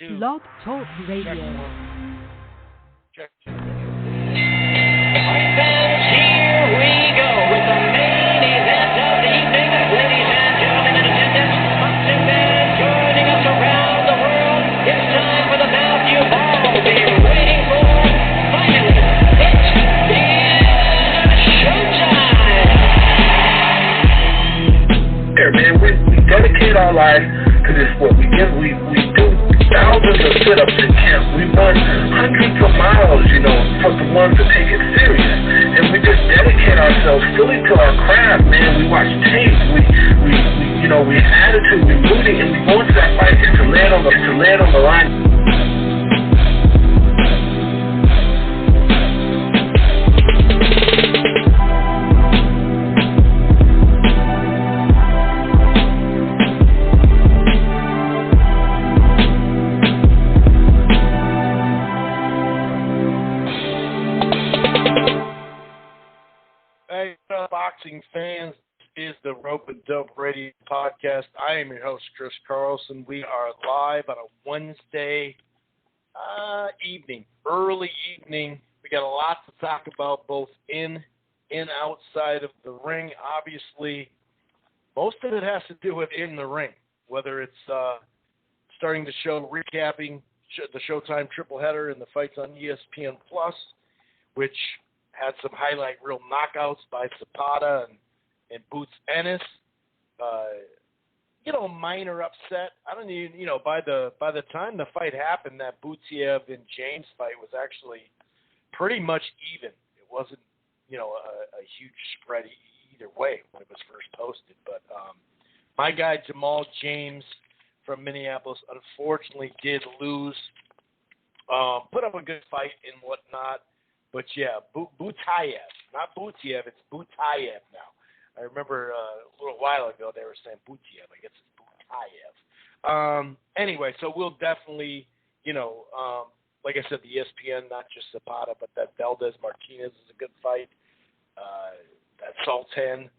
2. Blog Talk Radio. Check. Fans, here we go with the main event of the evening. Ladies and gentlemen in attendance, boxing fans joining us around the world. It's time for the bout you've all been waiting for. Finally, it is showtime. Here, man, we dedicate our life to this sport. We do thousands of sit-ups in camp. We run hundreds of miles, for the ones that take it serious. And we just dedicate ourselves fully to our craft, man. We watch tape. We have attitude. We're rooting, and we go into that fight just to land on the line. Boxing fans, is the Rope and Dope Radio podcast. I am your host, Chris Carlson. We are live on a Wednesday evening, early evening. We got a lot to talk about, both in and outside of the ring. Obviously, most of it has to do with in the ring, whether it's starting the show, recapping the Showtime triple header and the fights on ESPN Plus, which had some highlight reel knockouts by Zepeda and Boots Ennis. Minor upset. I don't even, by the time the fight happened, that Butaev and James fight was actually pretty much even. It wasn't, a huge spread either way when it was first posted. But my guy Jamal James from Minneapolis unfortunately did lose. Put up a good fight and whatnot. But, yeah, Butaev, not Butaev, it's Butaev now. I remember a little while ago they were saying Butaev. I guess it's Butaev. Anyway, so we'll definitely, like I said, the ESPN, not just Zepeda, but that Valdez-Martinez is a good fight. That Sultan,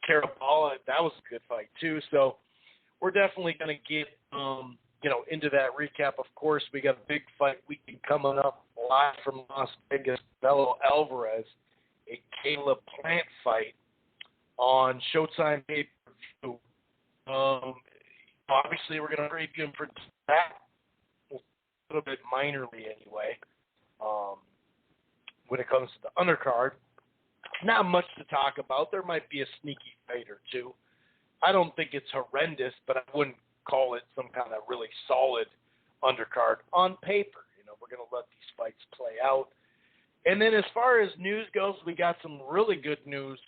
Carabala, that was a good fight too. So we're definitely going to get into that recap. Of course, we got a big fight weekend coming up live from Las Vegas. Canelo Alvarez, a Caleb Plant fight on Showtime pay-per-view. Obviously, we're going to preview him for that a little bit minorly anyway. When it comes to the undercard, not much to talk about. There might be a sneaky fight or two. I don't think it's horrendous, but I wouldn't call it some kind of really solid undercard on paper. We're going to let these fights play out. And then as far as news goes, we got some really good news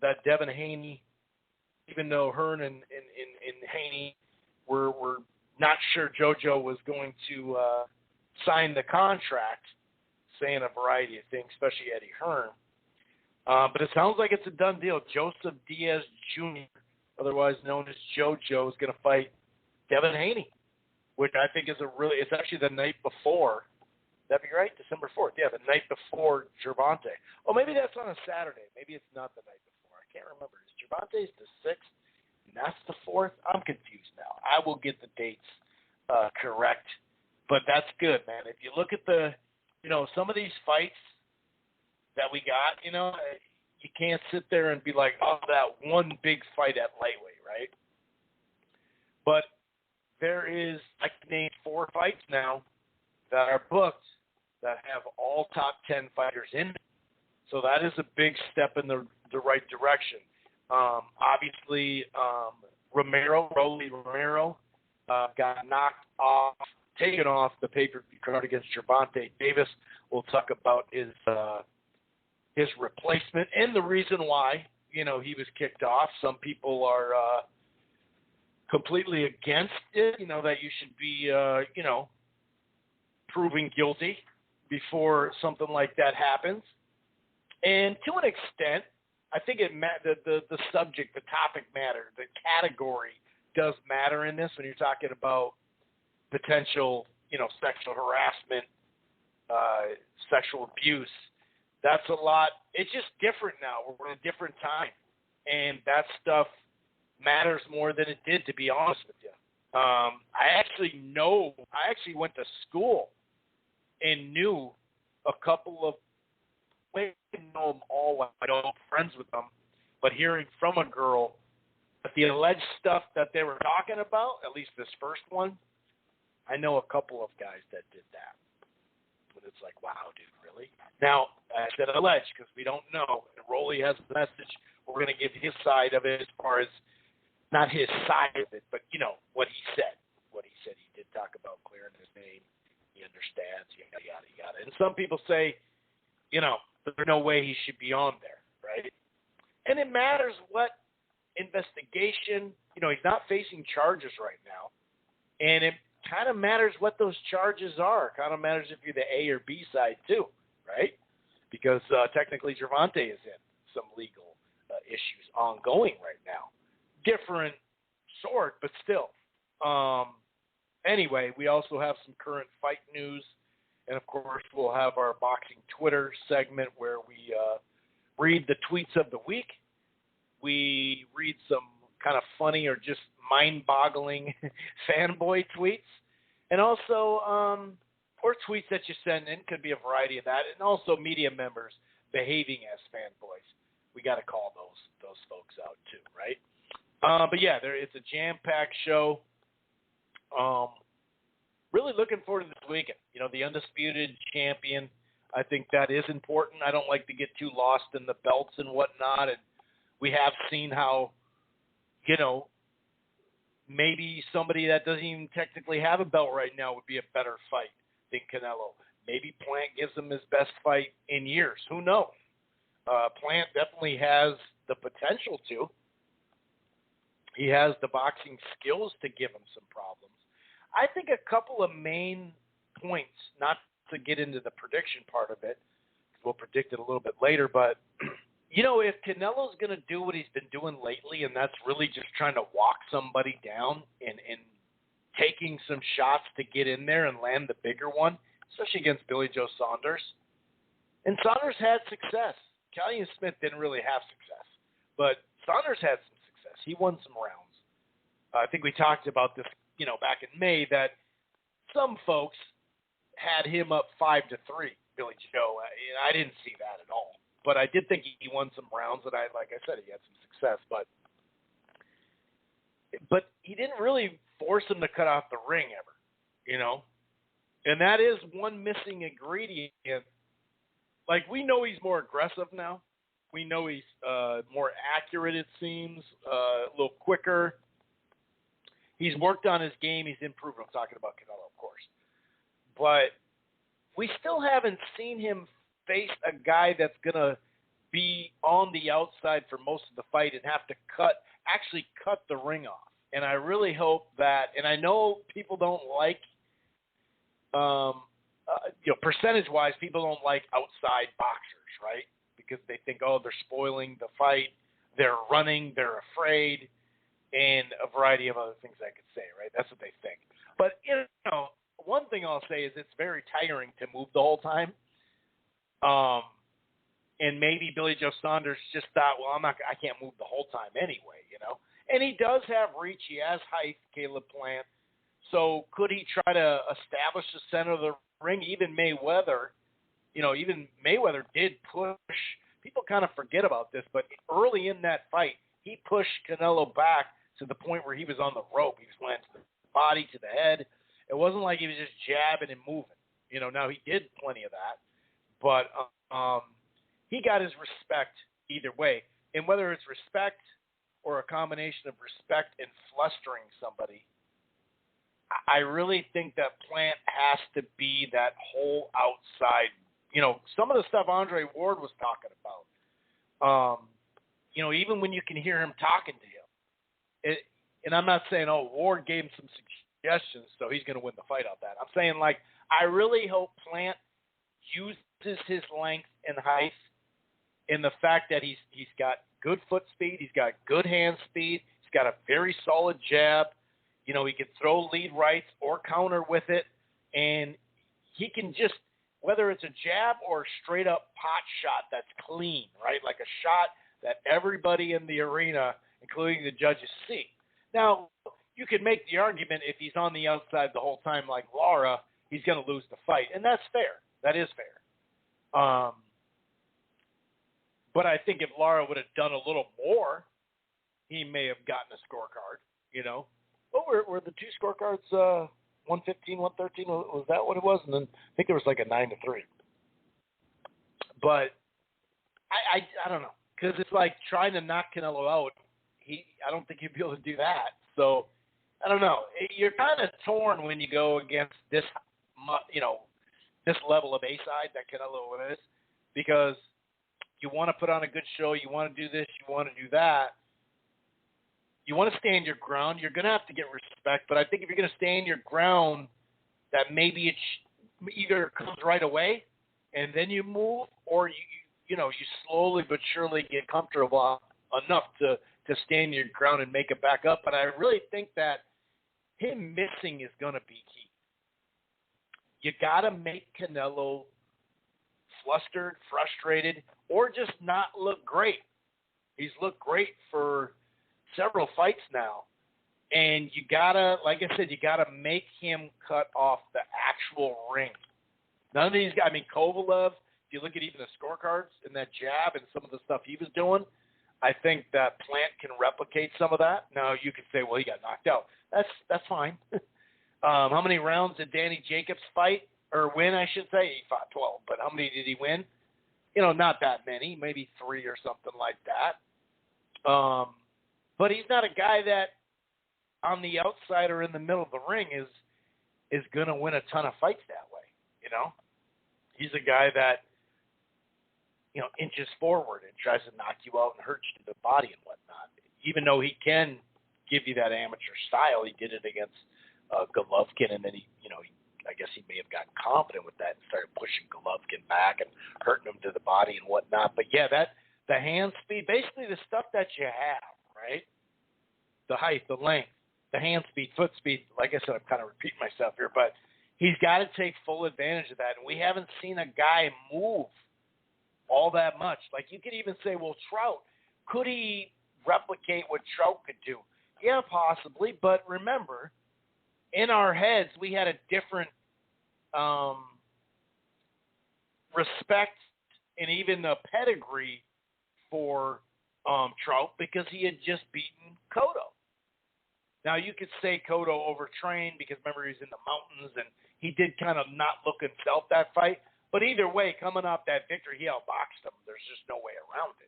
that Devin Haney, even though Hearn and Haney were not sure JoJo was going to sign the contract, saying a variety of things, especially Eddie Hearn. But it sounds like it's a done deal. Joseph Diaz Jr., otherwise known as JoJo, is going to fight Devin Haney, which I think is it's actually the night before. That'd be right? December 4th. Yeah, the night before Gervonta. Oh, maybe that's on a Saturday. Maybe it's not the night before. I can't remember. Is Gervonta's the 6th and that's the 4th? I'm confused now. I will get the dates correct. But that's good, man. If you look at some of these fights that we got, you can't sit there and be like, oh, that one big fight at lightweight, right? But there is, I can name 4 fights now that are booked that have all top 10 fighters in it. So that is a big step in the right direction. Obviously, Rolly Romero got taken off the pay-per-view card against Gervonta Davis. We'll talk about his replacement and the reason why, he was kicked off. Some people are completely against it, that you should be, proven guilty before something like that happens. And to an extent, I think the subject, the topic matter, the category does matter in this when you're talking about potential, sexual harassment, sexual abuse. That's a lot. It's just different now. We're in a different time. And that stuff matters more than it did, to be honest with you. I I actually went to school and knew a couple of, I didn't know them all, I don't know friends with them, but hearing from a girl that the alleged stuff that they were talking about, at least this first one, I know a couple of guys that did that. But it's like, wow, dude, really? Now, I said alleged because we don't know. And Rolly has a message. We're going to give his side of it as far as, not his side of it, but, what he said. What he said. He did talk about clearing his name. He understands, yada, yada, yada. And some people say, there's no way he should be on there, right? And it matters what investigation, he's not facing charges right now. And it kind of matters what those charges are. Kind of matters if you're the A or B side too, right? Because technically Gervonta is in some legal issues ongoing right now. Different sort, but still. Anyway, we also have some current fight news. And, of course, we'll have our boxing Twitter segment where we read the tweets of the week. We read some kind of funny or just mind-boggling fanboy tweets. And also, or tweets that you send in, could be a variety of that. And also media members behaving as fanboys. We got to call those folks out too, right? But, yeah, it's a jam-packed show. Really looking forward to this weekend. The undisputed champion, I think that is important. I don't like to get too lost in the belts and whatnot. And we have seen how, maybe somebody that doesn't even technically have a belt right now would be a better fight than Canelo. Maybe Plant gives him his best fight in years. Who knows? Plant definitely has the potential to. He has the boxing skills to give him some problems. I think a couple of main points, not to get into the prediction part of it, we'll predict it a little bit later, but, if Canelo's going to do what he's been doing lately, and that's really just trying to walk somebody down and taking some shots to get in there and land the bigger one, especially against Billy Joe Saunders. And Saunders had success. Callion Smith didn't really have success, but Saunders had some success. He won some rounds. I think we talked about this, back in May, that some folks had him up 5-3, Billy Joe. I didn't see that at all. But I did think he won some rounds, and like I said, he had some success. But he didn't really force him to cut off the ring ever, And that is one missing ingredient. Like, we know he's more aggressive now. We know he's more accurate, it seems, a little quicker. He's worked on his game. He's improved. I'm talking about Canelo, of course. But we still haven't seen him face a guy that's going to be on the outside for most of the fight and have to actually cut the ring off. And I really hope that, and I know people don't like, percentage-wise, people don't like outside boxers, right? Because they think, they're spoiling the fight. They're running. They're afraid. And a variety of other things I could say, right? That's what they think. But, one thing I'll say is it's very tiring to move the whole time. And maybe Billy Joe Saunders just thought, I can't move the whole time anyway, And he does have reach. He has height, Caleb Plant. So could he try to establish the center of the ring? Even Mayweather did push. People kind of forget about this, but early in that fight, he pushed Canelo back to the point where he was on the rope. He was landing to the body, to the head. It wasn't like he was just jabbing and moving. Now he did plenty of that. But he got his respect either way. And whether it's respect or a combination of respect and flustering somebody, I really think that Plant has to be that whole outside. Some of the stuff Andre Ward was talking about. Even when you can hear him talking to him. And I'm not saying, Ward gave him some suggestions, so he's going to win the fight off that. I'm saying, I really hope Plant uses his length and height and the fact that he's got good foot speed, he's got good hand speed, he's got a very solid jab. He can throw lead rights or counter with it, and he can just, whether it's a jab or a straight-up pot shot that's clean, right, like a shot that everybody in the arena, including the judges, see. Now, you could make the argument if he's on the outside the whole time like Lara, he's going to lose the fight. And that's fair. That is fair. But I think if Lara would have done a little more, he may have gotten a scorecard, you know. What were the two scorecards, 115, 113? Was that what it was? And then I think there was like a 9-3. But I don't know. Because it's like trying to knock Canelo out. I don't think he'd be able to do that. So, I don't know. You're kind of torn when you go against this, this level of A-side that Canelo is, because you want to put on a good show, you want to do this, you want to do that. You want to stand your ground. You're going to have to get respect, but I think if you're going to stand your ground, that maybe it either comes right away and then you move, or you slowly but surely get comfortable enough to stand your ground and make it back up. But I really think that him missing is going to be key. You got to make Canelo flustered, frustrated, or just not look great. He's looked great for several fights now. And you got to, like I said, you got to make him cut off the actual ring. None of these guys, Kovalev, if you look at even the scorecards and that jab and some of the stuff he was doing, I think that Plant can replicate some of that. Now, you could say, well, he got knocked out. That's fine. How many rounds did Danny Jacobs fight? Or win, I should say. He fought 12, but how many did he win? Not that many, maybe 3 or something like that. But he's not a guy that on the outside or in the middle of the ring is going to win a ton of fights that way, He's a guy that, inches forward and tries to knock you out and hurt you to the body and whatnot. Even though he can give you that amateur style, he did it against Golovkin, and then I guess he may have gotten confident with that and started pushing Golovkin back and hurting him to the body and whatnot. But yeah, the hand speed, basically the stuff that you have, right? The height, the length, the hand speed, foot speed. Like I said, I'm kind of repeating myself here, but he's got to take full advantage of that. And we haven't seen a guy move all that much. Like you could even say, well, Trout, could he replicate what Trout could do? Yeah, possibly. But remember, in our heads, we had a different respect and even a pedigree for Trout because he had just beaten Cotto. Now, you could say Cotto overtrained because, remember, he's in the mountains and he did kind of not look himself that fight. But either way, coming off that victory, he outboxed him. There's just no way around it,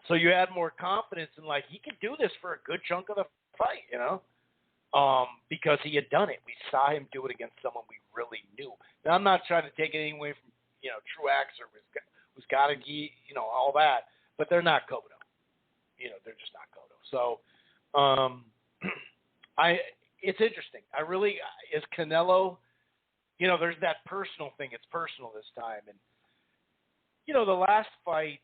So you had more confidence in, like, he could do this for a good chunk of the fight, because he had done it. We saw him do it against someone we really knew. Now, I'm not trying to take anything away from, Truax or Uzgatagi, all that, but they're not Cotto. They're just not Cotto. So, it's interesting. Is Canelo, there's that personal thing. It's personal this time. And, the last fight,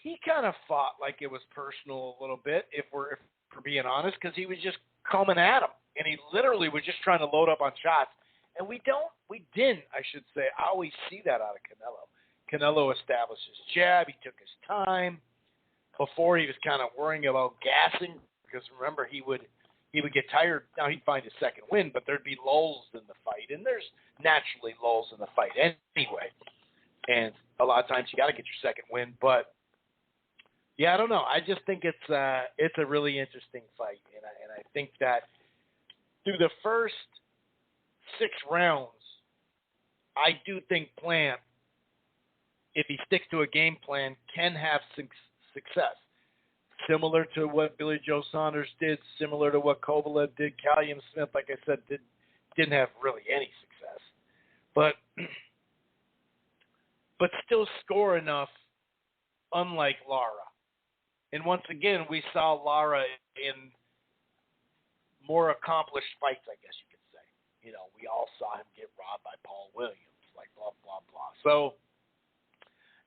he kind of fought like it was personal a little bit, if we're being honest, because he was just coming at him. And he literally was just trying to load up on shots. And we didn't, I should say, always see that out of Canelo. Canelo established his jab. He took his time. Before, he was kind of worrying about gassing because, remember, he would get tired. Now, he'd find his second win, but there'd be lulls in the fight. And there's naturally lulls in the fight anyway. And a lot of times you got to get your second win. But, yeah, I don't know. I just think it's a really interesting fight. And I think that through the first 6 rounds, I do think Plant, if he sticks to a game plan, can have success. Similar to what Billy Joe Saunders did, similar to what Kovalev did. Callum Smith, like I said, didn't have really any success. But still score enough, unlike Lara. And once again, we saw Lara in more accomplished fights, I guess you could say. We all saw him get robbed by Paul Williams, like blah, blah, blah. So,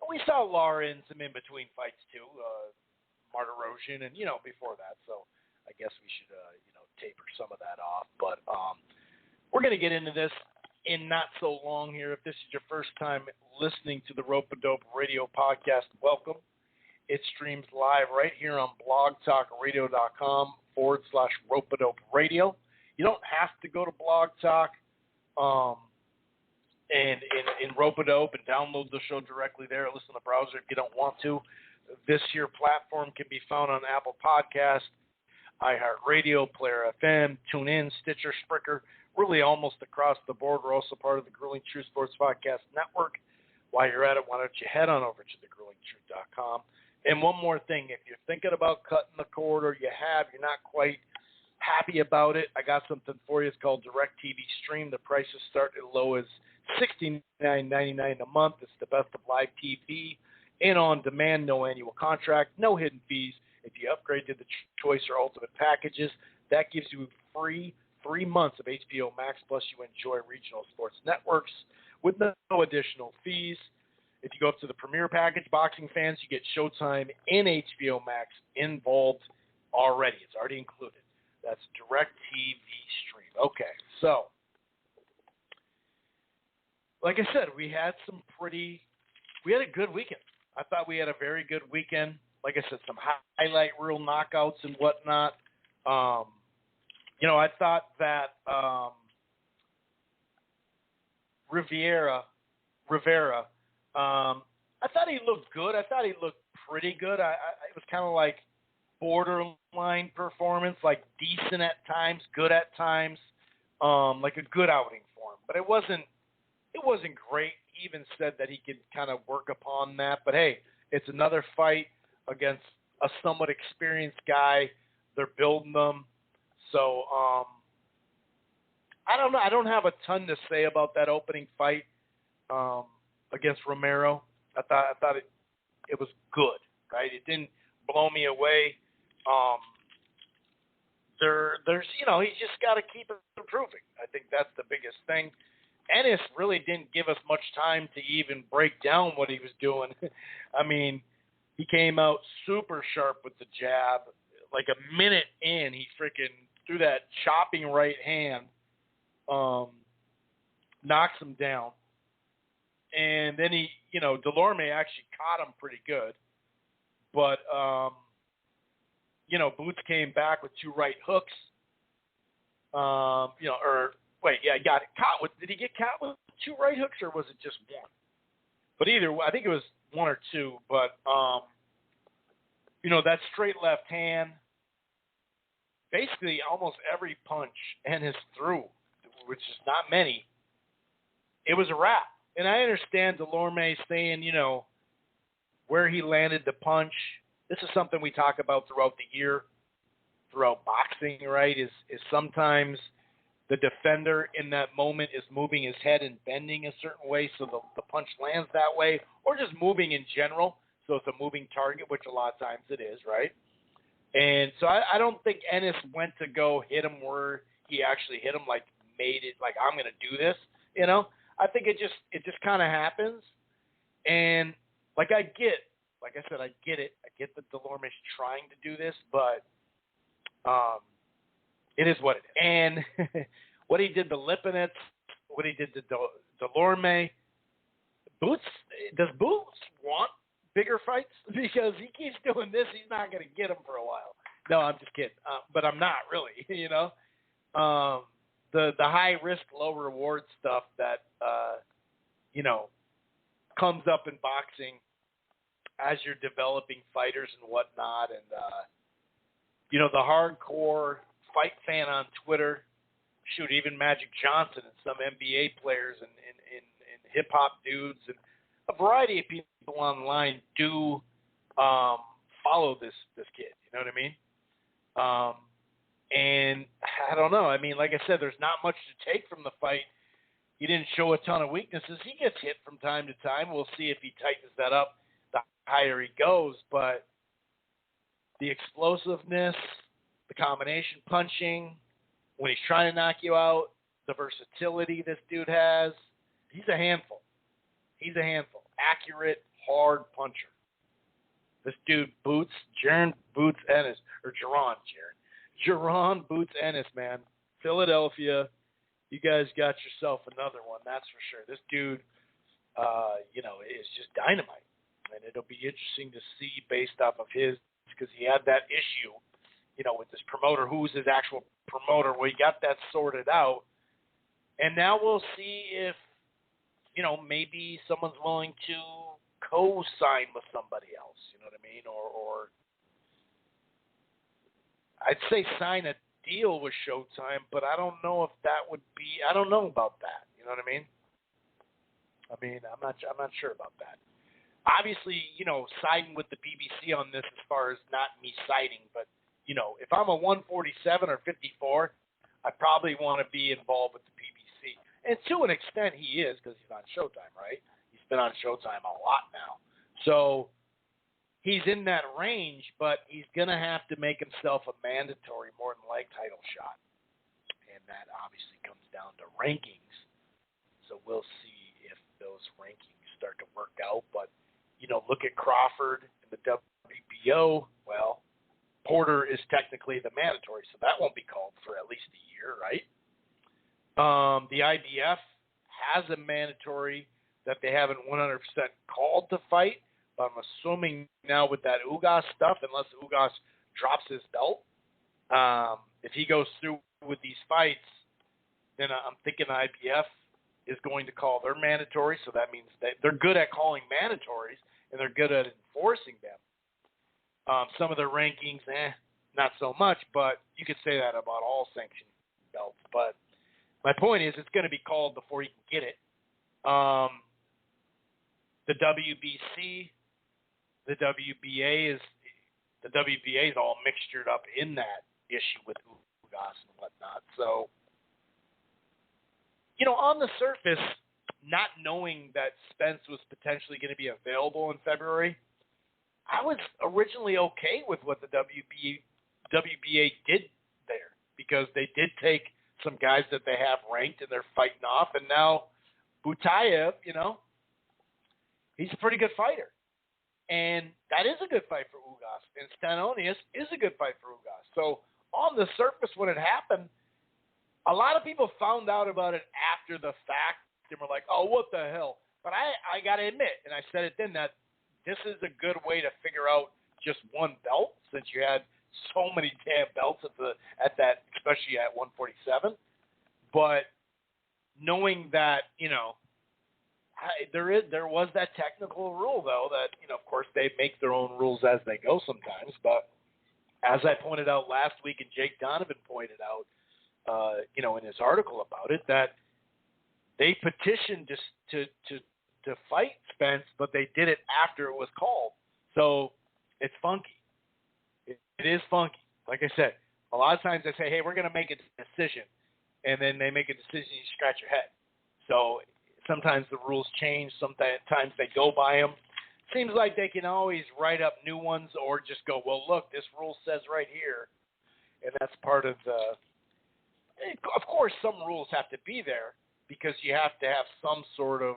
we saw Lara in some in-between fights, too. Martirosyan and, before that. So I guess we should, taper some of that off. But we're going to get into this in not so long here. If this is your first time listening to the Rope-A-Dope Radio podcast, welcome. It streams live right here on blogtalkradio.com/Rope-A-Dope Radio. You don't have to go to Blog Talk and in Rope-A-Dope and download the show directly there. Listen to the browser if you don't want to. This here platform can be found on Apple Podcasts, iHeartRadio, Player FM, TuneIn, Stitcher, Spreaker, really almost across the board. We're also part of the Grueling Truth Sports Podcast Network. While you're at it, why don't you head on over to thegruelingtruth.com. And one more thing, if you're thinking about cutting the cord or you're not quite happy about it, I got something for you. It's called DirecTV Stream. The prices start as low as $69.99 a month. It's the best of live TV and on demand, no annual contract, no hidden fees. If you upgrade to the Choice or Ultimate packages, that gives you free 3 months of HBO Max, plus you enjoy regional sports networks with no additional fees. If you go up to the Premier package, boxing fans, you get Showtime and HBO Max involved already. It's already included. That's DirecTV Stream. Okay, so like I said, we had a good weekend. I thought we had a very good weekend. Like I said, some highlight reel knockouts and whatnot. I thought that Rivera, I thought he looked good. I thought he looked pretty good. It was kind of like borderline performance, like decent at times, good at times, like a good outing for him. But it wasn't great. He even said that he could kind of work upon that. But hey, it's another fight against a somewhat experienced guy. They're building them. So I don't know. I don't have a ton to say about that opening fight against Romero. I thought it was good, right? It didn't blow me away. There's he's just got to keep improving. I think that's the biggest thing. Ennis really didn't give us much time to even break down what he was doing. I mean, he came out super sharp with the jab. Like a minute in, he freaking threw that chopping right hand, knocks him down. And then Delorme actually caught him pretty good. But, Boots came back with 2 right hooks. He got caught with. Did he get caught with 2 right hooks, or was it just one? But either, I think it was 1 or 2. But that straight left hand, basically almost every punch Ennis threw, which is not many, it was a wrap. And I understand Delorme saying, where he landed the punch. This is something we talk about throughout the year, throughout boxing, right, is sometimes the defender in that moment is moving his head and bending a certain way so the punch lands that way, or just moving in general, so it's a moving target, which a lot of times it is, right? And so I don't think Ennis went to go hit him where he actually hit him, like made it like, I'm going to do this, I think it just kind of happens. And I get it. I get that Delorme's trying to do this, but it is what it is. And what he did to Lipinets, what he did to Delorme, does Boots want bigger fights? Because he keeps doing this, he's not going to get him for a while. No, I'm just kidding. But I'm not really, The high risk, low reward stuff that, comes up in boxing as you're developing fighters and whatnot. And, the hardcore fight fan on Twitter, even Magic Johnson and some NBA players and hip-hop dudes and a variety of people online do follow this kid. You know what I mean? And I don't know. I mean, like I said, there's not much to take from the fight. He didn't show a ton of weaknesses. He gets hit from time to time. We'll see if he tightens that up the higher he goes. But the explosiveness, the combination punching, when he's trying to knock you out, the versatility this dude has, he's a handful. He's a handful. Accurate, hard puncher. This dude, Jaron Boots Ennis, or Jaron Boots Ennis, man. Philadelphia, you guys got yourself another one, that's for sure. This dude, is just dynamite. and it'll be interesting to see based off of his, because he had that issue, with his promoter, who's his actual promoter. Well, he got that sorted out, and now we'll see if, maybe someone's willing to co-sign with somebody else. You know what I mean? Or I'd say sign a deal with Showtime, but I don't know if that would be. I don't know about that. You know what I mean? I'm not sure about that. Obviously, siding with the BBC on this as far as not me siding, but if I'm a 147 or 54, I probably want to be involved with the BBC. And to an extent, he is, because he's on Showtime, right? He's been on Showtime a lot now. So he's in that range, but he's going to have to make himself a mandatory, more than like, title shot. And that obviously comes down to rankings. So we'll see if those rankings start to work out. But, look at Crawford and the WBO. Well, Porter is technically the mandatory, so that won't be called for at least a year, right? The IBF has a mandatory that they haven't 100% called to fight, but I'm assuming now with that Ugas stuff, unless Ugas drops his belt, if he goes through with these fights, then I'm thinking IBF is going to call their mandatory, so that means they're good at calling mandatories, and they're good at enforcing them. Some of their rankings, not so much, but you could say that about all sanctioned belts. But my point is, it's going to be called before you can get it. The WBC, the WBA is all mixtured up in that issue with Ugas and whatnot. So, on the surface, not knowing that Spence was potentially going to be available in February, I was originally okay with what the WBA did there, because they did take some guys that they have ranked and they're fighting off, and now Butaev, he's a pretty good fighter. And that is a good fight for Ugas. And Stanonius is a good fight for Ugas. So on the surface, when it happened, a lot of people found out about it after the fact and were like, oh, what the hell? But I got to admit, and I said it then, that this is a good way to figure out just one belt, since you had so many damn belts at that, especially at 147. But knowing that, there was that technical rule, though, that, of course, they make their own rules as they go sometimes. But as I pointed out last week, and Jake Donovan pointed out, in his article about it, that they petitioned to fight Spence, but they did it after it was called. So it's funky. It is funky. Like I said, a lot of times they say, hey, we're going to make a decision, and then they make a decision, you scratch your head. So sometimes the rules change. Sometimes they go by them. Seems like they can always write up new ones, or just go, well, look, this rule says right here. And that's part of the – of course, some rules have to be there, because you have to have some sort of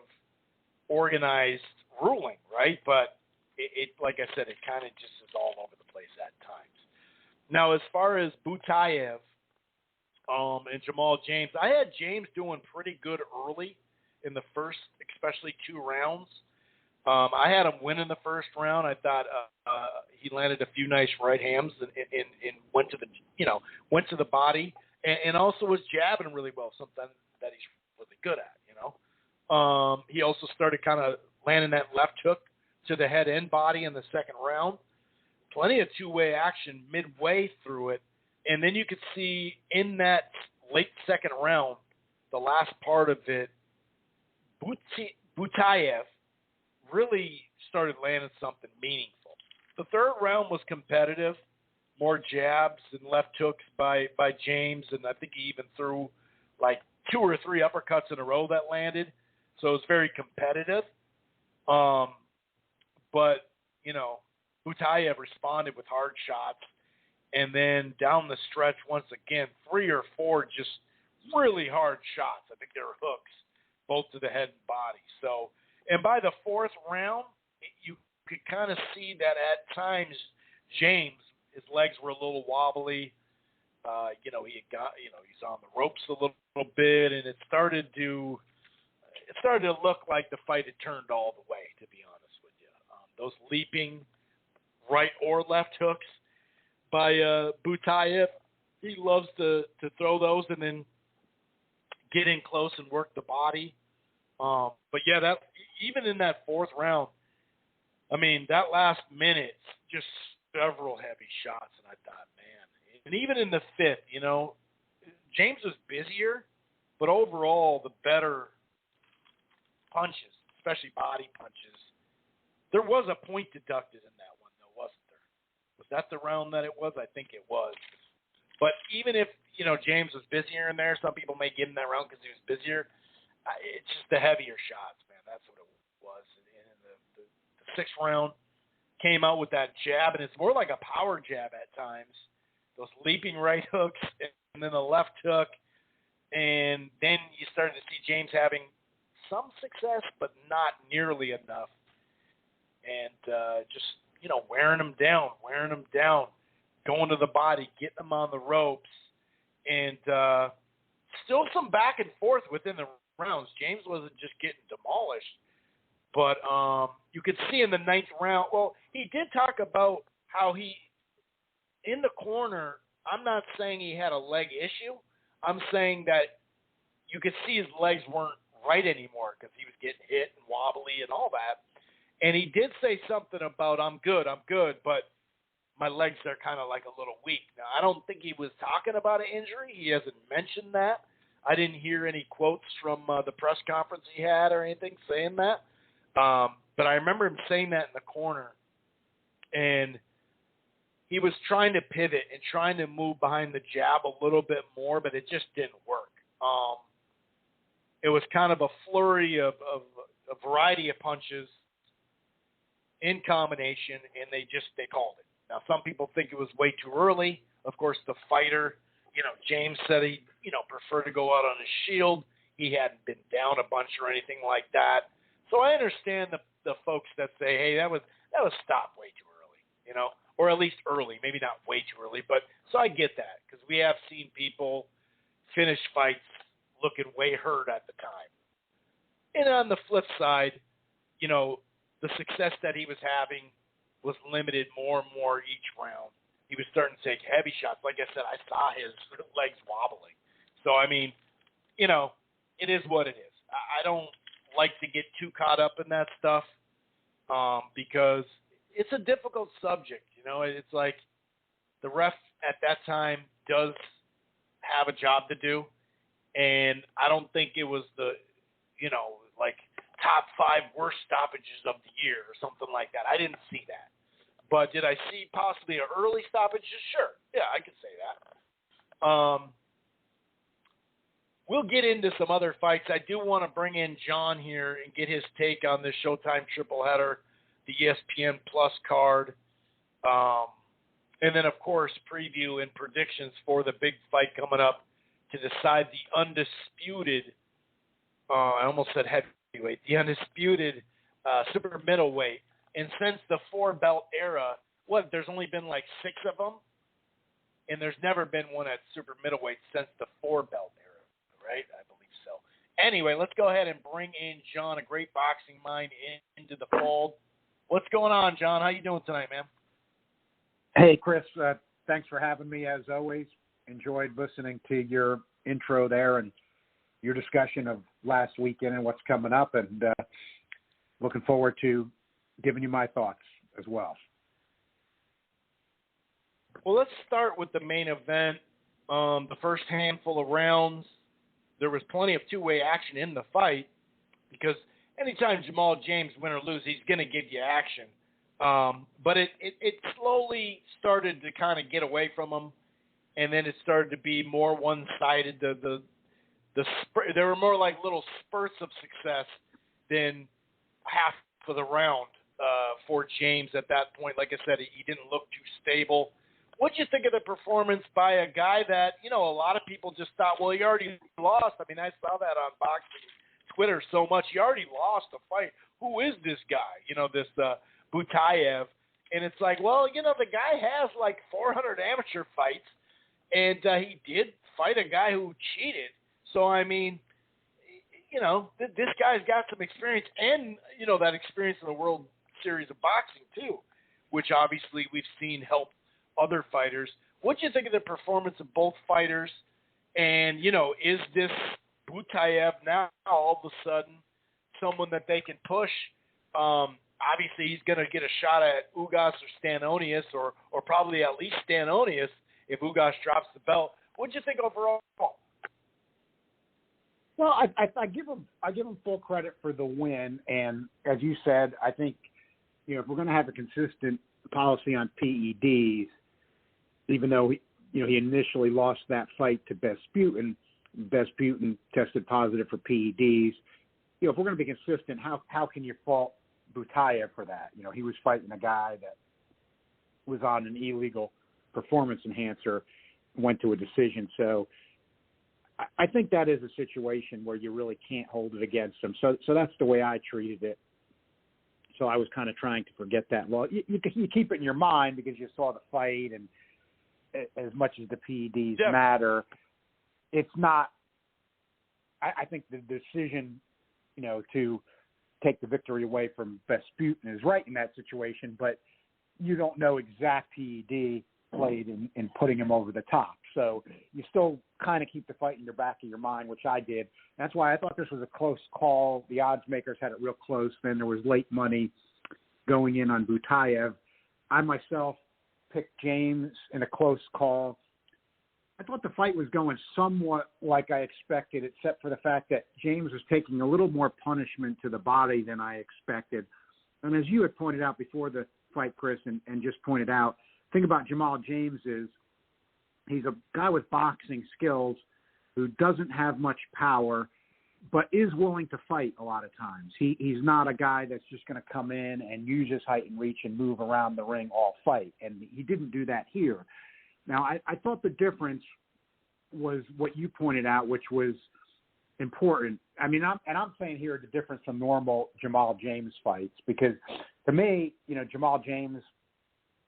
organized ruling, right? But it like I said, it kind of just is all over the place at times. Now, as far as Butaev and Jamal James, I had James doing pretty good early in the first, especially 2 rounds. I had him win in the first round. I thought he landed a few nice right hands and went to the body, and also was jabbing really well, something that he's really good at. He also started kind of landing that left hook to the head and body in the second round. Plenty of two-way action midway through it. And then you could see in that late second round, the last part of it, Butaev really started landing something meaningful. The third round was competitive, more jabs and left hooks by James, and I think he even threw like 2 or 3 uppercuts in a row that landed. So it was very competitive. But, Butaev responded with hard shots. And then down the stretch, once again, 3 or 4 just really hard shots. I think they were hooks, both to the head and body. So, and by the 4th round, you could kind of see that at times James, his legs were a little wobbly. He got, he's on the ropes a little bit, and it started to look like the fight had turned all the way, to be honest with you. those leaping right or left hooks by Butaev. He loves to throw those and then get in close and work the body. But yeah, that even in that fourth round, I mean, that last minute, just several heavy shots, and I thought, man. And even in the fifth, you know, James was busier, but overall the better punches, especially body punches. There was a point deducted in that one, though, wasn't there? Was that the round that it was? I think it was. But even if, you know, James was busier in there, some people may give him that round because he was busier. It's just the heavier shots, man. That's what it was. And the sixth round came out with that jab, and it's more like a power jab at times. Those leaping right hooks and then the left hook. And then you started to see James having some success, but not nearly enough. And just, you know, wearing him down, going to the body, getting him on the ropes. And still some back and forth within the rounds. James wasn't just getting demolished. But you could see in the ninth round, well, he did talk about how he, in the corner, I'm not saying he had a leg issue. I'm saying that you could see his legs weren't right anymore because he was getting hit and wobbly and all that. And he did say something about, I'm good, but my legs are kind of like a little weak. Now, I don't think he was talking about an injury. He hasn't mentioned that. I didn't hear any quotes from the press conference he had or anything saying that. But I remember him saying that in the corner. And he was trying to pivot and trying to move behind the jab a little bit more, but it just didn't work. It was kind of a flurry of a variety of punches in combination, and they called it. Now, some people think it was way too early. Of course, the fighter, you know, James said he, you know, preferred to go out on his shield. He hadn't been down a bunch or anything like that. So I understand the folks that say, hey, that was stopped way too early, you know, or at least early, maybe not way too early. But so I get that because we have seen people finish fights looking way hurt at the time. And on the flip side, you know, the success that he was having was limited more and more each round. He was starting to take heavy shots. Like I said, I saw his legs wobbling. So, I mean, you know, it is what it is. I don't like to get too caught up in that stuff because it's a difficult subject. You know, it's like the ref at that time does have a job to do. And I don't think it was the, you know, like top 5 worst stoppages of the year or something like that. I didn't see that. But did I see possibly an early stoppage? Sure. Yeah, I could say that. We'll get into some other fights. I do want to bring in John here and get his take on this Showtime triple header, the ESPN Plus card. And then, of course, preview and predictions for the big fight coming up to decide the undisputed, I almost said heavyweight, the undisputed super middleweight. And since the 4-belt era, there's only been like 6 of them, and there's never been one at super middleweight since the 4-belt era, right? I believe so. Anyway, let's go ahead and bring in John, a great boxing mind, into the fold. What's going on, John? How you doing tonight, man? Hey, Chris. Thanks for having me, as always. Enjoyed listening to your intro there and your discussion of last weekend and what's coming up, and looking forward to giving you my thoughts as well. Well, let's start with the main event. The first handful of rounds, there was plenty of two-way action in the fight because anytime Jamal James win or lose, he's going to give you action. But it slowly started to kind of get away from him, and then it started to be more one-sided. There were more like little spurts of success than half of the round for James at that point. Like I said, he didn't look too stable. What'd you think of the performance by a guy that, you know, a lot of people just thought, well, he already lost. I mean, I saw that on boxing Twitter so much. He already lost a fight. Who is this guy? You know, this Butaev. And it's like, well, you know, the guy has like 400 amateur fights, and he did fight a guy who cheated. So, I mean, you know, this guy's got some experience and, you know, that experience in the World series of boxing too, which obviously we've seen help other fighters. What do you think of the performance of both fighters? And, is this Butaev now all of a sudden someone that they can push? Obviously, he's going to get a shot at Ugas or Stanonius, or probably at least Stanonius if Ugas drops the belt. What do you think overall? Well, I give him full credit for the win, and as you said, I think if we're going to have a consistent policy on PEDs, even though he initially lost that fight to Vesputin tested positive for PEDs. If we're going to be consistent, how can you fault Butaev for that? He was fighting a guy that was on an illegal performance enhancer, went to a decision. So I think that is a situation where you really can't hold it against him. So that's the way I treated it. So I was kind of trying to forget that law. You keep it in your mind because you saw the fight, and as much as the PEDs matter, it's not. I think the decision, to take the victory away from Vesputin is right in that situation, but you don't know exact PED played in putting him over the top. So you still kind of keep the fight in your back of your mind, which I did. That's why I thought this was a close call. The odds makers had it real close. Then there was late money going in on Butaev. I myself picked James in a close call. I thought the fight was going somewhat like I expected, except for the fact that James was taking a little more punishment to the body than I expected. And as you had pointed out before the fight, Chris, and just pointed out, the thing about Jamal James is he's a guy with boxing skills who doesn't have much power, but is willing to fight a lot of times. He's not a guy that's just going to come in and use his height and reach and move around the ring all fight, and he didn't do that here. Now, I thought the difference was what you pointed out, which was important. I mean, I'm saying here the difference from normal Jamal James fights, because to me, Jamal James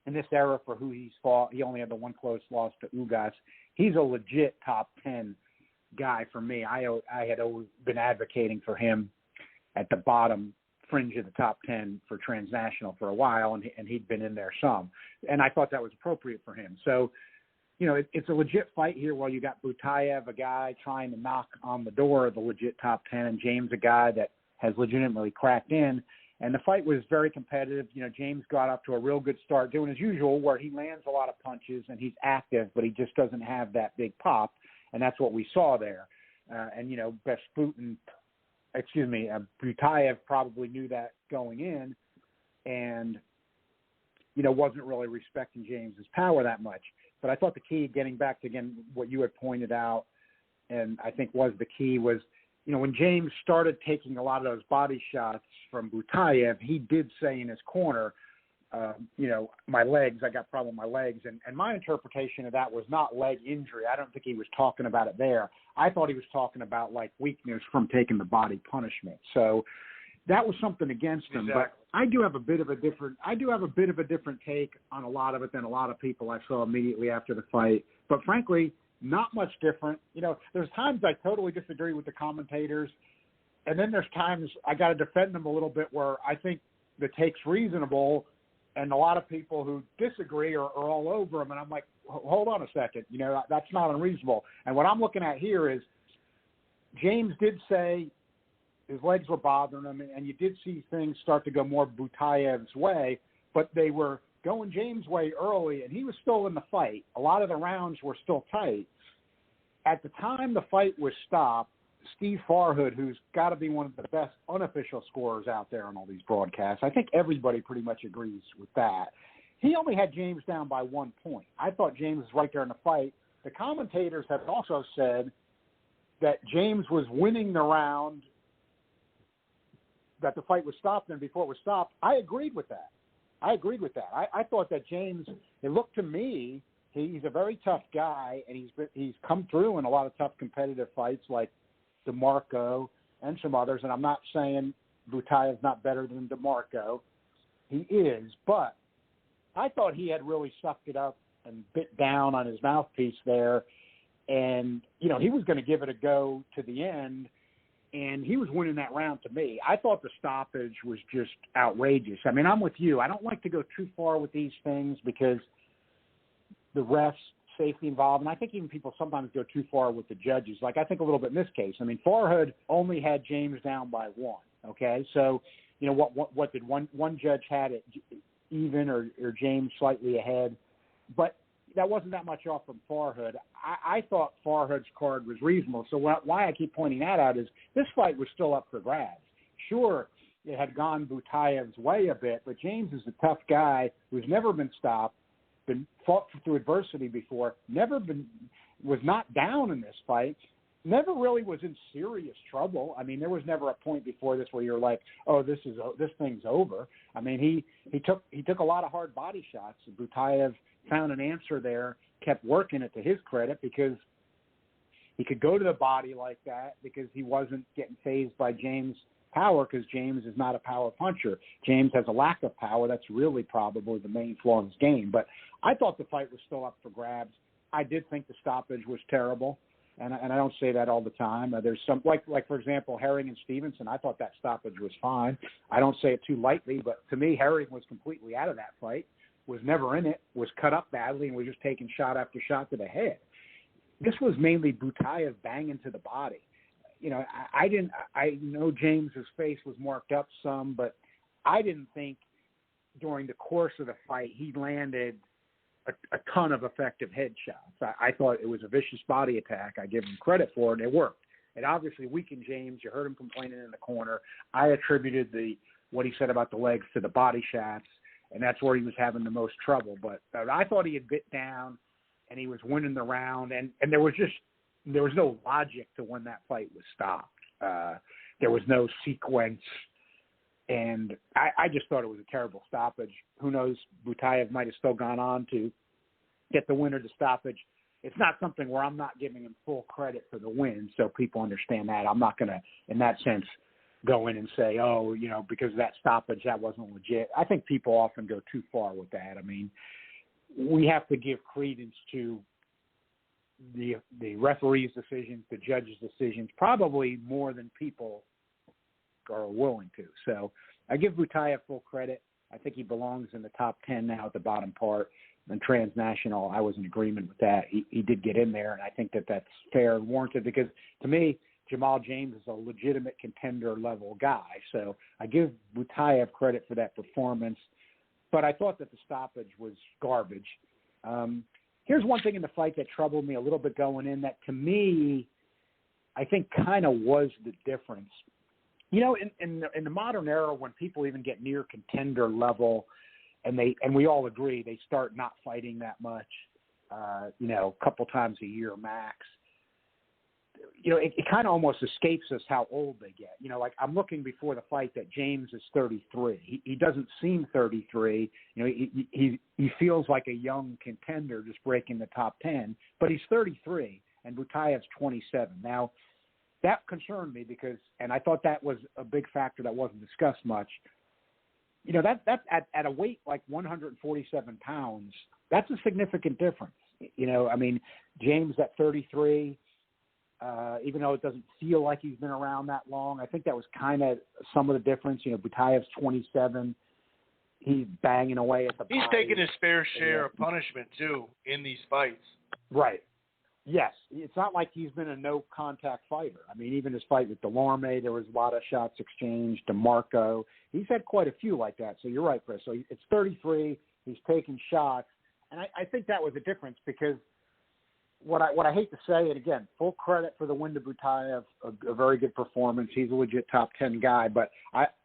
in this era for who he's fought, he only had the one close loss to Ugas. He's a legit top 10 guy for me. I had always been advocating for him at the bottom fringe of the top 10 for transnational for a while, and he'd been in there some. And I thought that was appropriate for him. So, it's a legit fight here while you got Butaev, a guy trying to knock on the door of the legit top 10, and James, a guy that has legitimately cracked in. And the fight was very competitive. James got up to a real good start, doing his usual, where he lands a lot of punches and he's active, but he just doesn't have that big pop. And that's what we saw there. Butaev probably knew that going in, and, wasn't really respecting James's power that much. But I thought the key, getting back to, again, what you had pointed out, and I think was the key, was, when James started taking a lot of those body shots from Butaev, he did say in his corner, my legs, I got a problem with my legs. And my interpretation of that was not leg injury. I don't think he was talking about it there. I thought he was talking about, like, weakness from taking the body punishment. So that was something against him. Exactly. But I do have a bit of a different take on a lot of it than a lot of people I saw immediately after the fight. But frankly, not much different. There's times I totally disagree with the commentators, and then there's times I got to defend them a little bit where I think the take's reasonable, and a lot of people who disagree are all over them, and I'm like, hold on a second, that's not unreasonable. And what I'm looking at here is James did say his legs were bothering him, and you did see things start to go more Butaev's way, but they were going James' way early, and he was still in the fight. A lot of the rounds were still tight. At the time the fight was stopped, Steve Farhood, who's got to be one of the best unofficial scorers out there on all these broadcasts, I think everybody pretty much agrees with that, he only had James down by 1 point. I thought James was right there in the fight. The commentators have also said that James was winning the round, that the fight was stopped, and before it was stopped. I agreed with that. I thought that James, it looked to me, he's a very tough guy, and he's come through in a lot of tough competitive fights like DeMarco and some others, and I'm not saying Butaev's not better than DeMarco. He is, but I thought he had really sucked it up and bit down on his mouthpiece there, and, he was going to give it a go to the end, and he was winning that round to me. I thought the stoppage was just outrageous. I mean, I'm with you. I don't like to go too far with these things because the refs, safety involved, and I think even people sometimes go too far with the judges. Like I think a little bit in this case. I mean, Farhood only had James down by 1. Okay, so you know what did one judge had it even or James slightly ahead, but that wasn't that much off from Farhood. I thought Farhood's card was reasonable. So why I keep pointing that out is this fight was still up for grabs. Sure, it had gone Butaev's way a bit, but James is a tough guy who's never been stopped, been fought through adversity before, was not down in this fight, never really was in serious trouble. I mean, there was never a point before this where you're like, oh, this thing's over. I mean, he took a lot of hard body shots. Butaev found an answer there, kept working it to his credit because he could go to the body like that because he wasn't getting fazed by James' power because James is not a power puncher. James has a lack of power. That's really probably the main flaw in his game. But I thought the fight was still up for grabs. I did think the stoppage was terrible, and I don't say that all the time. There's some, like for example, Herring and Stevenson, I thought that stoppage was fine. I don't say it too lightly, but to me, Herring was completely out of that fight, was never in it, was cut up badly, and was just taking shot after shot to the head. This was mainly Butaev banging to the body. You know, I know James's face was marked up some, but I didn't think during the course of the fight he landed a ton of effective headshots. I thought it was a vicious body attack. I give him credit for it, and it worked. It obviously weakened James. You heard him complaining in the corner. I attributed what he said about the legs to the body shots, and that's where he was having the most trouble. But I thought he had bit down, and he was winning the round, and there was no logic to when that fight was stopped. There was no sequence, and I just thought it was a terrible stoppage. Who knows, Butaev might have still gone on to get the winner to stoppage. It's not something where I'm not giving him full credit for the win, so people understand that. I'm not going to, in that sense, go in and say, oh, you know, because of that stoppage, that wasn't legit. I think people often go too far with that. I mean, we have to give credence to the referee's decisions, the judge's decisions, probably more than people are willing to. So I give Butaev full credit. I think he belongs in the top 10 now at the bottom part. And transnational, I was in agreement with that. He did get in there, and I think that that's fair and warranted because, to me, Jamal James is a legitimate contender-level guy. So I give Butaev credit for that performance, but I thought that the stoppage was garbage. Here's one thing in the fight that troubled me a little bit going in that, to me, I think kind of was the difference. You know, in the modern era, when people even get near contender level, and we all agree they start not fighting that much, you know, a couple times a year max. You know, it kind of almost escapes us how old they get. You know, like I'm looking before the fight that James is 33. He doesn't seem 33. You know, he feels like a young contender just breaking the top 10, but he's 33 and Butaev's 27. Now, that concerned me because, and I thought that was a big factor that wasn't discussed much. You know, that's at a weight like 147 pounds, that's a significant difference. You know, I mean, James at 33, even though it doesn't feel like he's been around that long, I think that was kind of some of the difference. You know, Butaev's 27. He's banging away at the body. He's taking his fair share of punishment, too, in these fights. Right. Yes. It's not like he's been a no-contact fighter. I mean, even his fight with Delorme, there was a lot of shots exchanged. DeMarco, he's had quite a few like that. So you're right, Chris. So it's 33. He's taking shots. And I think that was a difference because what I hate to say, and again, full credit for the win to Butaev, a very good performance. He's a legit top 10 guy. But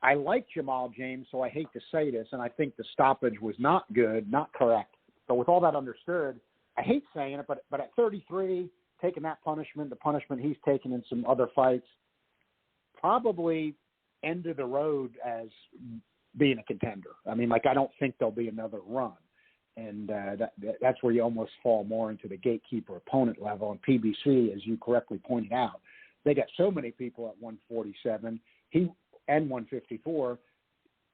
I like Jamal James, so I hate to say this, and I think the stoppage was not good, not correct. But with all that understood, I hate saying it, but at 33, taking that punishment, the punishment he's taken in some other fights, probably end of the road as being a contender. I mean, like, I don't think there'll be another run. And that's where you almost fall more into the gatekeeper opponent level. And PBC, as you correctly pointed out, they got so many people at 147 and 154.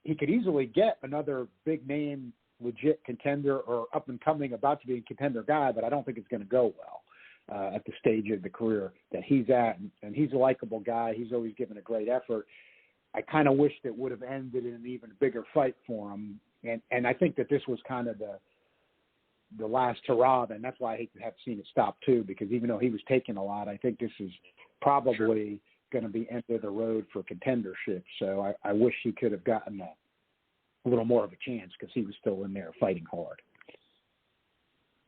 He could easily get another big name, legit contender or up and coming, about to be a contender guy, but I don't think it's going to go well. at the stage of the career that he's at. And he's a likable guy. He's always given a great effort. I kind of wished it would have ended in an even bigger fight for him. And I think that this was kind of the last hurrah, and that's why I hate to have seen it stop too, because even though he was taking a lot, I think this is probably going to be end of the road for contendership. So I wish he could have gotten a little more of a chance because he was still in there fighting hard.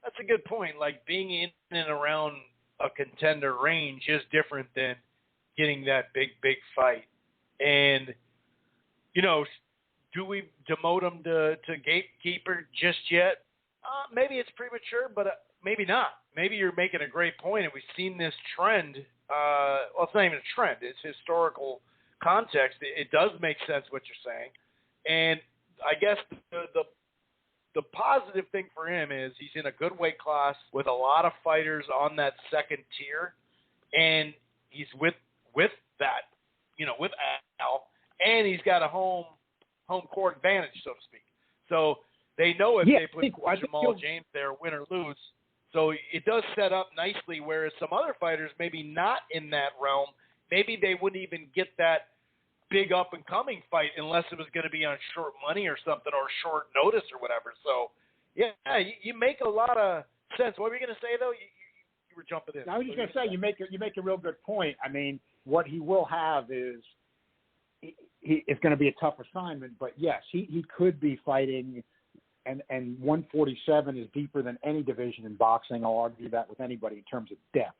That's a good point. Like being in and around a contender range is different than getting that big fight. And, you know, do we demote him to gatekeeper just yet? Maybe it's premature, but maybe not. Maybe you're making a great point, and we've seen this trend. Well, it's not even a trend. It's historical context. It does make sense what you're saying. And I guess the positive thing for him is he's in a good weight class with a lot of fighters on that second tier, and he's with that, you know, with Al, and he's got a home court advantage, so to speak. So they know if they put Jamal James there, win or lose. So it does set up nicely, whereas some other fighters maybe not in that realm, maybe they wouldn't even get that big up-and-coming fight unless it was going to be on short money or something or short notice or whatever. So, yeah, you make a lot of sense. What were you going to say, though? You were jumping in. I was just going to say, you make a real good point. I mean, what he will have is it's going to be a tough assignment, but, yes, he could be fighting – and 147 is deeper than any division in boxing. I'll argue that with anybody in terms of depth,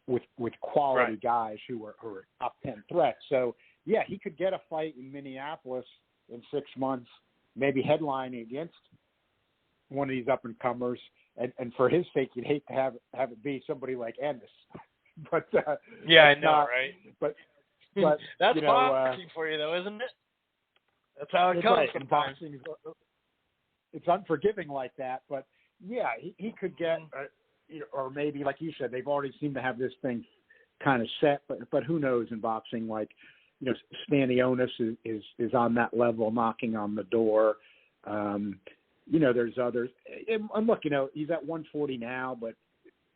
with quality guys who are top 10 threats. So, yeah, he could get a fight in Minneapolis in 6 months, maybe headlining against one of these up-and-comers. And for his sake, you'd hate to have it be somebody like Ennis. But yeah, I know, right? But that's you know, boxing for you, though, isn't it? That's how it comes. Right. Sometimes. Boxing, it's unforgiving like that, but yeah, he could get, or maybe like you said, they've already seemed to have this thing kind of set, but who knows in boxing? Like, you know, Stanionis is on that level, knocking on the door. You know, there's others, and look, you know, he's at 140 now, but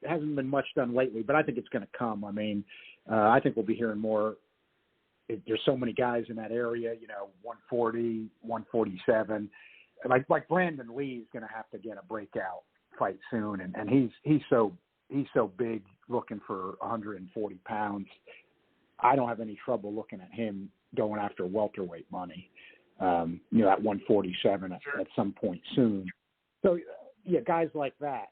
it hasn't been much done lately. But I think it's going to come. I mean, I think we'll be hearing more. There's so many guys in that area, you know, 140, 147. Like Brandon Lee is going to have to get a breakout fight soon, and he's so big, looking for 140 pounds. I don't have any trouble looking at him going after welterweight money, you know, at 147 at some point soon. So yeah, guys like that,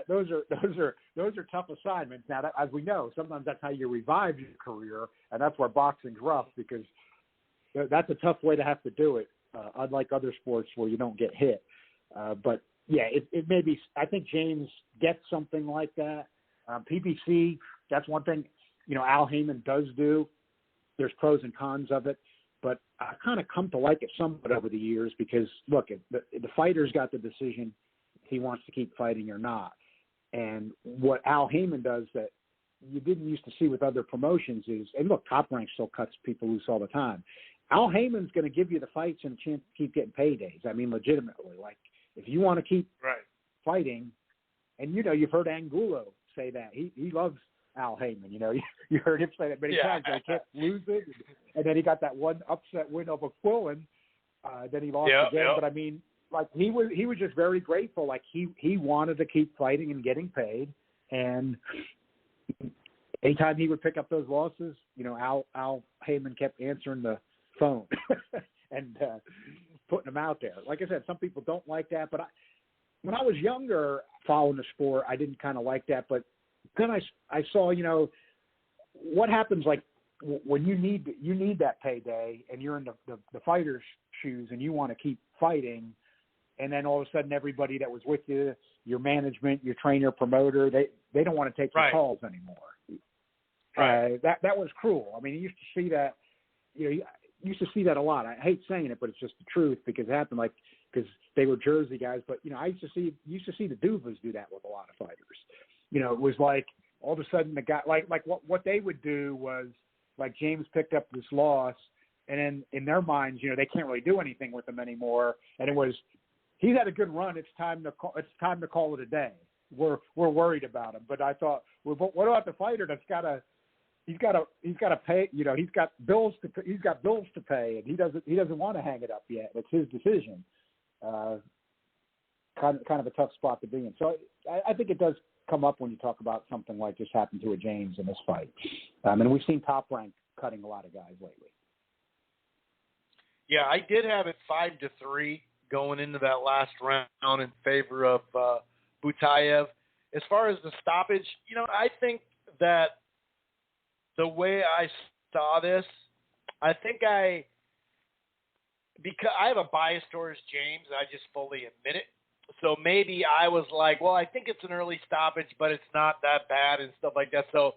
those are tough assignments. Now, as we know, sometimes that's how you revive your career, and that's where boxing's rough because that's a tough way to have to do it. Unlike other sports where you don't get hit. But, yeah, it may be – I think James gets something like that. PBC, that's one thing, you know, Al Heyman does do. There's pros and cons of it. But I've kind of come to like it somewhat over the years because, look, the fighter's got the decision if he wants to keep fighting or not. And what Al Heyman does that you didn't used to see with other promotions is – and, look, Top Rank still cuts people loose all the time. Al Heyman's going to give you the fights and a chance to keep getting paydays. I mean, legitimately. Like, if you want to keep fighting, and, you know, you've heard Angulo say that. He loves Al Heyman. You know, you heard him say that many times. He kept losing. And then he got that one upset win over Quillen. Then he lost again. But, I mean, like, he was just very grateful. Like, he wanted to keep fighting and getting paid. And anytime he would pick up those losses, you know, Al Heyman kept answering the phone and putting them out there. Like I said, some people don't like that, but when I was younger following the sport, I didn't kind of like that. But then I saw, you know, what happens like when you need that payday and you're in the fighter's shoes and you want to keep fighting, and then all of a sudden everybody that was with you, your management, your trainer, promoter, they don't want to take your calls anymore. That was cruel. I mean, you used to see that, you know, used to see that a lot. I hate saying it, but it's just the truth because it happened because they were Jersey guys. But, you know, I used to see the Duvas do that with a lot of fighters. You know, it was like all of a sudden the guy, like what they would do was like James picked up this loss and then in their minds, you know, they can't really do anything with him anymore. And it was, he's had a good run. It's time to call it a day. we're worried about him. But I thought, well, what about the fighter that's he's got to pay, you know, he's got bills to pay, and he doesn't want to hang it up yet. It's his decision. Kind of a tough spot to be in. So I think it does come up when you talk about something like this happened to a James in this fight. And we've seen Top Rank cutting a lot of guys lately. Yeah, I did have it 5-3 going into that last round in favor of Butaev. As far as the stoppage, you know, I think that the way I saw this, because I have a bias towards James, I just fully admit it. So maybe I was like, well, I think it's an early stoppage, but it's not that bad and stuff like that. So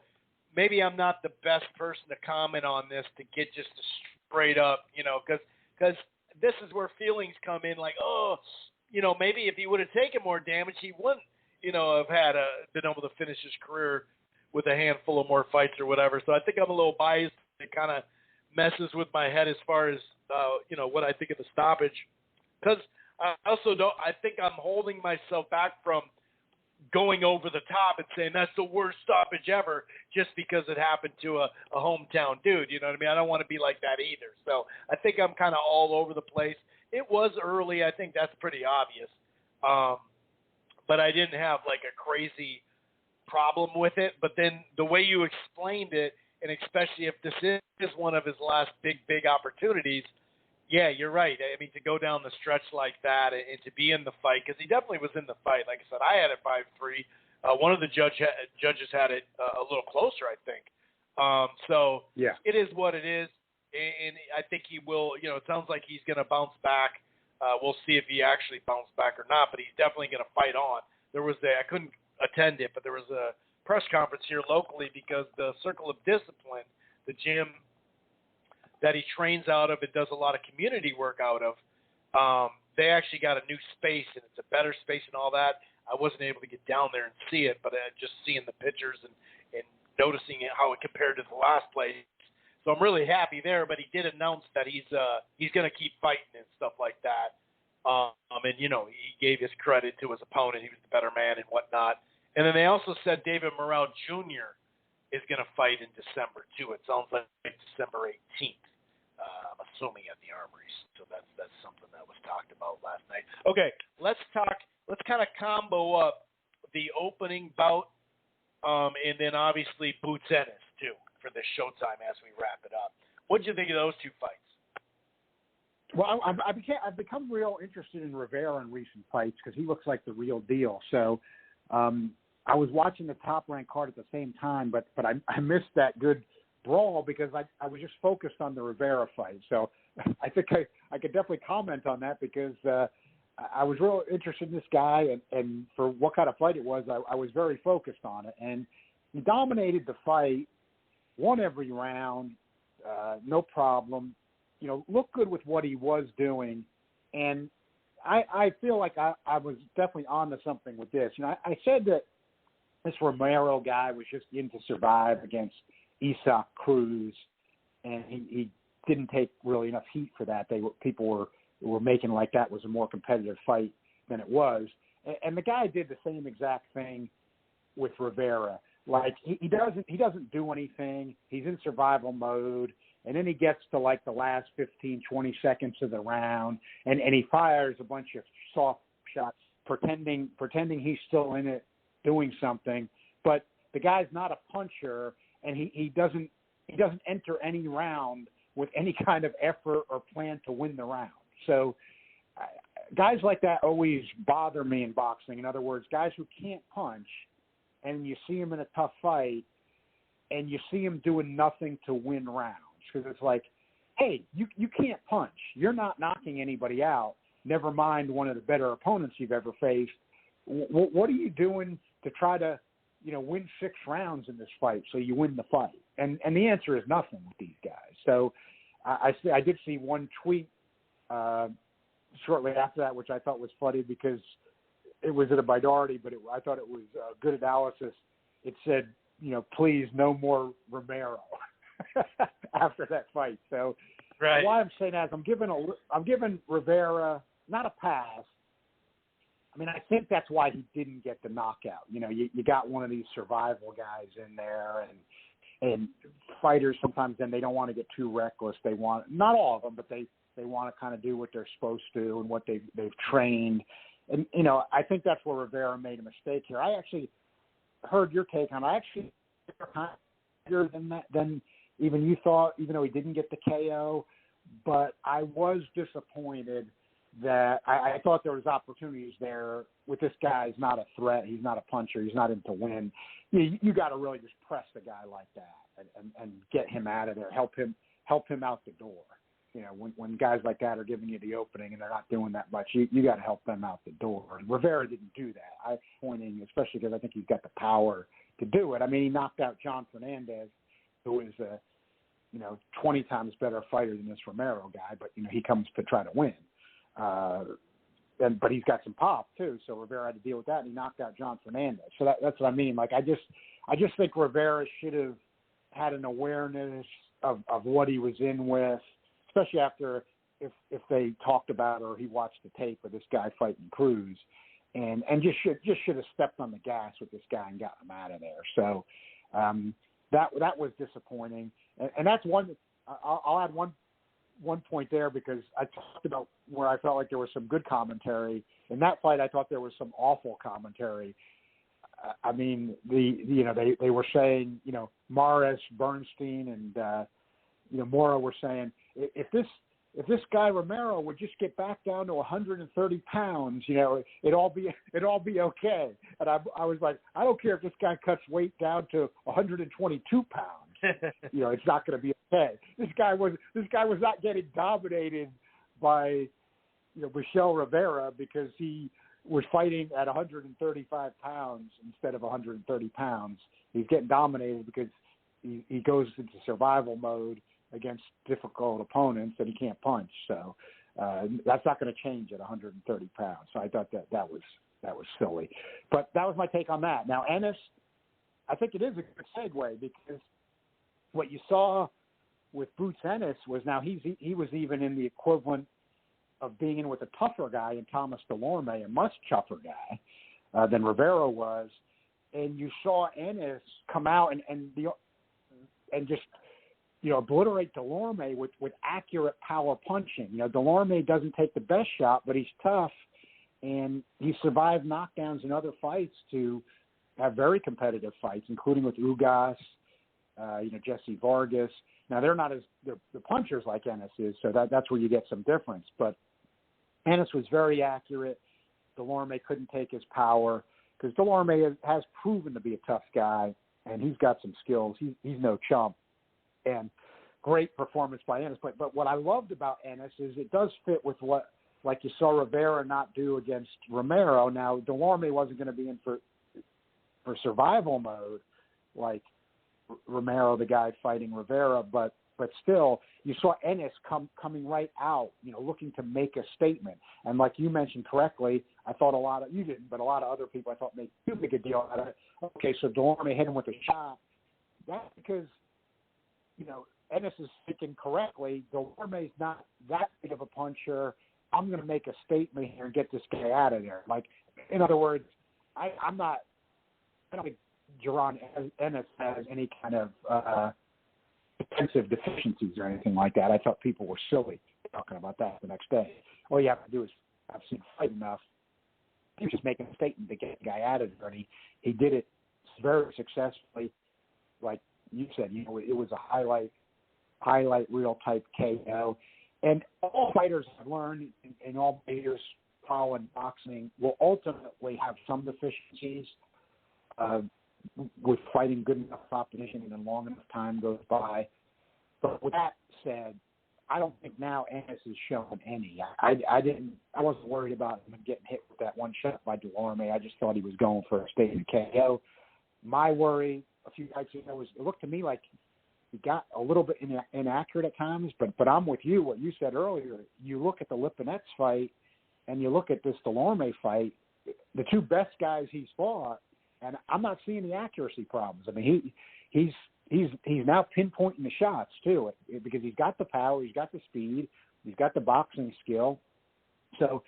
maybe I'm not the best person to comment on this to get just a straight up, you know, because this is where feelings come in like, oh, you know, maybe if he would have taken more damage, he wouldn't, you know, have been able to finish his career with a handful of more fights or whatever. So I think I'm a little biased. It kind of messes with my head as far as, you know, what I think of the stoppage. Because I also I think I'm holding myself back from going over the top and saying that's the worst stoppage ever just because it happened to a hometown dude. You know what I mean? I don't want to be like that either. So I think I'm kind of all over the place. It was early. I think that's pretty obvious. But I didn't have like a crazy problem with it. But then the way you explained it, and especially if this is one of his last big opportunities, yeah, you're right. I mean, to go down the stretch like that and to be in the fight, because he definitely was in the fight. Like I said, I had it 5-3. One of the judges had it a little closer, I think. So yeah, it is what it is, and I think he will. You know, it sounds like he's going to bounce back. We'll see if he actually bounced back or not, but he's definitely going to fight on. I couldn't attend it, but there was a press conference here locally because the Circle of Discipline, the gym that he trains out of and does a lot of community work out of, they actually got a new space, and it's a better space and all that. I wasn't able to get down there and see it, but just seeing the pictures and noticing how it compared to the last place. So I'm really happy there, but he did announce that he's going to keep fighting and stuff like that. And, you know, he gave his credit to his opponent. He was the better man and whatnot. And then they also said David Morrell Jr. is going to fight in December, too. It sounds like December 18th. I'm assuming at the Armory. So that's something that was talked about last night. Okay, let's kind of combo up the opening bout and then obviously Boots Ennis, too, for the Showtime as we wrap it up. What did you think of those two fights? Well, I've become real interested in Rivera in recent fights because he looks like the real deal. So I was watching the Top Rank card at the same time, but I missed that good brawl because I was just focused on the Rivera fight. So I think I could definitely comment on that because I was real interested in this guy, and for what kind of fight it was, I was very focused on it. And he dominated the fight, won every round, no problem. You know, looked good with what he was doing. And I feel like I was definitely on to something with this. You know, I said that this Romero guy was just in to survive against Isaac Cruz, and he didn't take really enough heat for that. People were making like that was a more competitive fight than it was. And the guy did the same exact thing with Rivera. Like he doesn't do anything. He's in survival mode. And then he gets to like the last 15, 20 seconds of the round and he fires a bunch of soft shots, pretending he's still in it, doing something. But the guy's not a puncher, and he doesn't enter any round with any kind of effort or plan to win the round. So guys like that always bother me in boxing. In other words, guys who can't punch, and you see him in a tough fight, and you see him doing nothing to win rounds. Because it's like, hey, you can't punch. You're not knocking anybody out, never mind one of the better opponents you've ever faced. What are you doing to try to, win 6 rounds in this fight so you win the fight? And the answer is nothing with these guys. So I did see one tweet shortly after that, which I thought was funny because it was at a minority, but I thought it was good analysis. It said, please no more Romero. After that fight. So right. Why I'm saying that is I'm giving Rivera not a pass. I mean, I think that's why he didn't get the knockout. You know, you got one of these survival guys in there, and fighters sometimes then they don't want to get too reckless. They want, not all of them, but they want to kind of do what they're supposed to and what they've trained. And, you know, I think that's where Rivera made a mistake here. I actually heard your take on it. I actually better than even you thought, even though he didn't get the KO. But I was disappointed that I thought there was opportunities there with this guy. He's not a threat. He's not a puncher. He's not in to win. You got to really just press the guy like that and get him out of there. Help him out the door. You know, when guys like that are giving you the opening and they're not doing that much, you got to help them out the door. And Rivera didn't do that. I'm pointing, especially because I think he's got the power to do it. I mean, he knocked out John Fernandez, who is a 20 times better fighter than this Romero guy, but he comes to try to win. But he's got some pop too, so Rivera had to deal with that, and he knocked out John Fernandez. So that's what I mean. Like I just think Rivera should have had an awareness of what he was in with, especially after if they talked about or he watched the tape of this guy fighting Cruz, and just should have stepped on the gas with this guy and got him out of there. So that was disappointing, and that's one. I'll add one point there, because I talked about where I felt like there was some good commentary. In that fight, I thought there was some awful commentary. I mean, they were saying, Maris, Bernstein, and Mora were saying, if this guy Romero would just get back down to 130 pounds, it'd all be okay. And I was like, I don't care if this guy cuts weight down to 122 pounds. It's not going to be okay. This guy was not getting dominated by Michel Rivera because he was fighting at 135 pounds instead of 130 pounds. He's getting dominated because he goes into survival mode against difficult opponents that he can't punch. So that's not going to change at 130 pounds. So I thought that was silly. But that was my take on that. Now, Ennis, I think it is a good segue, because what you saw with Boots Ennis was now he was even in the equivalent of being in with a tougher guy in Thomas Delorme, a much tougher guy than Rivera was. And you saw Ennis come out and just obliterate Delorme with accurate power punching. Delorme doesn't take the best shot, but he's tough, and he survived knockdowns in other fights to have very competitive fights, including with Ugas, Jesse Vargas. Now they're not they're punchers like Ennis is, so that's where you get some difference. But Ennis was very accurate. Delorme couldn't take his power, because Delorme has proven to be a tough guy, and he's got some skills. He's no chump. And great performance by Ennis. But what I loved about Ennis is it does fit with what, like you saw Rivera not do against Romero. Now, Delorme wasn't going to be in for survival mode like Romero, the guy fighting Rivera, but still, you saw Ennis coming right out, looking to make a statement. And like you mentioned correctly, I thought you didn't, but a lot of other people I thought made too big a deal out of it. Okay, so Delorme hit him with a shot. That's because Ennis is thinking correctly. Delorme's not that big of a puncher. I'm going to make a statement here and get this guy out of there. Like, in other words, I don't think Jaron Ennis has any kind of defensive deficiencies or anything like that. I thought people were silly talking about that the next day. All you have to do is I've seen fight enough. He was just making a statement to get the guy out of there, and he did it very successfully. Like you said, it was a highlight reel type KO. And all fighters have learned, and all fighters following boxing will ultimately have some deficiencies with fighting good enough opposition and long enough time goes by. But with that said, I don't think now Ennis is showing any. I wasn't worried about him getting hit with that one shot by Delorme. I just thought he was going for a statement KO. My worry a few nights ago was it looked to me like he got a little bit inaccurate at times, but I'm with you, what you said earlier. You look at the Lipinets fight and you look at this Delorme fight, the two best guys he's fought, and I'm not seeing the accuracy problems. I mean, he's now pinpointing the shots too, because he's got the power, he's got the speed, he's got the boxing skill. So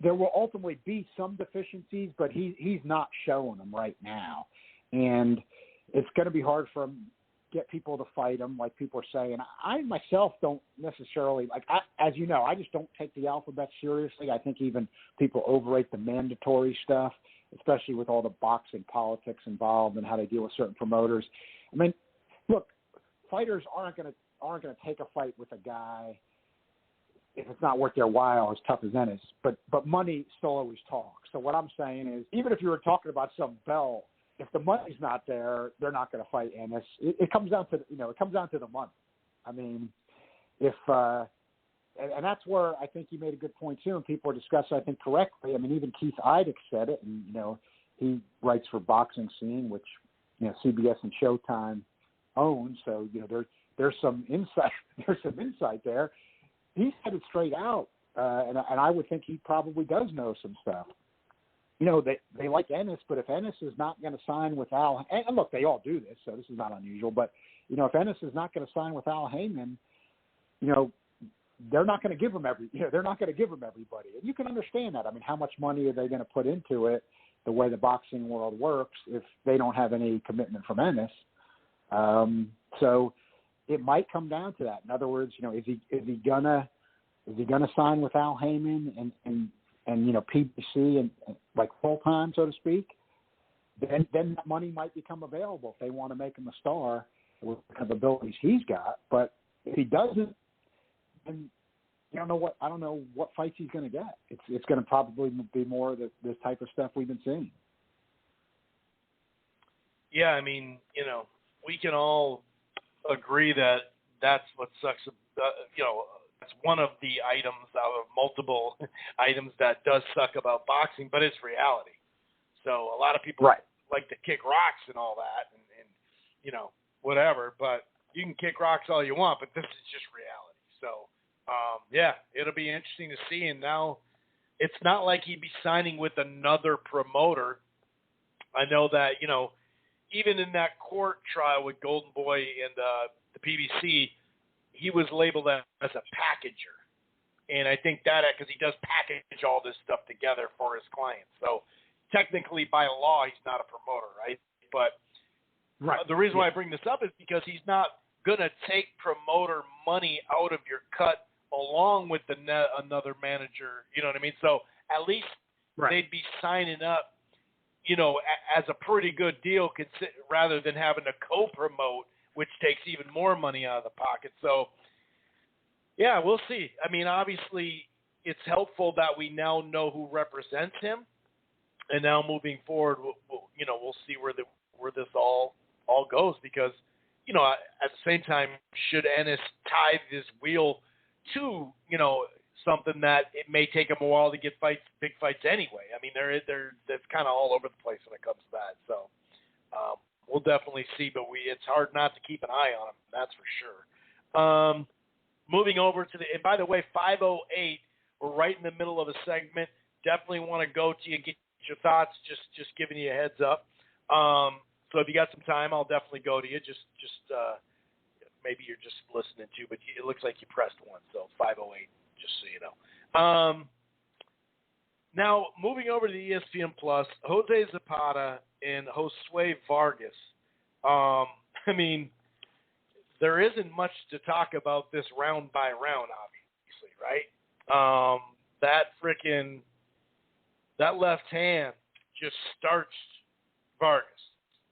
there will ultimately be some deficiencies, but he's not showing them right now. And it's going to be hard for him to get people to fight him, like people are saying. I myself don't necessarily, as you know, I just don't take the alphabet seriously. I think even people overrate the mandatory stuff, especially with all the boxing politics involved and how they deal with certain promoters. I mean, look, fighters aren't going to take a fight with a guy if it's not worth their while, as tough as Ennis. But money still always talks. So what I'm saying is, even if you were talking about some belt, if the money's not there, they're not going to fight Ennis. It comes down to the money. I mean, if and that's where I think you made a good point too, and people are discussing, I think, correctly. I mean, even Keith Idec said it, and he writes for Boxing Scene, which CBS and Showtime own. So there's some insight. There's some insight there. He said it straight out, and I would think he probably does know some stuff. They like Ennis, but if Ennis is not going to sign with Al, and look, they all do this, so this is not unusual. But if Ennis is not going to sign with Al Heyman, they're not going to give him they're not going to give him everybody, and you can understand that. I mean, how much money are they going to put into it? The way the boxing world works, if they don't have any commitment from Ennis, so it might come down to that. In other words, is he gonna sign with Al Heyman and PBC and like full time, so to speak? Then that money might become available if they want to make him a star with the kind of abilities he's got. But if he doesn't, then I don't know what fights he's going to get. It's going to probably be more of this type of stuff we've been seeing. Yeah, I mean, we can all agree that that's what sucks. It's one of the items out of multiple items that does suck about boxing, but it's reality. So a lot of people like to kick rocks and all that, and whatever. But you can kick rocks all you want, but this is just reality. So it'll be interesting to see. And now it's not like he'd be signing with another promoter. I know that even in that court trial with Golden Boy and the PBC, he was labeled as a packager. And I think that because he does package all this stuff together for his clients. So technically, by law, he's not a promoter, right? But the reason why I bring this up is because he's not going to take promoter money out of your cut along with another manager. You know what I mean? So at least they'd be signing up, as a pretty good deal rather than having to co-promote, which takes even more money out of the pocket. So, yeah, we'll see. I mean, obviously, it's helpful that we now know who represents him, and now moving forward, we'll see where this all goes. Because, at the same time, should Ennis tie this wheel to something that it may take him a while to get big fights anyway. I mean, that's kind of all over the place when it comes to that. So. We'll definitely see, but it's hard not to keep an eye on him. That's for sure. Moving over to and by the way, 508, we're right in the middle of a segment. Definitely want to go to you and get your thoughts. Just giving you a heads up. So if you got some time, I'll definitely go to you. Just maybe you're just listening to, but it looks like you pressed one. So 508, just so you know. Now, moving over to the ESPN Plus, Jose Zepeda and Josue Vargas. I mean, there isn't much to talk about this round by round, obviously, right? That left hand just starched Vargas.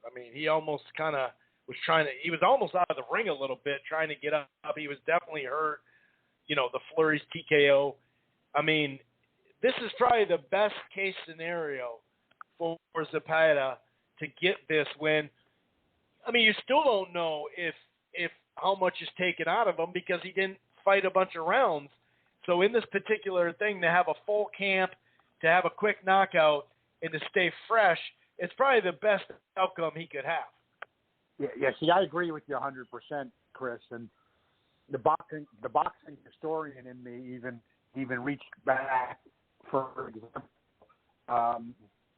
I mean, he almost kind of he was almost out of the ring a little bit trying to get up. He was definitely hurt. The flurries, TKO. I mean, this is probably the best case scenario for Zepeda to get this win. I mean, you still don't know if how much is taken out of him because he didn't fight a bunch of rounds. So in this particular thing, to have a full camp, to have a quick knockout, and to stay fresh, it's probably the best outcome he could have. Yeah. See, I agree with you 100%, Chris. And the boxing historian in me even reached back, for example,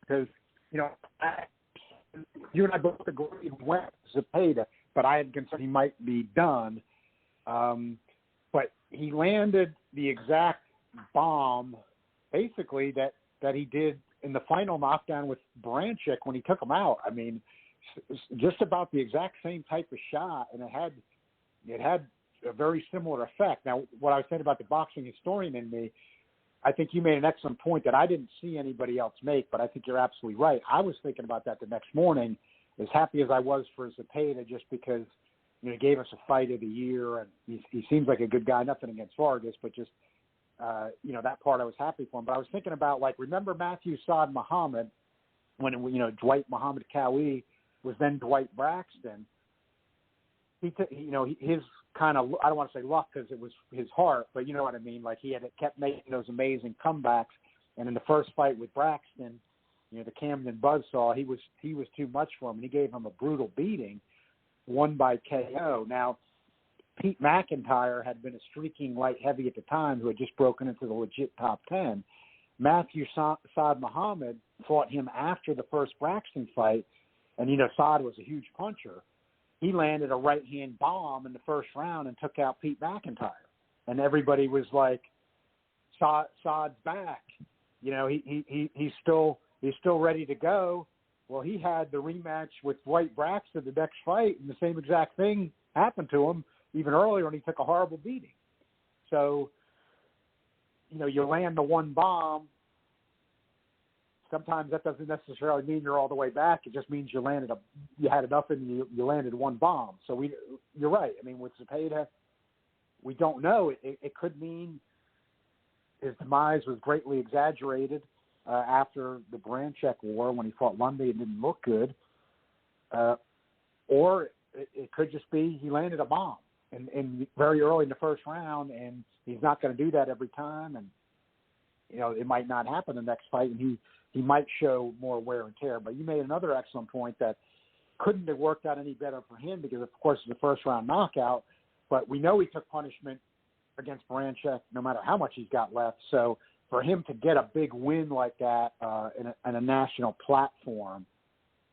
because you and I both agreed went Zepeda, but I had concerned he might be done. But he landed the exact bomb basically that he did in the final knockdown with Branchik when he took him out. I mean, just about the exact same type of shot, and it had a very similar effect. Now, what I was saying about the boxing historian in me, I think you made an excellent point that I didn't see anybody else make, but I think you're absolutely right. I was thinking about that the next morning, as happy as I was for Zepeda, just because he gave us a fight of the year, and he seems like a good guy. Nothing against Vargas, but just that part I was happy for him. But I was thinking about, like, remember Matthew Saad Muhammad when Dwight Muhammad Cowie was then Dwight Braxton. His kind of, I don't want to say luck because it was his heart, but you know what I mean. Like, he had kept making those amazing comebacks, and in the first fight with Braxton, the Camden Buzzsaw, he was too much for him, and he gave him a brutal beating, won by KO. Now, Pete McIntyre had been a streaking light heavy at the time who had just broken into the legit top 10. Matthew Saad Muhammad fought him after the first Braxton fight, and Saad was a huge puncher. He landed a right-hand bomb in the first round and took out Pete McIntyre. And everybody was like, Saad's back. He's still ready to go. Well, he had the rematch with Dwight Braxton the next fight, and the same exact thing happened to him even earlier, and he took a horrible beating. So, you land the one bomb. Sometimes that doesn't necessarily mean you're all the way back. It just means you had enough and you landed one bomb. So you're right. I mean, with Zepeda, we don't know. It could mean his demise was greatly exaggerated after the Branchik war when he fought Lundy and didn't look good. Or it could just be he landed a bomb and very early in the first round, and he's not going to do that every time. And, it might not happen the next fight, and he might show more wear and tear. But you made another excellent point that couldn't have worked out any better for him because, of course, it's a first-round knockout. But we know he took punishment against Branchik no matter how much he's got left. So for him to get a big win like that in a national platform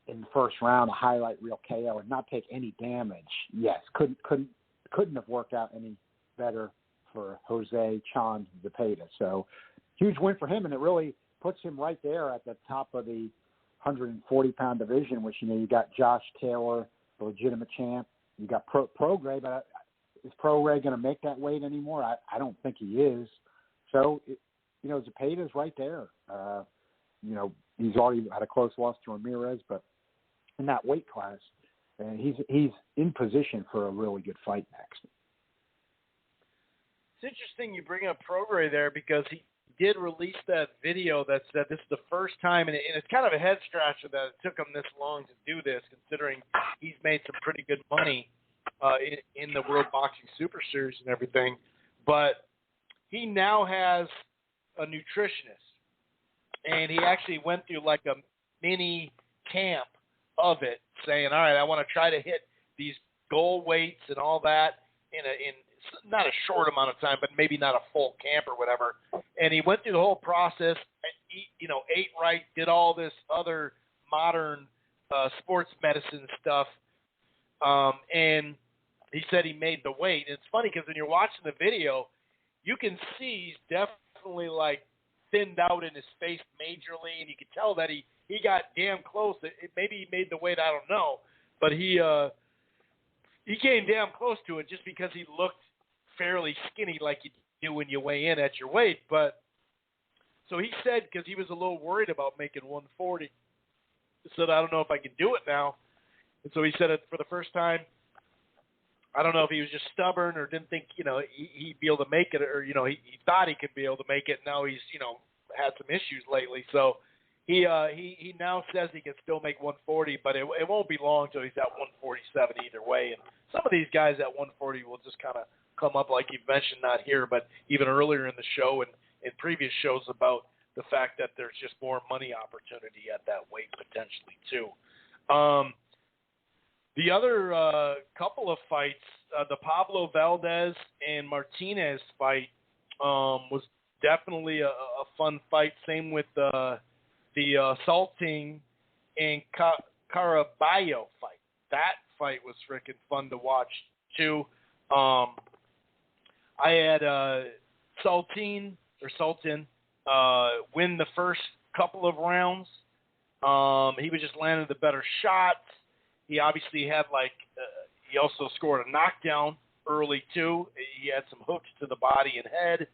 in the first round, a highlight reel KO, and not take any damage, yes, couldn't have worked out any better for Jose Chan Zepeda. So huge win for him, and it really puts him right there at the top of the 140-pound division, which, you got Josh Taylor, the legitimate champ. You got Prograis, but is Prograis going to make that weight anymore? I don't think he is. So, Zepeda's right there. He's already had a close loss to Ramirez, but in that weight class, and he's in position for a really good fight next. It's interesting you bring up Prograis there because he did release that video that said this is the first time, and it's kind of a head scratcher that it took him this long to do this, considering he's made some pretty good money in the World Boxing Super Series and everything. But he now has a nutritionist, and he actually went through like a mini camp of it, saying, all right, I want to try to hit these goal weights and all that in not a short amount of time, but maybe not a full camp or whatever. And he went through the whole process, ate right, did all this other modern sports medicine stuff. And he said he made the weight. And it's funny because when you're watching the video, you can see he's definitely like thinned out in his face majorly, and you can tell that he got damn close. Maybe he made the weight, I don't know, but he came damn close to it just because he looked fairly skinny like you do when you weigh in at your weight. But so he said, because he was a little worried about making 140, he said, I don't know if I can do it now. And so he said it for the first time. I don't know if he was just stubborn or didn't think, he'd be able to make it, or, he thought he could be able to make it. Now he's, had some issues lately. So he now says he can still make 140, but it won't be long until he's at 147 either way. And some of these guys at 140 will just kind of come up, like you mentioned, not here, but even earlier in the show and in previous shows about the fact that there's just more money opportunity at that weight potentially too. The other couple of fights, the Pablo Valdez and Martinez fight was definitely a fun fight. Same with the Salting and Caraballo fight. That fight was freaking fun to watch too. I had Sultan win the first couple of rounds. He was just landing the better shots. He obviously had he also scored a knockdown early too. He had some hooks to the body and head.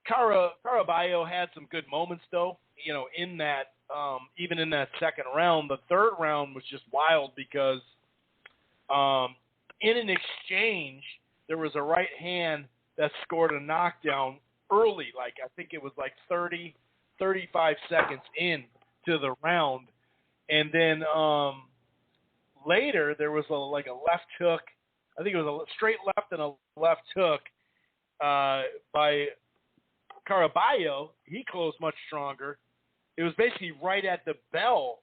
Caraballo had some good moments though. In that even in that second round, the third round was just wild because in an exchange there was a right hand that scored a knockdown early. I think it was 30, 35 seconds in to the round, and then later there was a left hook. I think it was a straight left and a left hook by Caraballo. He closed much stronger. It was basically right at the bell.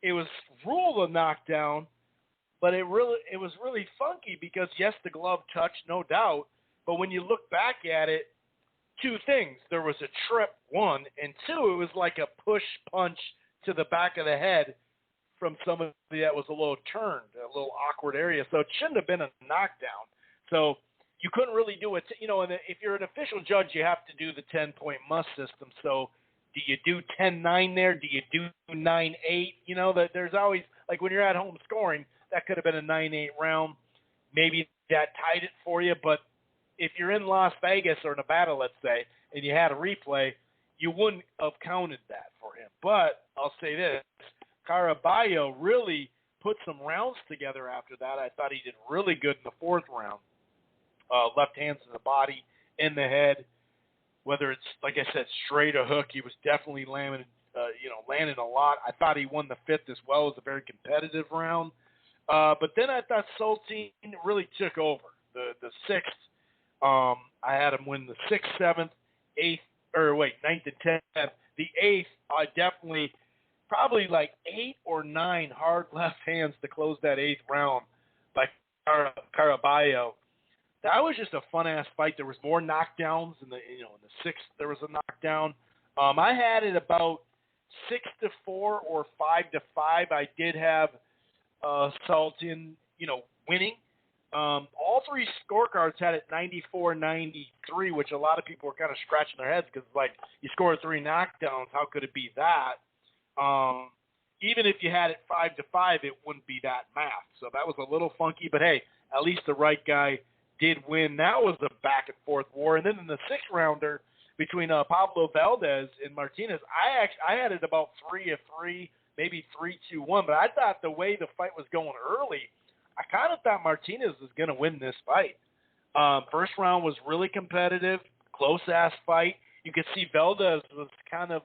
It was ruled a knockdown, but it was really funky because yes, the glove touched, no doubt, but when you look back at it, two things: there was a trip, one, and two, it was like a push punch to the back of the head from somebody that was a little turned, a little awkward area. So it shouldn't have been a knockdown. So you couldn't really do it. And if you're an official judge, you have to do the 10-point must system. So do you do 10-9 there? Do you do 9-8? That there's always, when you're at home scoring, that could have been a 9-8 round. Maybe that tied it for you. But if you're in Las Vegas or Nevada, let's say, and you had a replay, you wouldn't have counted that for him. But I'll say this. Caraballo really put some rounds together after that. I thought he did really good in the fourth round. Left hands to the body, in the head. Whether it's, like I said, straight or hook, he was definitely landing a lot. I thought he won the fifth as well. It was a very competitive round. But then I thought Sultan really took over. The sixth, I had him win the 6th, 7th, 8th, 9th and 10th. The 8th, I definitely probably 8 or 9 hard left hands to close that 8th round by Caraballo. That was just a fun-ass fight. There was more knockdowns in the 6th. There was a knockdown. I had it about 6-4 or 5-5. I did have Sultan, winning. All three scorecards had it 94-93, which a lot of people were kind of scratching their heads because, you scored 3 knockdowns. How could it be that? Even if you had it 5-5, it wouldn't be that math. So that was a little funky. But hey, at least the right guy did win. That was a back and forth war. And then in the 6th rounder between Pablo Valdez and Martinez, I had it about 3-3, maybe 3-2-1. But I thought the way the fight was going early, I kind of thought Martinez was going to win this fight. First round was really competitive, close-ass fight. You could see Valdez was kind of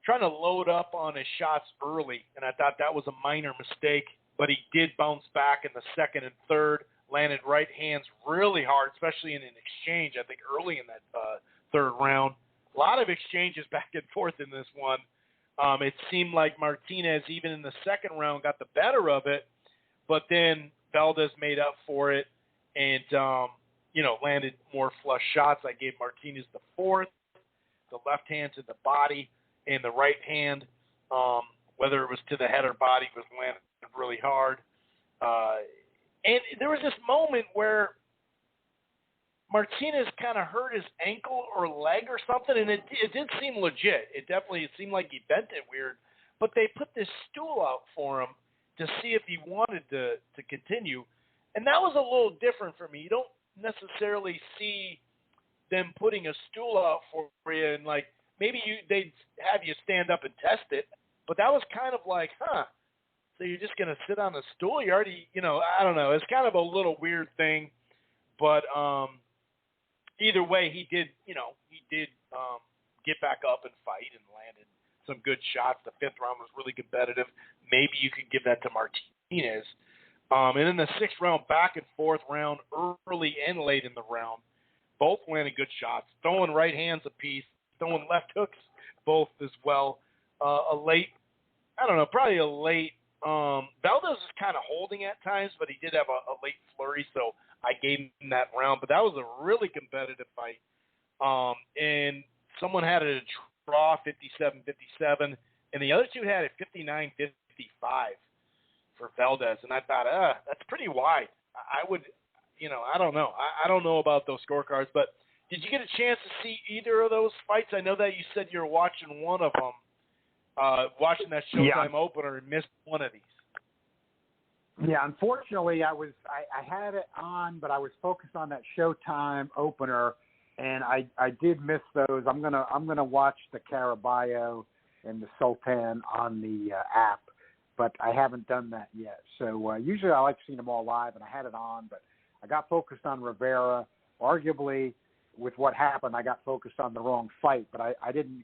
trying to load up on his shots early, and I thought that was a minor mistake. But he did bounce back in the 2nd and 3rd, landed right hands really hard, especially in an exchange, I think, early in that 3rd round. A lot of exchanges back and forth in this one. It seemed like Martinez, even in the 2nd round, got the better of it, but then Valdez made up for it and, landed more flush shots. I gave Martinez the 4th, the left hand to the body, and the right hand, whether it was to the head or body, was landed really hard. And there was this moment where Martinez kind of hurt his ankle or leg or something, and it did seem legit. It seemed like he bent it weird. But they put this stool out for him to see if he wanted to continue. And that was a little different for me. You don't necessarily see them putting a stool out for you and, maybe they'd have you stand up and test it. But that was kind of so you're just going to sit on the stool? You already, I don't know. It's kind of a little weird thing. But either way, he did get back up and fight and landed some good shots. The 5th round was really competitive. Maybe you could give that to Martinez. And then the 6th round, back and forth round, early and late in the round, both landed good shots, throwing right hands apiece, throwing left hooks both as well. Probably a late. Valdez was kind of holding at times, but he did have a late flurry, so I gave him that round. But that was a really competitive fight. And someone had it a draw, 57-57, and the other two had it 59-55 for Valdez. And I thought, that's pretty wide. I would, I don't know. I don't know about those scorecards, but did you get a chance to see either of those fights? I know that you said you were watching one of them, watching that Showtime opener, and missed one of these. Yeah, unfortunately, I had it on, but I was focused on that Showtime opener, and I did miss those. I'm gonna watch the Caraballo and the Sultan on the app, but I haven't done that yet. So usually I like seeing them all live, and I had it on, but I got focused on Rivera. Arguably, with what happened, I got focused on the wrong fight, but I didn't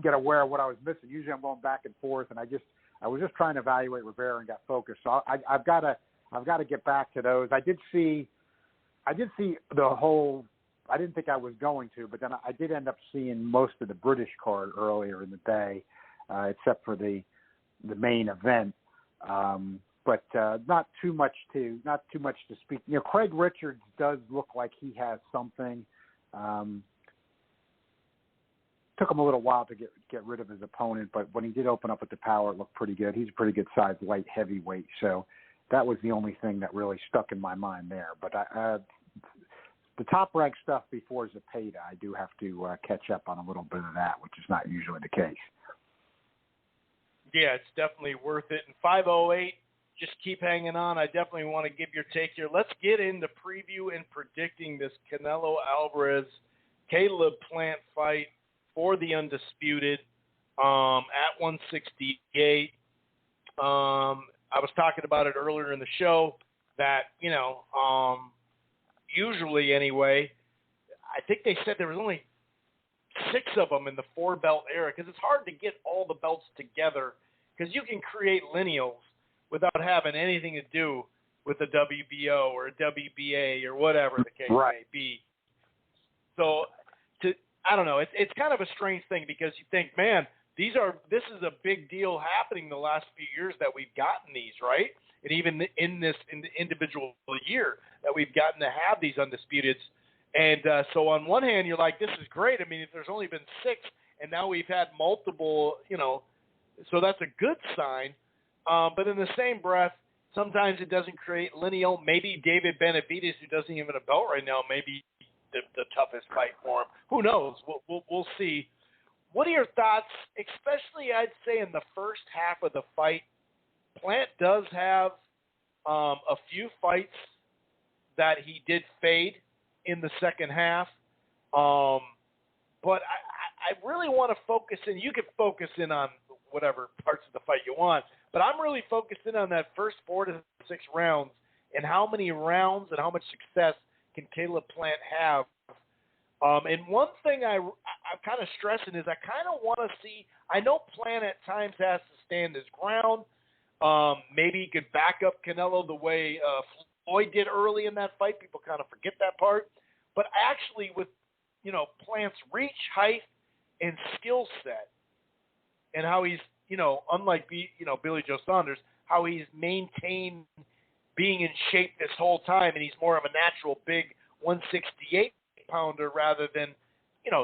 get aware of what I was missing. Usually I'm going back and forth, and I was just trying to evaluate Rivera and got focused. So I've got to get back to those. I did see the whole. I didn't think I was going to, but then I did end up seeing most of the British card earlier in the day, except for the main event. But not too much to speak. Craig Richards does look like he has something. Took him a little while to get rid of his opponent, but when he did open up with the power, it looked pretty good. He's a pretty good sized light heavyweight, so that was the only thing that really stuck in my mind there. But the top ranked stuff before Zepeda, I do have to catch up on a little bit of that, which is not usually the case. Yeah, it's definitely worth it. And 508, just keep hanging on. I definitely want to give your take here. Let's get into preview and predicting this Canelo Alvarez Caleb Plant fight for the undisputed at 168. I was talking about it earlier in the show that, usually anyway, I think they said there was only 6 of them in the 4-belt era, because it's hard to get all the belts together, because you can create lineals without having anything to do with a WBO or a WBA or whatever the case may be. So, I don't know. It's kind of a strange thing, because you think, man, this is a big deal happening the last few years that we've gotten these, right? And even in the individual year that we've gotten to have these undisputeds. And so on one hand, you're like, this is great. I mean, if there's only been 6, and now we've had multiple, so that's a good sign. But in the same breath, sometimes it doesn't create lineal. Maybe David Benavidez, who doesn't even have a belt right now, maybe the toughest fight for him. Who knows? We'll see. What are your thoughts, especially I'd say in the first half of the fight? Plant does have a few fights that he did fade in the second half. But I really want to focus in. You can focus in on whatever parts of the fight you want, but I'm really focused in on that first 4 to 6 rounds and how many rounds and how much success can Caleb Plant have. And one thing I'm kind of stressing is I kind of want to see – I know Plant at times has to stand his ground. Maybe he could back up Canelo the way Floyd did early in that fight. People kind of forget that part. But actually with, Plant's reach, height, and skill set, and how he's, unlike, Billy Joe Saunders, how he's maintained being in shape this whole time, and he's more of a natural big 168-pounder rather than,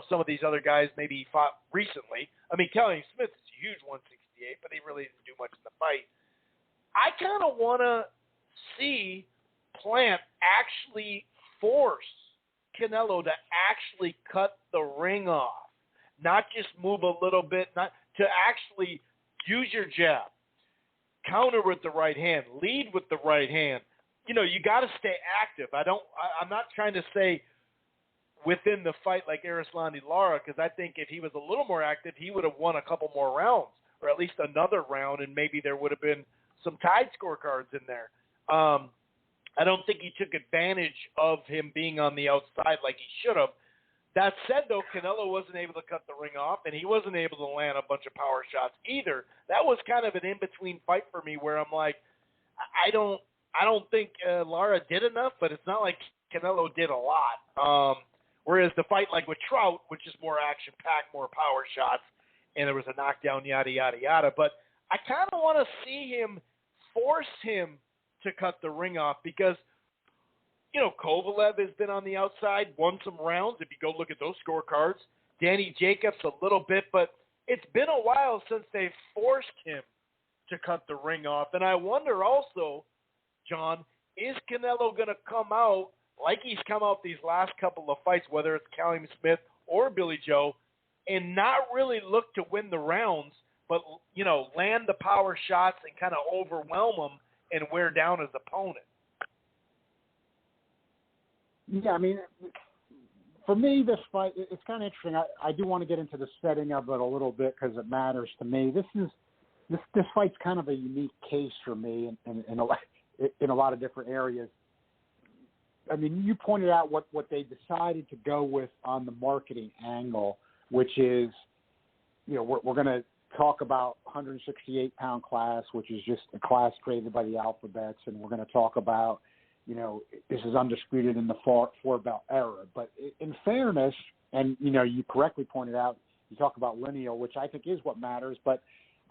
some of these other guys maybe he fought recently. I mean, Kelly Smith is a huge 168, but he really didn't do much in the fight. I kind of want to see Plant actually force Canelo to actually cut the ring off, not just move a little bit, not to actually use your jab, counter with the right hand, lead with the right hand. You got to stay active. I'm not trying to say within the fight like Erislandy Lara, because I think if he was a little more active, he would have won a couple more rounds, or at least another round, and maybe there would have been some tied scorecards in there. I don't think he took advantage of him being on the outside like he should have. That said, though, Canelo wasn't able to cut the ring off, and he wasn't able to land a bunch of power shots either. That was kind of an in-between fight for me, where I'm like, I don't think Lara did enough, but it's not like Canelo did a lot. Whereas the fight like with Trout, which is more action-packed, more power shots, and there was a knockdown, yada, yada, yada. But I kind of want to see him force him to cut the ring off, because Kovalev has been on the outside, won some rounds. If you go look at those scorecards, Danny Jacobs a little bit, but it's been a while since they've forced him to cut the ring off. And I wonder also, John, is Canelo going to come out like he's come out these last couple of fights, whether it's Callum Smith or Billy Joe, and not really look to win the rounds, but, you know, land the power shots and kind of overwhelm him and wear down his opponent? Yeah, I mean, for me, this fight, it's kind of interesting. I do want to get into the setting of it a little bit because it matters to me. This fight's kind of a unique case for me in a lot of different areas. I mean, you pointed out what they decided to go with on the marketing angle, which is, you know, we're going to talk about 168-pound class, which is just a class created by the alphabets, and we're going to talk about, you know, this is undisputed in the four-belt era. But in fairness, and, you know, you correctly pointed out, you talk about lineal, which I think is what matters, but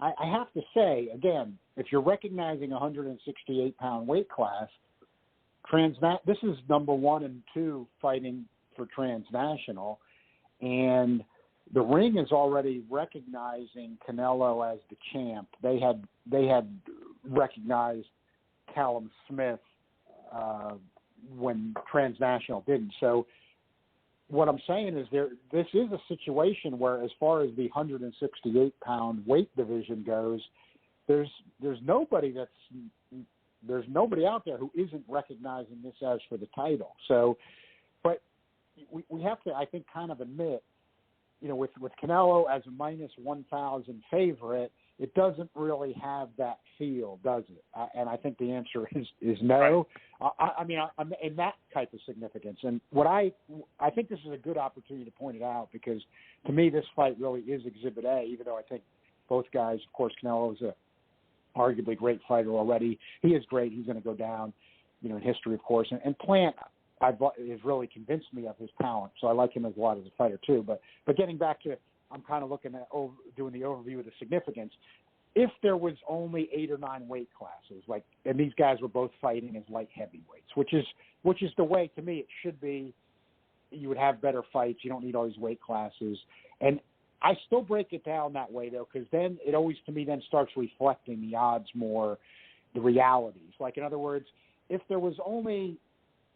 I have to say, again, if you're recognizing 168-pound weight class, this is number 1 and 2 fighting for transnational, and the ring is already recognizing Canelo as the champ. They had recognized Callum Smith when transnational didn't. So what I'm saying is this is a situation where, as far as the 168-pound weight division goes, there's nobody out there who isn't recognizing this as for the title. So, but we have to, I think, kind of admit, you know, with Canelo as a minus 1,000 favorite, it doesn't really have that feel, does it? And I think the answer is no. I mean, I'm in that type of significance. And what I think this is a good opportunity to point it out, because to me this fight really is Exhibit A, even though I think both guys, of course, Canelo is a arguably great fighter already. He is great. He's going to go down, you know, in history, of course. And Plant has really convinced me of his talent, so I like him as a lot as a fighter too. But getting back to, I'm kind of looking at doing the overview of the significance. If there was only 8 or 9 weight classes, and these guys were both fighting as light heavyweights, which is the way, to me, it should be. You would have better fights. You don't need all these weight classes. And I still break it down that way, though, because then it always, to me, then starts reflecting the odds more, the realities. Like, in other words, if there was only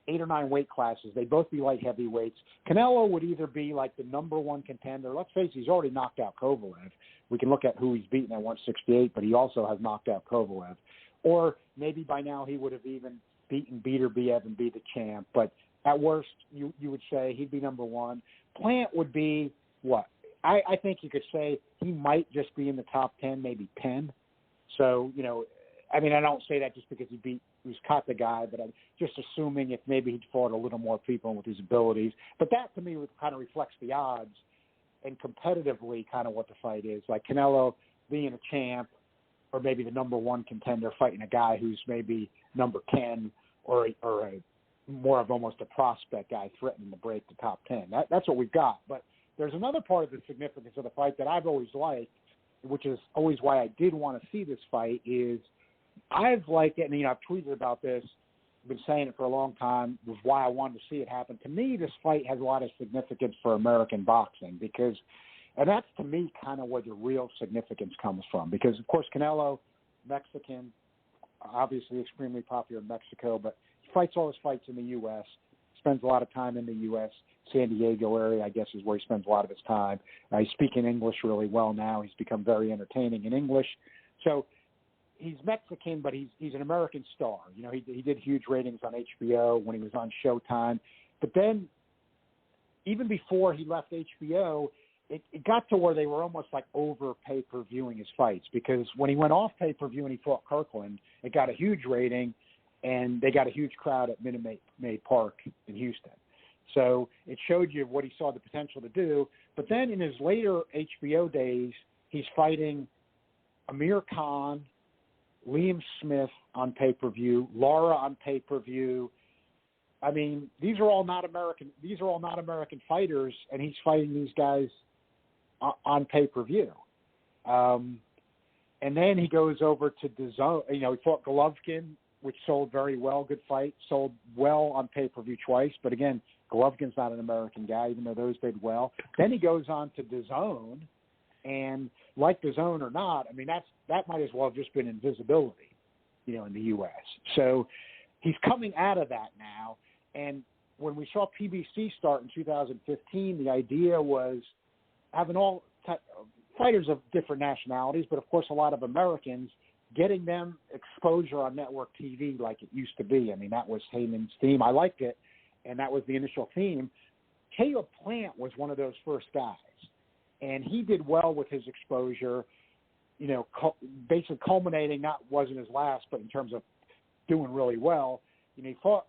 8 or 9 weight classes, they'd both be light heavyweights. Canelo would either be like the number 1 contender. Let's face it, he's already knocked out Kovalev. We can look at who he's beaten at 168, but he also has knocked out Kovalev. Or maybe by now he would have even beaten Butaev and be the champ. But at worst, you would say he'd be number 1. Plant would be what? I think you could say he might just be in the top 10, maybe 10. So, you know, I mean, I don't say that just because he's caught the guy, but I'm just assuming if maybe he'd fought a little more people with his abilities. But that, to me, kind of reflects the odds and competitively kind of what the fight is. Like Canelo being a champ, or maybe the number 1 contender fighting a guy who's maybe number 10 or a more of almost a prospect guy threatening to break the top 10. That's what we've got. But there's another part of the significance of the fight that I've always liked, which is always why I did want to see this fight, is I've liked it, and, you know, I've tweeted about this, been saying it for a long time, was why I wanted to see it happen. To me, this fight has a lot of significance for American boxing because, and that's to me kind of where the real significance comes from, because, of course, Canelo, Mexican, obviously extremely popular in Mexico, but he fights all his fights in the U.S., spends a lot of time in the U.S., San Diego area, I guess, is where he spends a lot of his time. He's speaking English really well now. He's become very entertaining in English. So he's Mexican, but he's an American star. You know, he did huge ratings on HBO when he was on Showtime. But then, even before he left HBO, it got to where they were almost like over pay-per-viewing his fights, because when he went off pay-per-view and he fought Kirkland, it got a huge rating, and they got a huge crowd at Minute Maid Park in Houston. So it showed you what he saw the potential to do. But then in his later HBO days, he's fighting Amir Khan, Liam Smith on pay-per-view, Lara on pay-per-view. I mean, these are all not American fighters, and he's fighting these guys on pay-per-view. And then he goes over to DAZN. You know, he fought Golovkin, which sold very well, good fight, sold well on pay-per-view twice. But again, Golovkin's not an American guy, even though those did well. Then he goes on to DAZN, and like DAZN or not, I mean, that might as well have just been invisibility, you know, in the U.S. So he's coming out of that now. And when we saw PBC start in 2015, the idea was having all fighters of different nationalities, but of course a lot of Americans, getting them exposure on network TV like it used to be. I mean, that was Heyman's theme. I liked it, and that was the initial theme. Caleb Plant was one of those first guys, and he did well with his exposure, you know, basically culminating, wasn't his last, but in terms of doing really well. You know, he fought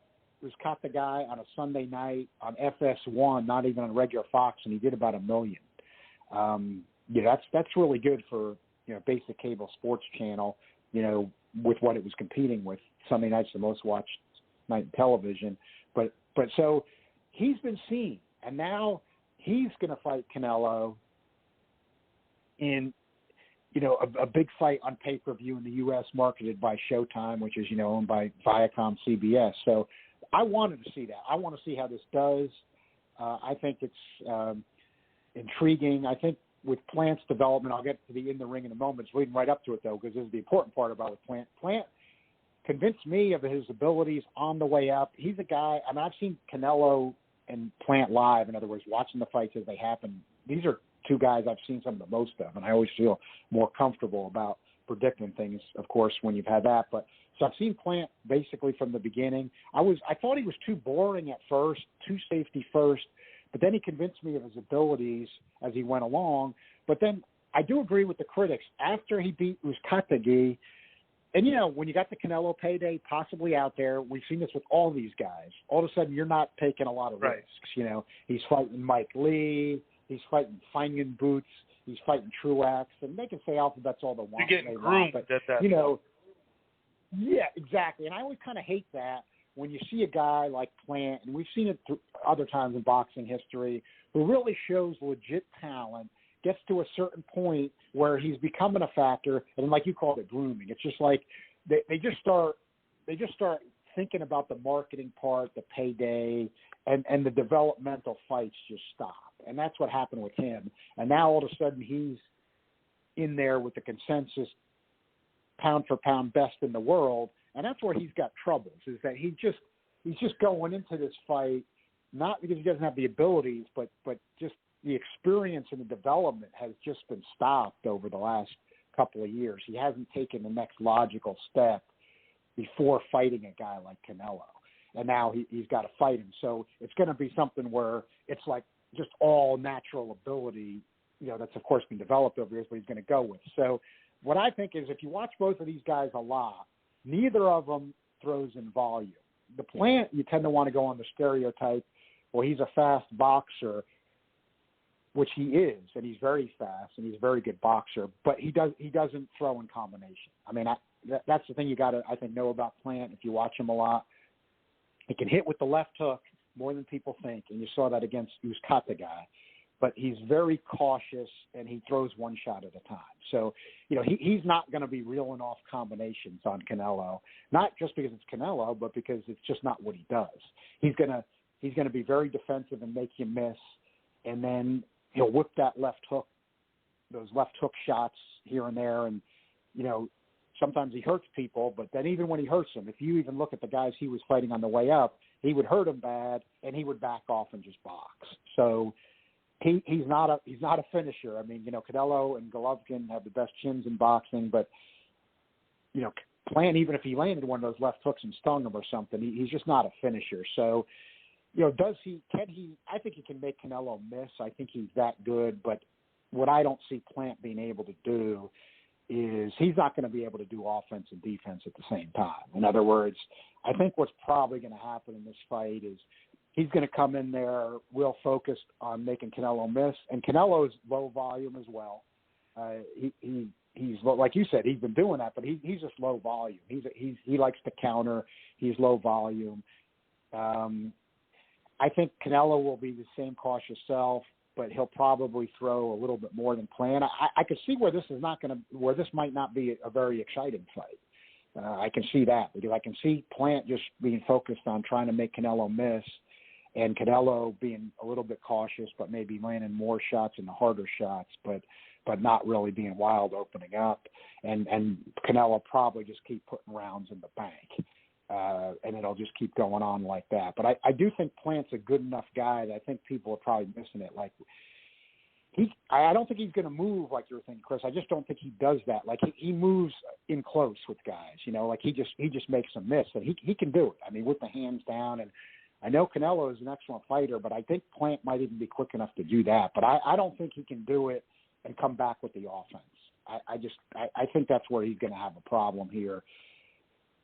the guy on a Sunday night on FS1, not even on regular Fox, and he did about $1 million. Yeah, that's really good for, you know, basic cable sports channel, you know, with what it was competing with. Sunday night's the most watched night in television. But so he's been seen, and now he's going to fight Canelo in, you know, a big fight on pay-per-view in the U.S. marketed by Showtime, which is, you know, owned by Viacom CBS. So I wanted to see that. I want to see how this does. I think it's intriguing. I think with Plant's development, I'll get to the in the ring in a moment. It's leading right up to it, though, because this is the important part about Plant. Plant convinced me of his abilities on the way up. He's a guy, I mean, I've seen Canelo and Plant live, in other words, watching the fights as they happen. These are two guys I've seen some of the most of, and I always feel more comfortable about predicting things, of course, when you've had that. But so I've seen Plant basically from the beginning. I thought he was too boring at first, too safety first, but then he convinced me of his abilities as he went along. But then I do agree with the critics. After he beat Uzcategui, and, you know, when you got the Canelo payday possibly out there, we've seen this with all these guys. All of a sudden, you're not taking a lot of risks. You know, he's fighting Mike Lee. He's fighting Feigen Boots. He's fighting Truax. And they can say alphabets all they want. You're getting groomed at that. You know, yeah, exactly. And I always kind of hate that when you see a guy like Plant, and we've seen it other times in boxing history, who really shows legit talent, gets to a certain point where he's becoming a factor, and like you called it, grooming. It's just like they just start thinking about the marketing part, the payday, and the developmental fights just stop. And that's what happened with him. And now all of a sudden he's in there with the consensus pound for pound best in the world, and that's where he's got troubles, is that he's just going into this fight not because he doesn't have the abilities, but just the experience and the development has just been stopped over the last couple of years. He hasn't taken the next logical step before fighting a guy like Canelo. And now he's got to fight him. So it's going to be something where it's like just all natural ability, you know, that's of course been developed over years, but he's going to go with. So what I think is if you watch both of these guys a lot, neither of them throws in volume. The Plant, you tend to want to go on the stereotype, well, he's a fast boxer, which he is, and he's very fast, and he's a very good boxer, but he doesn't throw in combination. I mean, that's the thing you got to, I think, know about Plant if you watch him a lot. He can hit with the left hook more than people think, and you saw that against Uzcategui. But he's very cautious, and he throws one shot at a time. So, you know, he's not going to be reeling off combinations on Canelo, not just because it's Canelo, but because it's just not what he does. He's going to be very defensive and make you miss, and then he'll whip that left hook, those left hook shots here and there, and, you know, sometimes he hurts people, but then even when he hurts them, if you even look at the guys he was fighting on the way up, he would hurt them bad, and he would back off and just box. So he's not a finisher. I mean, you know, Canelo and Golovkin have the best chins in boxing, but, you know, Plant, even if he landed one of those left hooks and stung him or something, he's just not a finisher. So, you know, I think he can make Canelo miss. I think he's that good, but what I don't see Plant being able to do is he's not going to be able to do offense and defense at the same time. In other words, I think what's probably going to happen in this fight is he's going to come in there real focused on making Canelo miss, and Canelo's low volume as well. He's like you said, he's been doing that, but he's just low volume. He likes to counter. He's low volume. I think Canelo will be the same cautious self, but he'll probably throw a little bit more than Plant. I could see where this might not be a very exciting fight. I can see that because I can see Plant just being focused on trying to make Canelo miss, and Canelo being a little bit cautious, but maybe landing more shots and the harder shots, but not really being wild opening up, and Canelo probably just keep putting rounds in the bank. and it'll just keep going on like that. But I do think Plant's a good enough guy that I think people are probably missing it. Like, I don't think he's going to move like you're thinking, Chris. I just don't think he does that. Like, he moves in close with guys, like he just makes them miss, and he can do it. I mean, with the hands down, and I know Canelo is an excellent fighter, but I think Plant might even be quick enough to do that. But I don't think he can do it and come back with the offense. I think that's where he's going to have a problem here.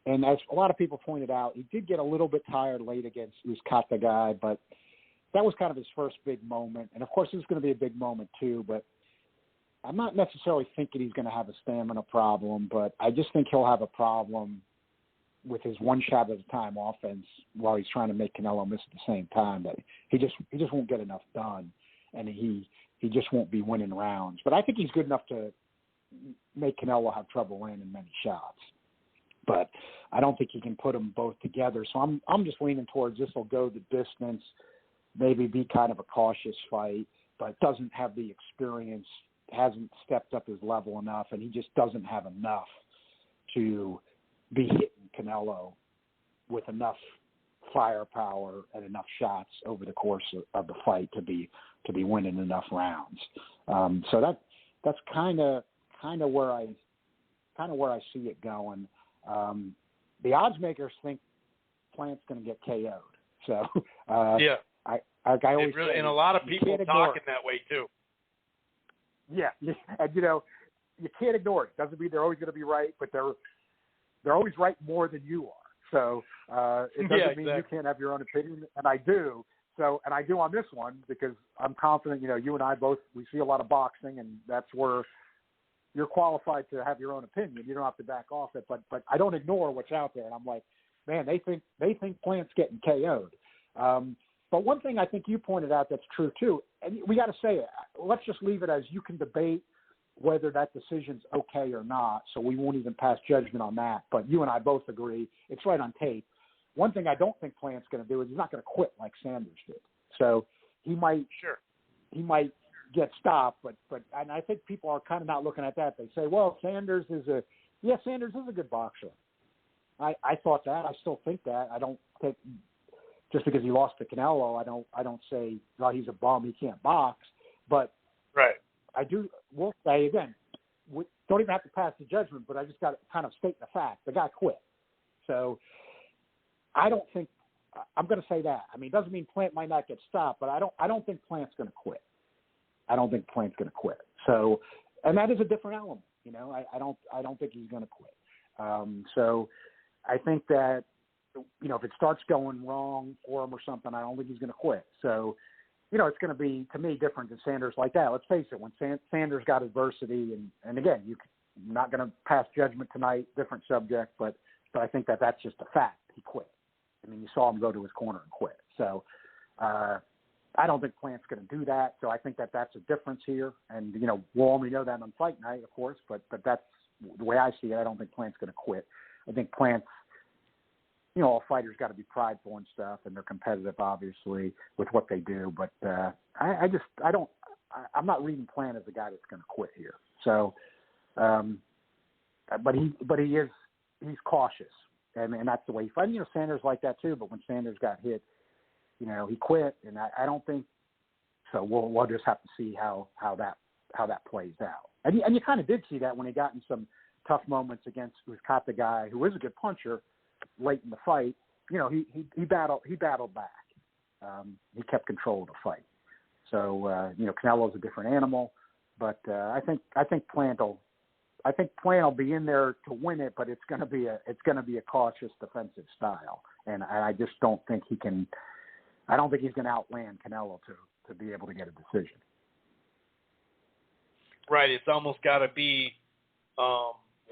And as a lot of people pointed out, he did get a little bit tired late against Zepeda guy, but that was kind of his first big moment. And, of course, this is going to be a big moment too, but I'm not necessarily thinking he's going to have a stamina problem, but I just think he'll have a problem with his one shot at a time offense while he's trying to make Canelo miss at the same time. That he just won't get enough done, and he just won't be winning rounds. But I think he's good enough to make Canelo have trouble landing many shots. But I don't think he can put them both together. So I'm just leaning towards this will go the distance, maybe be kind of a cautious fight, but doesn't have the experience, hasn't stepped up his level enough, and he just doesn't have enough to be hitting Canelo with enough firepower and enough shots over the course of the fight to be winning enough rounds. So that's kind of where I see it going. The odds makers think Plant's going to get KO'd. So yeah, I always really, say, and a lot of people talking that way too. Yeah, and you can't ignore it. Doesn't mean they're always going to be right, but they're always right more than you are. So it doesn't mean you can't have your own opinion, and I do. So, and I do on this one because I'm confident. You and I both, we see a lot of boxing, and that's where you're qualified to have your own opinion. You don't have to back off it, but I don't ignore what's out there. And I'm like, man, they think Plant's getting KO'd. But one thing I think you pointed out that's true too, and we got to say it. Let's just leave it as you can debate whether that decision's okay or not. So we won't even pass judgment on that. But you and I both agree it's right on tape. One thing I don't think Plant's going to do is he's not going to quit like Sanders did. So he might get stopped, but and I think people are kind of not looking at that. They say, well, Sanders is a good boxer. I thought that. I still think that. I don't think just because he lost to Canelo, I don't say, well, he's a bum, he can't box. But right. We'll say again, we don't even have to pass the judgment, but I just got to kind of state the fact. The guy quit. So I don't think I'm going to say that. I mean, it doesn't mean Plant might not get stopped, but I don't think Plant's going to quit. I don't think Plant's going to quit. So, and that is a different element. I don't think he's going to quit. So I think that, if it starts going wrong for him or something, I don't think he's going to quit. So, it's going to be, to me, different than Sanders like that. Let's face it, when Sanders got adversity, and again, you're not going to pass judgment tonight, different subject, but I think that's just a fact. He quit. I mean, you saw him go to his corner and quit. So I don't think Plant's going to do that. So I think that's a difference here. And, we'll only know that on fight night, of course, but that's the way I see it. I don't think Plant's going to quit. I think Plant's, all fighters got to be prideful and stuff, and they're competitive, obviously, with what they do. But I'm not reading Plant as a guy that's going to quit here. So, but he's cautious, and that's the way he fights. Sanders like that too. But when Sanders got hit, he quit, and I don't think so. We'll just have to see how that plays out. And you kind of did see that when he got in some tough moments against Zepeda guy, who is a good puncher. Late in the fight, he battled back. He kept control of the fight. So Canelo's a different animal, but I think Plant will be in there to win it, but it's going to be a cautious defensive style, and I just don't think he can. I don't think he's going to outland Canelo to be able to get a decision. Right, it's almost got to be.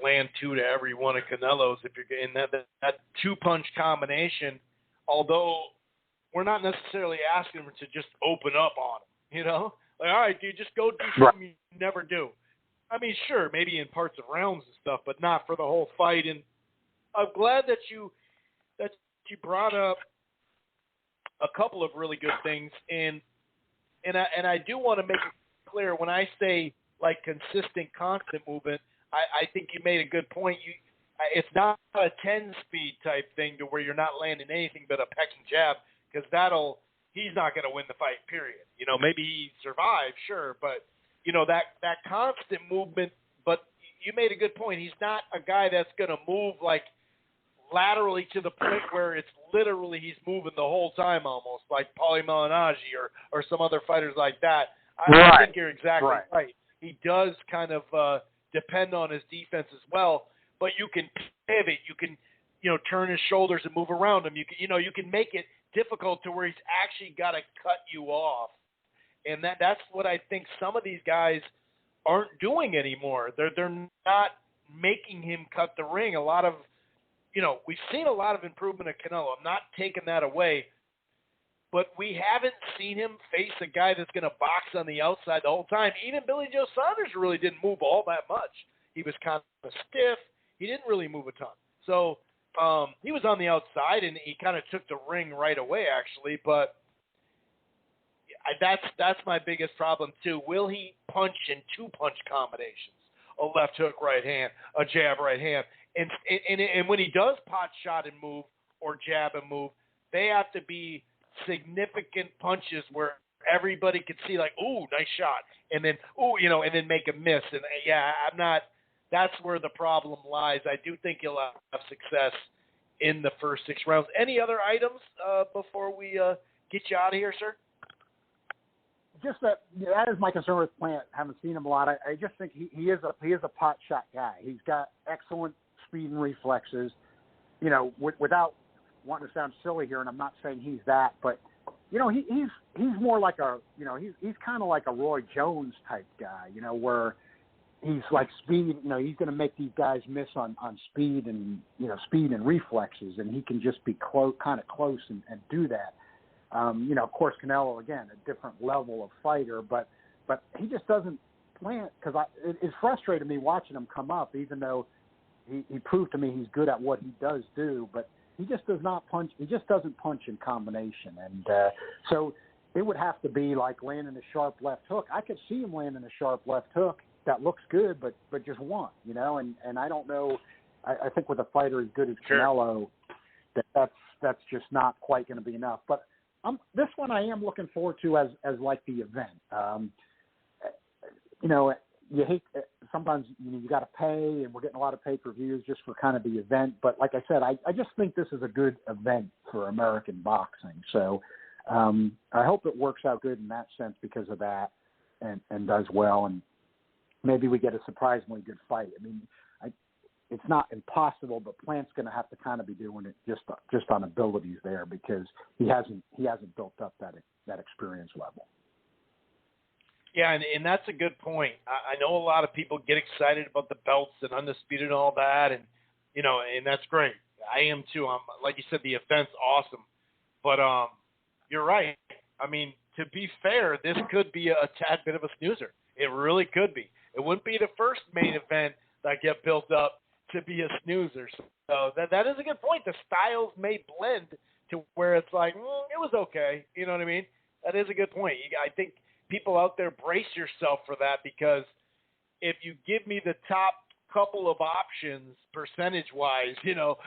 Land two to every one of Canelo's if you're getting that two-punch combination, although we're not necessarily asking him to just open up on him, Like, all right, dude, just go do something you never do. I mean, sure, maybe in parts of rounds and stuff, but not for the whole fight. And I'm glad that you brought up a couple of really good things. And I do want to make it clear when I say, like, consistent, constant movement, I think you made a good point. it's not a 10-speed type thing to where you're not landing anything but a pecking jab, because he's not going to win the fight, period. Maybe he survives, sure, but, that constant movement. But you made a good point. He's not a guy that's going to move like laterally to the point where it's literally he's moving the whole time almost, like Paulie Malignaggi or some other fighters like that. I think you're exactly right. He does kind of depend on his defense as well, but you can pivot. You can, turn his shoulders and move around him. You can make it difficult to where he's actually got to cut you off. And that's what I think some of these guys aren't doing anymore. They're not making him cut the ring. A lot of, we've seen a lot of improvement at Canelo. I'm not taking that away, but we haven't seen him face a guy that's going to box on the outside the whole time. Even Billy Joe Saunders really didn't move all that much. He was kind of stiff. He didn't really move a ton. So he was on the outside, and he kind of took the ring right away, actually. But that's my biggest problem, too. Will he punch in two-punch combinations? A left hook, right hand, a jab, right hand. And when he does pot shot and move or jab and move, they have to be significant punches where everybody could see, like, ooh, nice shot, and then, and then make a miss. And, that's where the problem lies. I do think he'll have success in the first 6 rounds. Any other items before we get you out of here, sir? Just that is my concern with Plant. Haven't seen him a lot. I just think he is a pot shot guy. He's got excellent speed and reflexes. Without wanting to sound silly here, and I'm not saying he's that, but he's more like he's kind of like a Roy Jones type guy. Where he's like speed. He's going to make these guys miss on speed and speed and reflexes, and he can just be kind of close and do that. Of course, Canelo, again, a different level of fighter, but he just doesn't plant, because it frustrated me watching him come up, even though he proved to me he's good at what he does do, but he just does not punch. He just doesn't punch in combination. And so it would have to be like landing a sharp left hook. I could see him landing a sharp left hook that looks good, but just one, and I don't know. I think with a fighter as good as Canelo, that's just not quite going to be enough. But this one I am looking forward to as like the event. You hate sometimes you got to pay, and we're getting a lot of pay-per-views just for kind of the event. But like I said, I just think this is a good event for American boxing. So I hope it works out good in that sense because of that, and does well, and maybe we get a surprisingly good fight. I mean, it's not impossible, but Plant's going to have to kind of be doing it just on abilities there, because he hasn't built up that experience level. Yeah, and that's a good point. I know a lot of people get excited about the belts and undisputed and all that, and and that's great. I am too. Like you said, the event's awesome, but you're right. I mean, to be fair, this could be a tad bit of a snoozer. It really could be. It wouldn't be the first main event that get built up to be a snoozer. So that is a good point. The styles may blend to where it's like, it was okay. You know what I mean? That is a good point. I think people out there, brace yourself for that, because if you give me the top couple of options percentage-wise,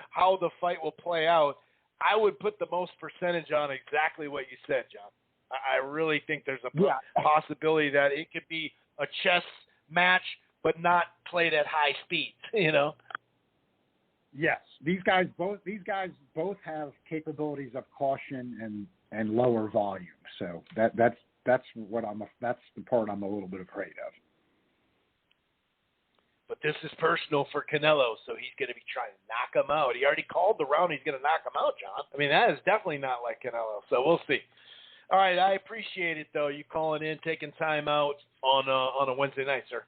how the fight will play out, I would put the most percentage on exactly what you said, John. I really think there's a possibility that it could be a chess match, but not played at high speed, Yes, these guys both have capabilities of caution and lower volume. So that's the part I'm a little bit afraid of. But this is personal for Canelo, so he's going to be trying to knock him out. He already called the round he's going to knock him out, John. I mean, that is definitely not like Canelo, so we'll see. All right, I appreciate it, though, you calling in, taking time out on a Wednesday night, sir.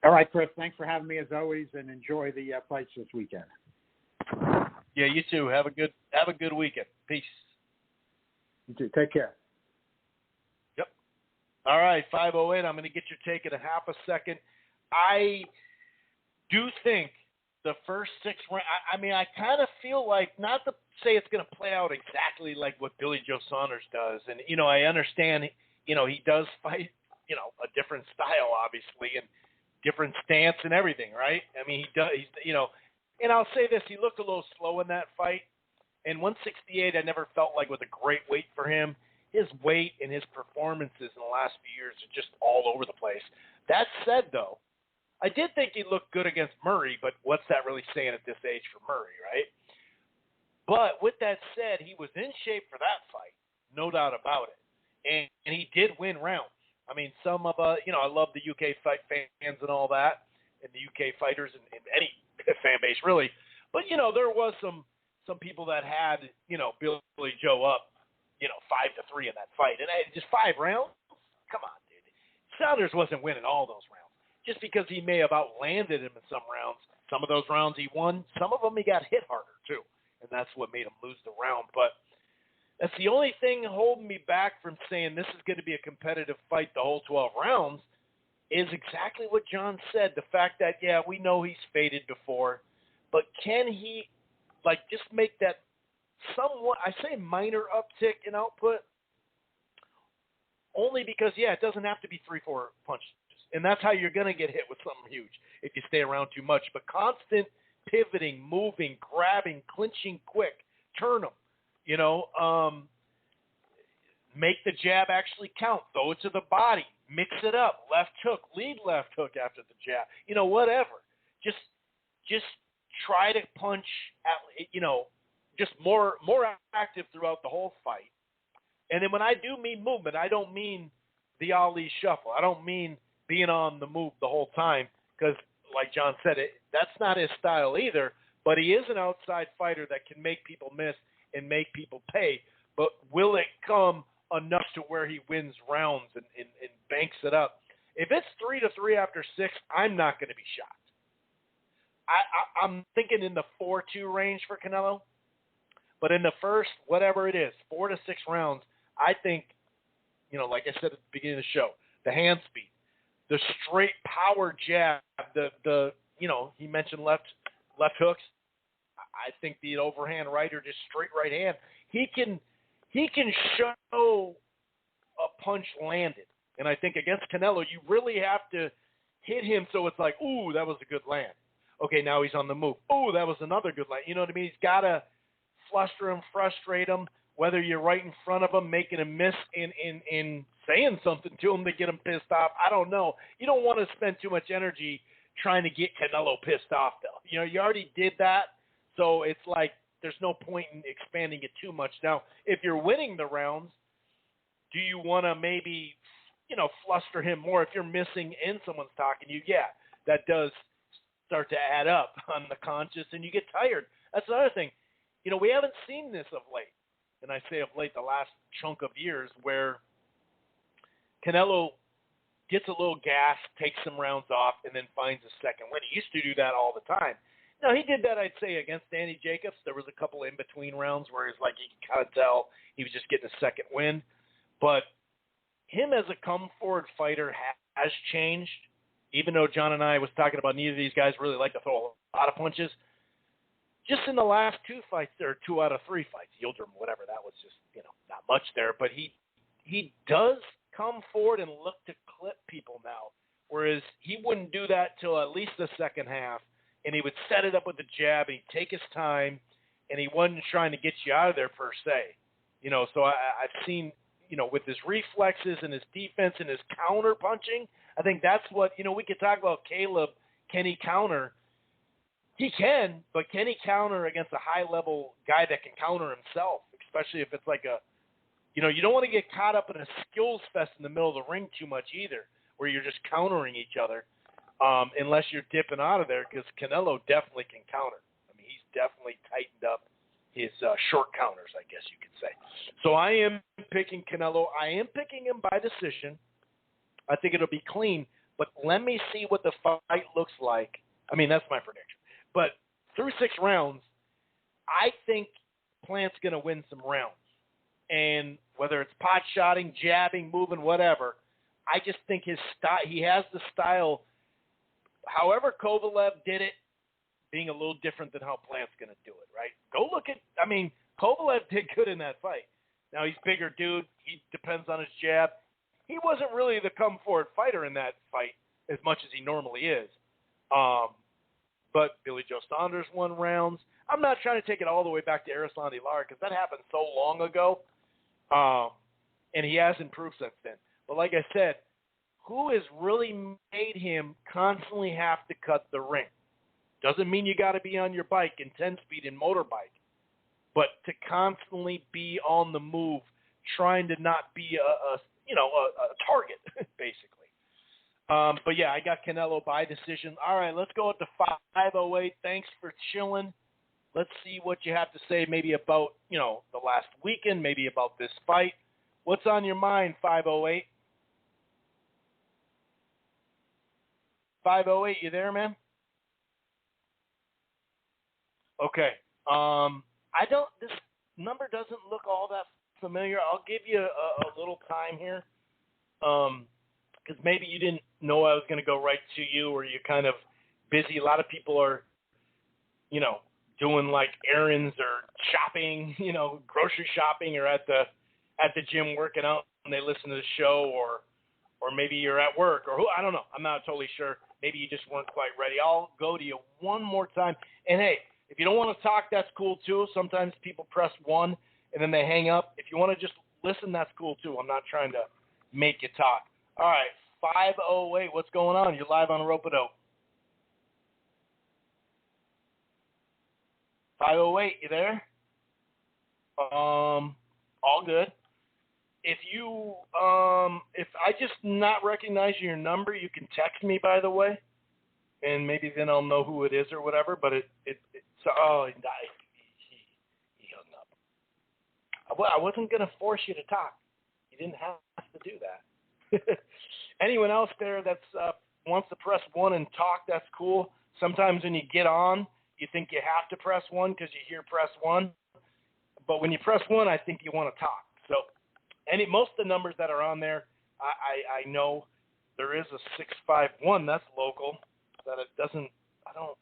All right, Chris, thanks for having me as always, and enjoy the fights this weekend. Yeah, you too. Have a good weekend. Peace. You too. Take care. Yep. All right, 508. I'm going to get your take in a half a second. I do think the first 6 rounds, I kind of feel like, not to say it's going to play out exactly like what Billy Joe Saunders does. And, I understand, he does fight, a different style, obviously. And different stance and everything, right? I mean, he does. And I'll say this: he looked a little slow in that fight. And 168, I never felt like was a great weight for him. His weight and his performances in the last few years are just all over the place. That said, though, I did think he looked good against Murray, but what's that really saying at this age for Murray, right? But with that said, he was in shape for that fight, no doubt about it. And he did win rounds. I mean, some of I love the UK fight fans and all that, and the UK fighters and any fan base really. But there was some people that had Billy Joe up 5-3 in that fight, and just 5 rounds. Come on, dude. Saunders wasn't winning all those rounds just because he may have outlanded him in some rounds. Some of those rounds he won. Some of them he got hit harder too, and that's what made him lose the round. But that's the only thing holding me back from saying this is going to be a competitive fight the whole 12 rounds is exactly what John said. The fact that, yeah, we know he's faded before, but can he, just make that somewhat, I say minor uptick in output, only because, it doesn't have to be 3-4 punches. And that's how you're going to get hit with something huge if you stay around too much. But constant pivoting, moving, grabbing, clinching quick, turn them. Make the jab actually count. Throw it to the body. Mix it up. Left hook. Lead left hook after the jab. Whatever. Just try to punch at, just more active throughout the whole fight. And then when I do mean movement, I don't mean the Ali shuffle. I don't mean being on the move the whole time because, like John said, that's not his style either. But he is an outside fighter that can make people miss and make people pay. But will it come enough to where he wins rounds and banks it up? If it's 3-3 after 6, I'm not going to be shocked. I'm thinking in the 4-2 range for Canelo. But in the first, whatever it is, 4 to 6 rounds, I think, like I said at the beginning of the show, the hand speed, the straight power jab, the he mentioned left hooks. I think the overhand right or just straight right hand, he can show a punch landed. And I think against Canelo, you really have to hit him so it's like, ooh, that was a good land. Okay, now he's on the move. Ooh, that was another good land. You know what I mean? He's got to fluster him, frustrate him, whether you're right in front of him, making him miss in saying something to him to get him pissed off. I don't know. You don't want to spend too much energy trying to get Canelo pissed off, though. You already did that, so it's like there's no point in expanding it too much. Now, if you're winning the rounds, do you want to maybe, fluster him more? If you're missing and someone's talking to you, yeah, that does start to add up on the conscious, and you get tired. That's another thing. We haven't seen this of late, and I say of late the last chunk of years, where Canelo gets a little gas, takes some rounds off, and then finds a second win. He used to do that all the time. Now, he did that, I'd say, against Danny Jacobs. There was a couple in-between rounds where it's like you can kind of tell he was just getting a second win. But him as a come-forward fighter has changed, even though John and I was talking about neither of these guys really like to throw a lot of punches. Just in the last 2 fights, or 2 out of 3 fights, Yildirim, whatever, that was just, not much there. But he does come forward and look to clip people now, whereas he wouldn't do that till at least the second half, and he would set it up with the jab, and he'd take his time, and he wasn't trying to get you out of there per se. So I've seen, with his reflexes and his defense and his counter punching, I think that's what, we could talk about Caleb. Can he counter? He can, but can he counter against a high-level guy that can counter himself, especially if it's like you don't want to get caught up in a skills fest in the middle of the ring too much either, where you're just countering each other, unless you're dipping out of there, because Canelo definitely can counter. I mean, he's definitely tightened up his short counters, I guess you could say. So I am picking Canelo. I am picking him by decision. I think it'll be clean, but let me see what the fight looks like. I mean, that's my prediction. But through 6 rounds, I think Plant's going to win some rounds. And whether it's pot shotting, jabbing, moving, whatever, I just think his style, he has the style. However Kovalev did it, being a little different than how Plant's going to do it, right? Go look at, Kovalev did good in that fight. Now, he's bigger dude. He depends on his jab. He wasn't really the come-forward fighter in that fight. as much as he normally is. But Billy Joe Saunders won rounds. I'm not trying to take it all the way back to Erislandy Lara because that happened so long ago, and he has improved since then. But like I said, who has really made him constantly have to cut the ring? Doesn't mean you got to be on your bike in 10-speed in motorbike, but to constantly be on the move, trying to not be a target, basically. But yeah, I got Canelo by decision. All right, let's go with the 508. Thanks for chilling. Let's see what you have to say maybe about, the last weekend, maybe about this fight. What's on your mind, 508? 508, you there, man? Okay. This number doesn't look all that familiar. I'll give you a little time here. Because maybe you didn't know I was going to go right to you, or you're kind of busy. A lot of people are, doing like errands or shopping, grocery shopping, or at the gym working out, and they listen to the show, or maybe you're at work, or I don't know. I'm not totally sure. Maybe you just weren't quite ready. I'll go to you one more time. And hey, if you don't want to talk, that's cool too. Sometimes people press 1 and then they hang up. If you want to just listen, that's cool too. I'm not trying to make you talk. All right, 508, what's going on? You're live on Rope-A-Dope. 508, you there? All good. If I just not recognize your number, you can text me, by the way, and maybe then I'll know who it is or whatever. But he hung up. I wasn't gonna force you to talk. You didn't have to do that. Anyone else there that's wants to press 1 and talk, that's cool. Sometimes when you get on, you think you have to press 1 because you hear press 1. But when you press 1, I think you want to talk. So most of the numbers that are on there, I know there is a 651 that's local. That it doesn't. I don't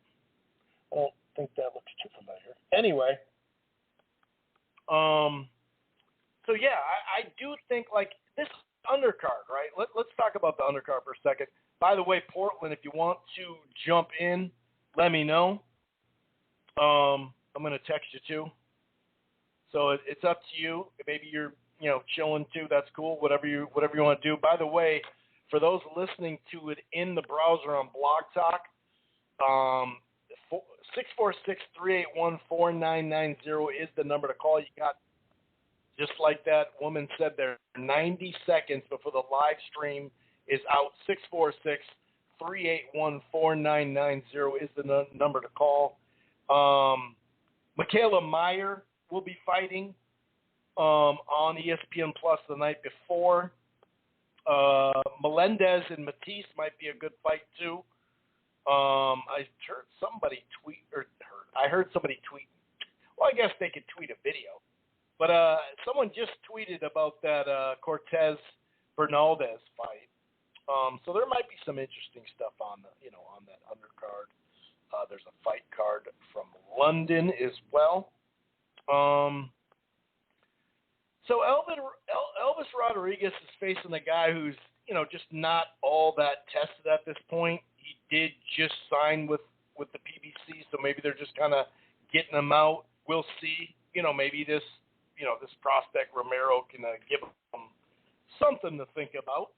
think that looks too familiar. Anyway, so yeah, I do think like this undercard, right? Let's talk about the undercard for a second. By the way, Portland, if you want to jump in, let me know. I'm gonna text you too. So it's up to you. Maybe you're chilling too. That's cool. Whatever you want to do. By the way, for those listening to it in the browser on Blog Talk, 646-381-4990 is the number to call. You got, just like that woman said there, 90 seconds before the live stream is out. 646-381-4990 is the number to call. Michaela Meyer will be fighting on ESPN Plus the night before. Melendez and Matisse might be a good fight too. I heard somebody tweet, I heard somebody tweet. Well, I guess they could tweet a video, but someone just tweeted about that Cortez Bernaldez fight. So there might be some interesting stuff on on that undercard. There's a fight card from London as well. So Elvis Rodriguez is facing a guy who's, just not all that tested at this point. He did just sign with the PBC, so maybe they're just kind of getting him out. We'll see. Maybe this prospect Romero can give him something to think about.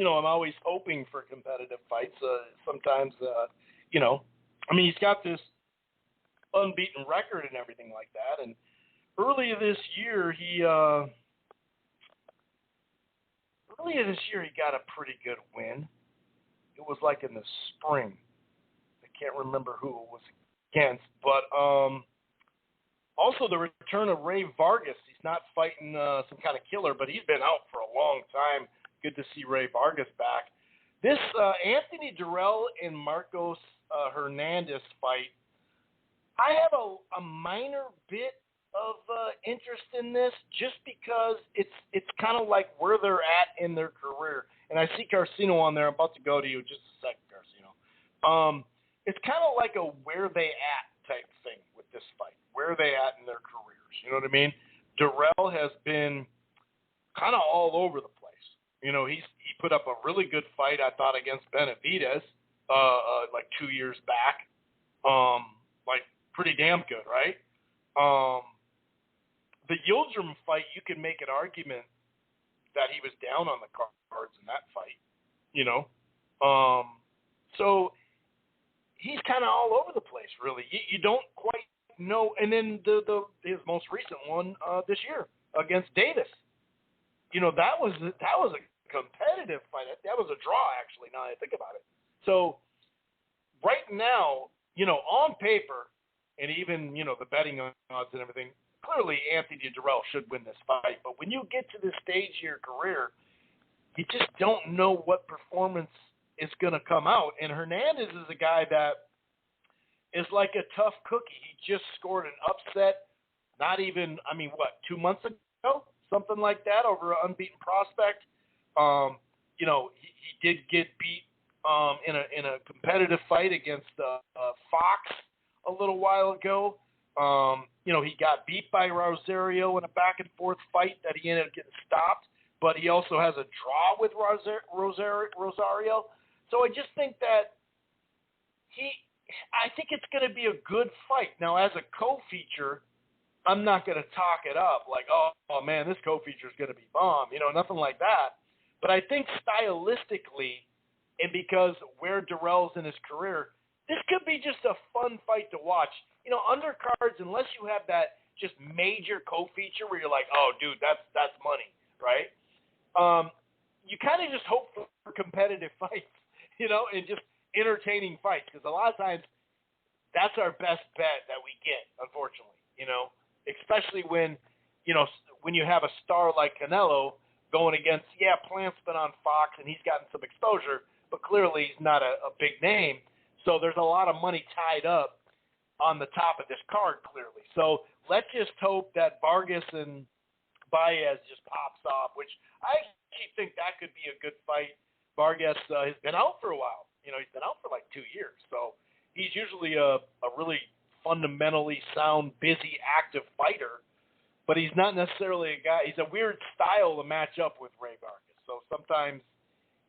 I'm always hoping for competitive fights. Sometimes, he's got this unbeaten record and everything like that. And earlier this year, he got a pretty good win. It was like in the spring. I can't remember who it was against, but also the return of Ray Vargas. He's not fighting some kind of killer, but he's been out for a long time. Good to see Ray Vargas back. This Anthony Durrell and Marcos Hernandez fight, I have a minor bit of interest in this just because it's kind of like where they're at in their career. And I see Carcino on there. I'm about to go to you just a second, Carcino. It's kind of like a where they at type thing with this fight. Where are they at in their careers? You know what I mean? Durrell has been kind of all over the place. You know, he put up a really good fight, I thought, against Benavidez like 2 years back. Like pretty damn good, right? The Yildirim fight, you can make an argument that he was down on the cards in that fight, you know. So he's kind of all over the place, really. You don't quite know. And then his most recent one this year against Davis, you know, that was a competitive fight. That was a draw, actually, now that I think about it. So right now, you know, on paper, and even, you know, the betting odds and everything, clearly Anthony Durrell should win this fight. But when you get to this stage of your career, you just don't know what performance is going to come out. And Hernandez is a guy that is like a tough cookie. He just scored an upset, not even, 2 months ago? Something like that, over an unbeaten prospect. You know, he did get beat in a competitive fight against Fox a little while ago. You know, he got beat by Rosario in a back-and-forth fight that he ended up getting stopped, but he also has a draw with Rosario. So I just think that I think it's going to be a good fight. Now, as a co-feature, I'm not going to talk it up like, oh man, this co-feature is going to be bomb. You know, nothing like that. But I think stylistically, and because where Durrell's in his career, this could be just a fun fight to watch. You know, undercards, unless you have that just major co-feature where you're like, oh, dude, that's money, right? You kind of just hope for competitive fights, you know, and just entertaining fights, because a lot of times that's our best bet that we get, unfortunately, you know, especially when, you know, when you have a star like Canelo going against, Plant's been on Fox and he's gotten some exposure, but clearly he's not a big name. So there's a lot of money tied up on the top of this card, clearly. So let's just hope that Vargas and Baez just pops off, which I actually think that could be a good fight. Vargas has been out for a while. You know, he's been out for like 2 years. So he's usually a really fundamentally sound, busy, active fighter, but he's not necessarily a guy. He's a weird style to match up with Ray Vargas. So sometimes,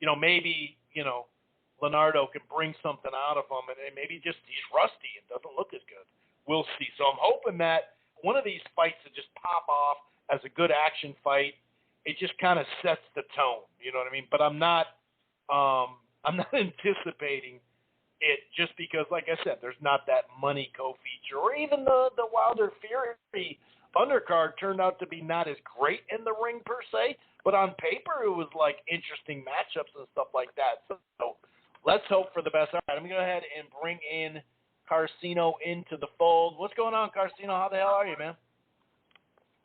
you know, maybe, you know, Leonardo can bring something out of him, and maybe just he's rusty and doesn't look as good. We'll see. So I'm hoping that one of these fights that just pop off as a good action fight, it just kind of sets the tone. You know what I mean? But I'm not anticipating it just because, like I said, there's not that money co-feature, or even the Wilder Fury undercard turned out to be not as great in the ring per se, but on paper it was like interesting matchups and stuff like that. So let's hope for the best. All right, I'm going to go ahead and bring in Carcino into the fold. What's going on, Carcino? How the hell are you, man?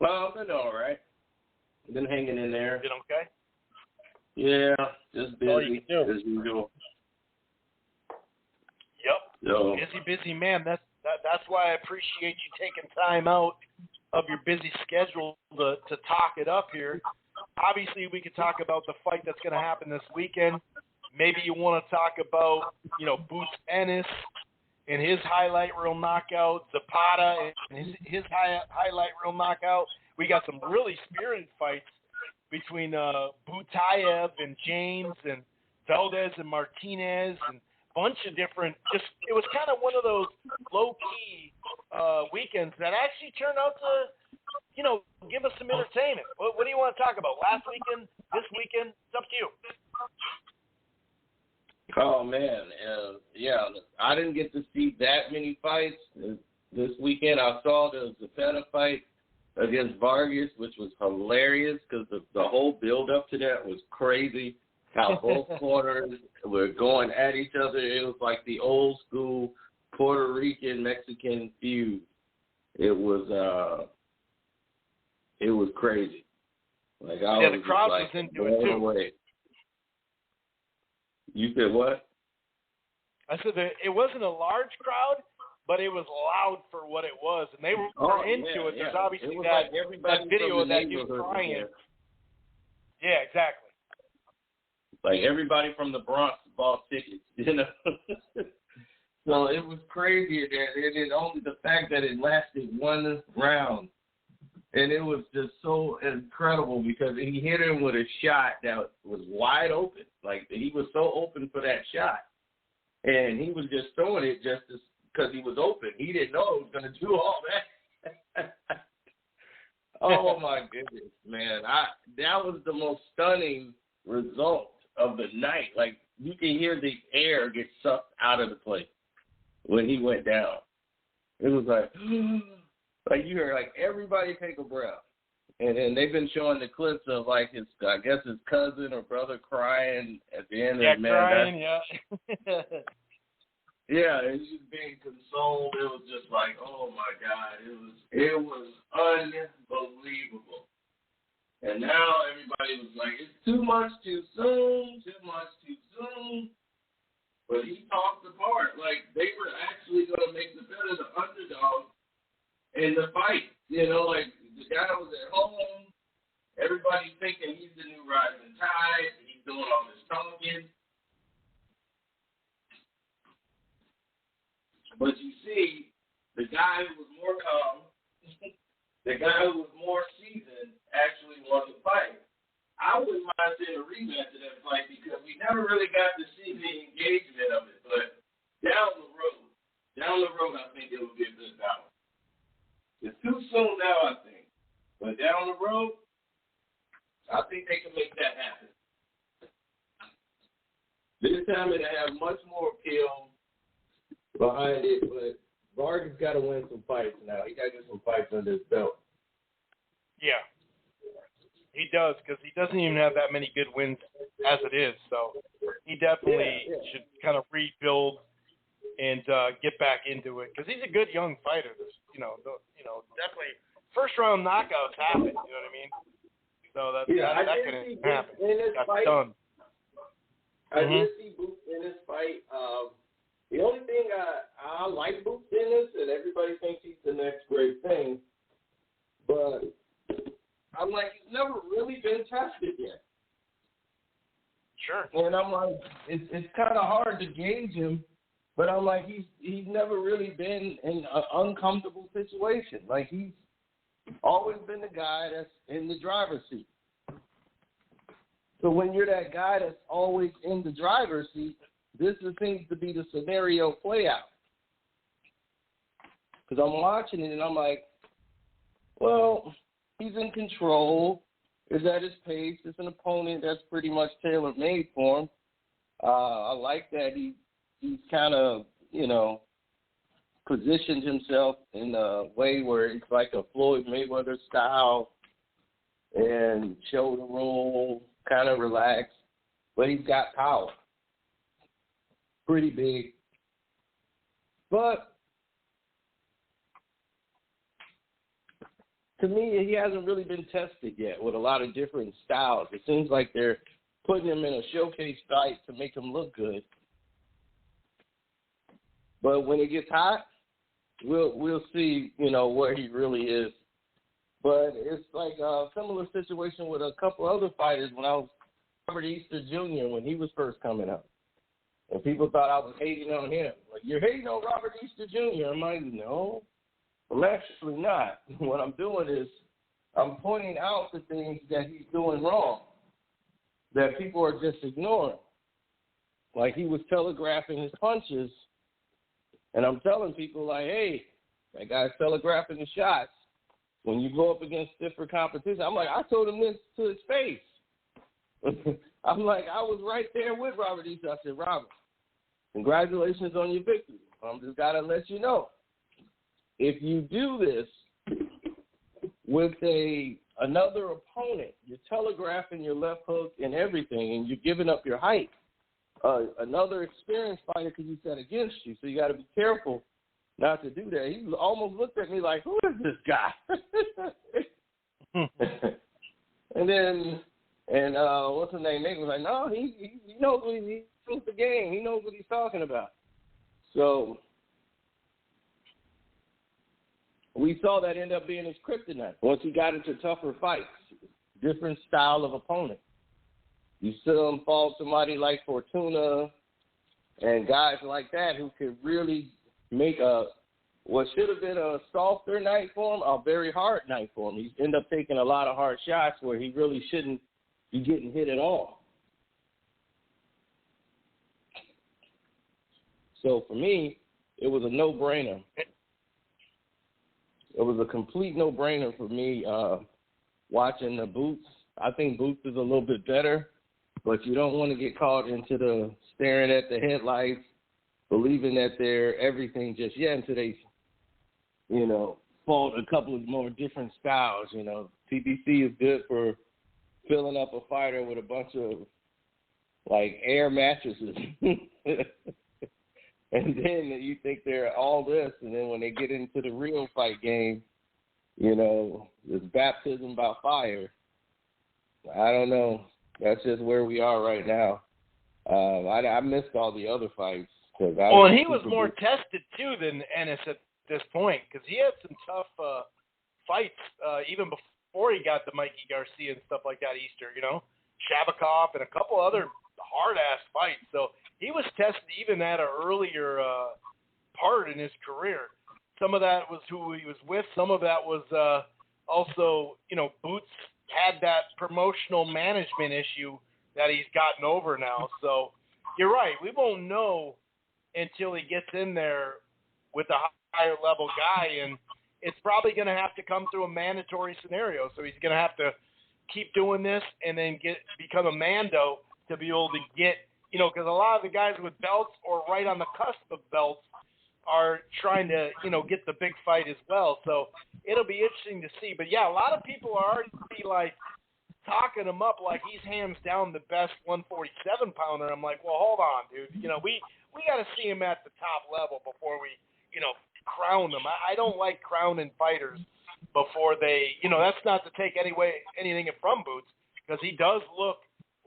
Well, I've been all right. Been hanging in there. Been okay? Yeah, just busy as usual. Yep. So, Busy man. That's why I appreciate you taking time out of your busy schedule to talk it up here. Obviously, we could talk about the fight that's going to happen this weekend. Maybe you want to talk about, you know, Butaev and his highlight reel knockout, Zepeda and his highlight reel knockout. We got some really spirited fights between Butaev and James and Valdez and Martinez and a bunch of different. It was kind of one of those low-key weekends that actually turned out to, you know, give us some entertainment. What do you want to talk about? Last weekend, this weekend? It's up to you. oh, man. I didn't get to see that many fights this weekend. I saw the Zepeda fight against Vargas, which was hilarious because the whole build-up to that was crazy. How both corners were going at each other. It was like the old-school Puerto Rican-Mexican feud. It was crazy. Like I was the crowd just, like, was into it too. away. You said what? I said that it wasn't a large crowd, but it was loud for what it was, and they were into it. There's obviously that video of that dude crying. Yeah, exactly. Like everybody from the Bronx bought tickets, you know. So it was crazy. It only the fact that it lasted one round. And it was just so incredible because he hit him with a shot that was wide open. Like, he was so open for that shot. And he was just throwing it just because he was open. He didn't know it was going to do all that. Oh, my goodness, man. That was the most stunning result of the night. Like, you can hear the air get sucked out of the place when he went down. It was like, like you heard, like, everybody take a breath. And then they've been showing the clips of, like, his cousin or brother crying at the end of the man. Crying, yeah. Yeah, it's just being consoled. It was just like, oh, my God. It was unbelievable. And now everybody was like, it's too much too soon, too much too soon. But he talked the part. Like, they were actually going to make Zepeda the underdog in the fight. You know, like, the guy was at home. Everybody's thinking he's the new rising tide. He's doing all this talking. But you see, the guy who was more calm, the guy who was more seasoned, actually won the fight. I wouldn't mind seeing a rematch of that fight because we never really got to see the engagement of it. But down the road, I think it would be a good battle. It's too soon now, I think. But down the road, I think they can make that happen. This time it'll have much more appeal behind it, but Vargas got to win some fights now. He got to get some fights under his belt. Yeah. He does, because he doesn't even have that many good wins as it is. So he definitely should kind of rebuild and get back into it, because he's a good young fighter. Definitely first round knockouts happen. You know what I mean? So that can happen. That's done. I did see Boots in this fight. The only thing I like Boots in this, and everybody thinks he's the next great thing, but I'm like, he's never really been tested yet. Sure. And I'm like, it's kind of hard to gauge him, but I'm like, he's never really been in an uncomfortable situation. Like, he's always been the guy that's in the driver's seat. So when you're that guy that's always in the driver's seat, this seems to be the scenario play out. Because I'm watching it and I'm like, well, he's in control. Is at his pace. It's an opponent that's pretty much tailor-made for him. I like that he's kind of, positioned himself in a way where it's like a Floyd Mayweather style and shoulder roll, kind of relaxed, but he's got power. Pretty big. But to me, he hasn't really been tested yet with a lot of different styles. It seems like they're putting him in a showcase fight to make him look good. But when it gets hot, we'll see, where he really is. But it's like a similar situation with a couple other fighters when I was Robert Easter Jr. when he was first coming up. And people thought I was hating on him. Like, you're hating on Robert Easter Jr. I'm like, no, I'm actually not. What I'm doing is I'm pointing out the things that he's doing wrong that people are just ignoring. Like, he was telegraphing his punches. And I'm telling people, like, hey, that guy's telegraphing the shots. When you go up against different competition, I'm like, I told him this to his face. I'm like, I was right there with Robert Easter. I said, Robert, congratulations on your victory. I'm just got to let you know. If you do this with another opponent, you're telegraphing your left hook and everything, and you're giving up your height. Another experienced fighter could use that against you, so you got to be careful not to do that. He almost looked at me like, who is this guy? And what's his name? Nate was like, no, he knows what he knows the game. He knows what he's talking about. So we saw that end up being his kryptonite once he got into tougher fights, different style of opponent. You saw him fall somebody like Fortuna and guys like that who could really make a what should have been a softer night for him, a very hard night for him. He ended up taking a lot of hard shots where he really shouldn't be getting hit at all. So for me, it was a no-brainer. It was a complete no-brainer for me watching the Boots. I think Boots is a little bit better, but you don't want to get caught into the staring at the headlights, believing that they're everything just yet until they, fought a couple of more different styles. TBC is good for filling up a fighter with a bunch of, air mattresses. And then you think they're all this, and then when they get into the real fight game, it's baptism by fire. I don't know. That's just where we are right now. I missed all the other fights. And he was more tested, too, than Ennis at this point, because he had some tough fights even before he got the Mikey Garcia and stuff like that, Easter, Shabakov and a couple other hard-ass fights. So he was tested even at an earlier part in his career. Some of that was who he was with. Some of that was also, Boots had that promotional management issue that he's gotten over now. So you're right. We won't know until he gets in there with a higher level guy, and it's probably going to have to come through a mandatory scenario. So he's going to have to keep doing this and then become a Mando to be able to get, because a lot of the guys with belts or right on the cusp of belts are trying to, get the big fight as well. So it'll be interesting to see. But, yeah, a lot of people are already, talking him up like he's hands down the best 147-pounder. I'm like, well, hold on, dude. We got to see him at the top level before we, crown them. I don't like crowning fighters before they, that's not to take anything from Boots, because he does look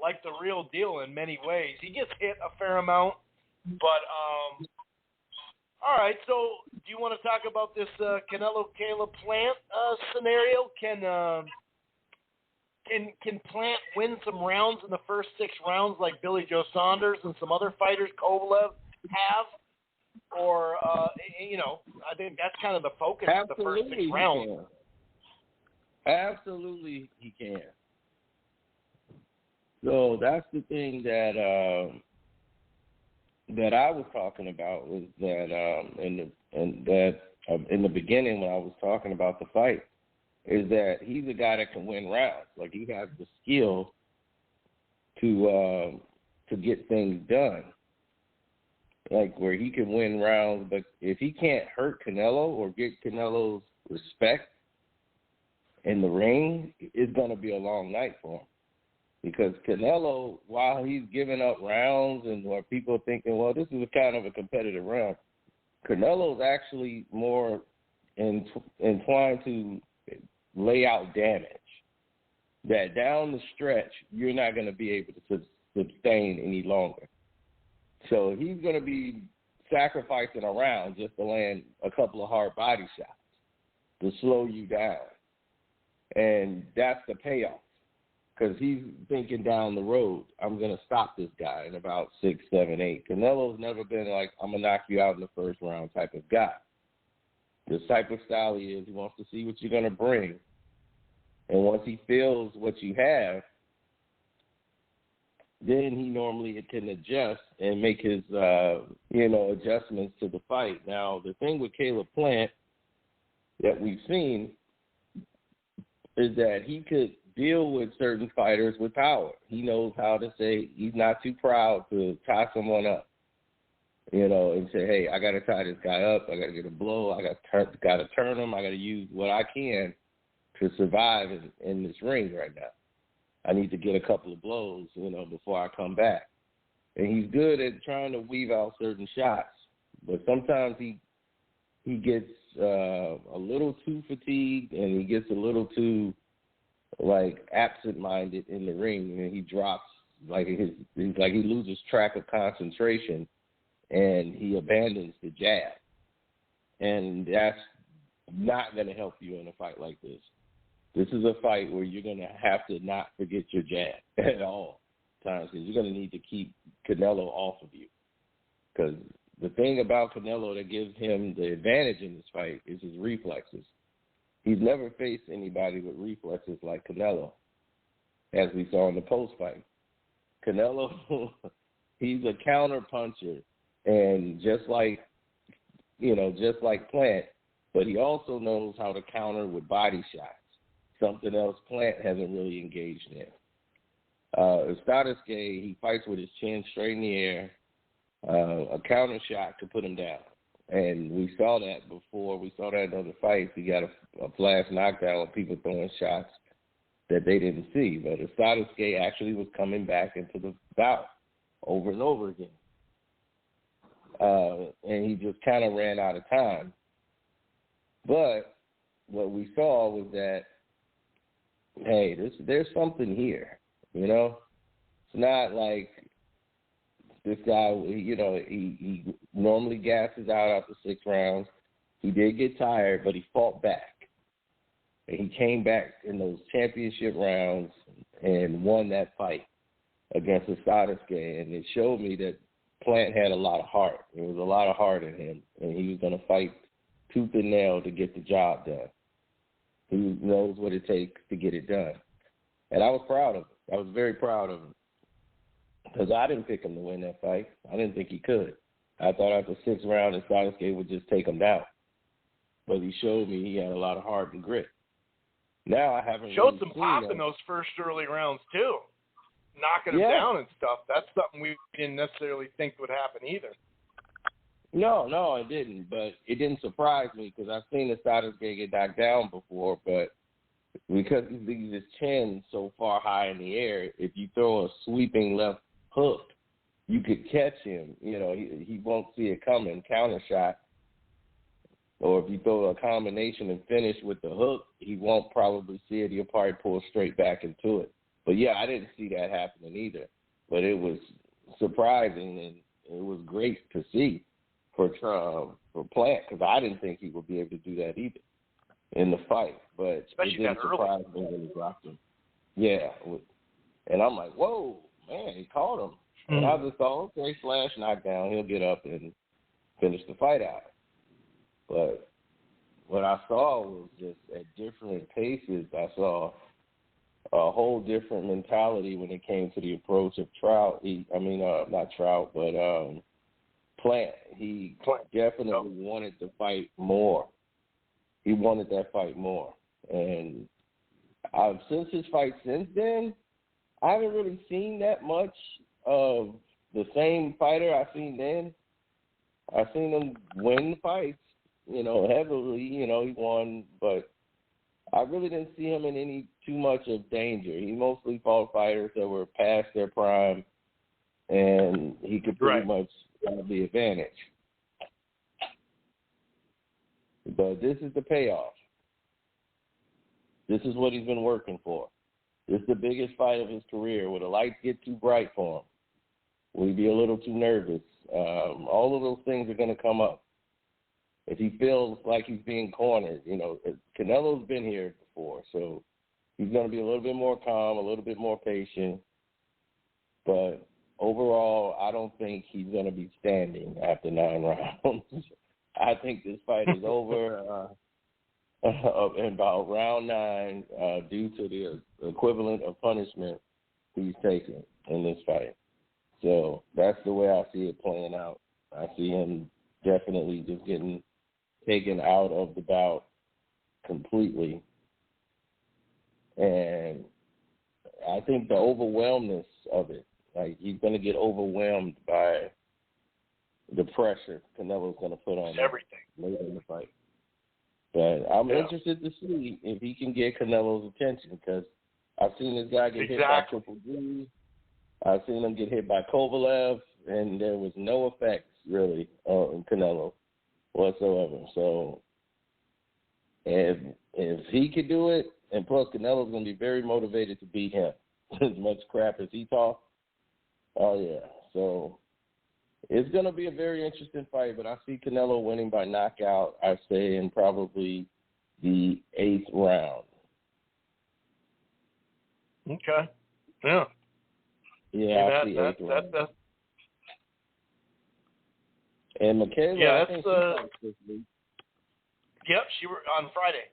like the real deal in many ways. He gets hit a fair amount, but all right. So, do you want to talk about this Canelo-Caleb Plant scenario? Can Plant win some rounds in the first 6 rounds like Billy Joe Saunders and some other fighters Kovalev have? Or I think that's kind of the focus of the first 6 rounds. Absolutely, he can. So that's the thing that I was talking about, was that in the beginning when I was talking about the fight, is that he's a guy that can win rounds. Like, he has the skill to get things done. Like, where he can win rounds, but if he can't hurt Canelo or get Canelo's respect in the ring, it's going to be a long night for him. Because Canelo, while he's giving up rounds and where people are thinking, well, this is a kind of a competitive round, Canelo's actually more inclined to lay out damage. That down the stretch, you're not going to be able to sustain any longer. So he's going to be sacrificing a round just to land a couple of hard body shots to slow you down. And that's the payoff. Because he's thinking down the road, I'm going to stop this guy in about 6, 7, 8. Canelo's never been like, I'm going to knock you out in the first round type of guy. The type of style he is, he wants to see what you're going to bring. And once he feels what you have, then he normally can adjust and make his, adjustments to the fight. Now, the thing with Caleb Plant that we've seen is that he could deal with certain fighters with power. He knows how to say he's not too proud to tie someone up, and say, hey, I got to tie this guy up. I got to get a blow. I got to turn him. I got to use what I can to survive in this ring right now. I need to get a couple of blows, before I come back. And he's good at trying to weave out certain shots, but sometimes he gets a little too fatigued and he gets a little too absent-minded in the ring, and he drops he loses track of concentration and he abandons the jab. And that's not going to help you in a fight like this. This is a fight where you're going to have to not forget your jab at all times, because you're going to need to keep Canelo off of you, because the thing about Canelo that gives him the advantage in this fight is his reflexes. He's never faced anybody with reflexes like Canelo, as we saw in the post-fight. Canelo, he's a counter puncher, and just like Plant, but he also knows how to counter with body shots, something else Plant hasn't really engaged in. Statiske, he fights with his chin straight in the air, a counter shot to put him down. And we saw that before. We saw that in other fights. He got a flash knockdown with people throwing shots that they didn't see. But Statiske actually was coming back into the bout over and over again. And he just kind of ran out of time. But what we saw was that, hey, there's something here, you know? It's not like this guy, you know, he normally gasses out after 6 rounds. He did get tired, but he fought back. And he came back in those championship rounds and won that fight against Statiske. And it showed me that Plant had a lot of heart. There was a lot of heart in him, and he was going to fight tooth and nail to get the job done. He knows what it takes to get it done. And I was proud of him. I was very proud of him. Because I didn't pick him to win that fight. I didn't think he could. I thought after 6 rounds, Statiske would just take him down. But he showed me he had a lot of heart and grit. Now I haven't showed really some seen pop that. in those first early rounds too, knocking him down and stuff. That's something we didn't necessarily think would happen either. No, it didn't. But it didn't surprise me because I've seen the Statiske get knocked down before. But because he leaves his chin so far high in the air, if you throw a sweeping left hook, you could catch him. You know, he won't see it coming, counter shot. Or if you throw a combination and finish with the hook, he won't probably see it. He'll probably pull straight back into it. But, yeah, I didn't see that happening either. But it was surprising, and it was great to see for Plant because I didn't think he would be able to do that either in the fight. But especially it didn't surprise me when he dropped him. Yeah. And I'm like, whoa, man, he caught him. And I just thought, okay, flash knockdown, he'll get up and finish the fight out. But what I saw was just at different paces, I saw a whole different mentality when it came to the approach of Plant. He definitely wanted to fight more. He wanted that fight more. And since his fight since then, I haven't really seen that much of the same fighter I seen then. I've seen him win fights, you know, heavily. You know, he won, but I really didn't see him in any too much of danger. He mostly fought fighters that were past their prime, and he could pretty much have the advantage. But this is the payoff. This is what he's been working for. This is the biggest fight of his career. Will the lights get too bright for him? Will he be a little too nervous? All of those things are going to come up. If he feels like he's being cornered, you know, Canelo's been here before, so he's going to be a little bit more calm, a little bit more patient. But overall, I don't think he's going to be standing after 9 rounds. I think this fight is over in about round 9 due to the equivalent of punishment he's taking in this fight. So that's the way I see it playing out. I see him definitely just getting taken out of the bout completely. And I think the overwhelmness of it, like he's going to get overwhelmed by the pressure Canelo's going to put on him everything later in the fight. But I'm interested to see if he can get Canelo's attention because I've seen this guy get hit by Triple G. I've seen him get hit by Kovalev, and there was no effects really on Canelo whatsoever. So if he could do it, and plus Canelo's going to be very motivated to beat him, as much crap as he talks. Oh, yeah. So it's going to be a very interesting fight, but I see Canelo winning by knockout, I say, in probably the 8th round. Okay. Yeah. Yeah, I see 8th round. And Michaela, Yeah, I think she fights this week. Yep, she were on Friday.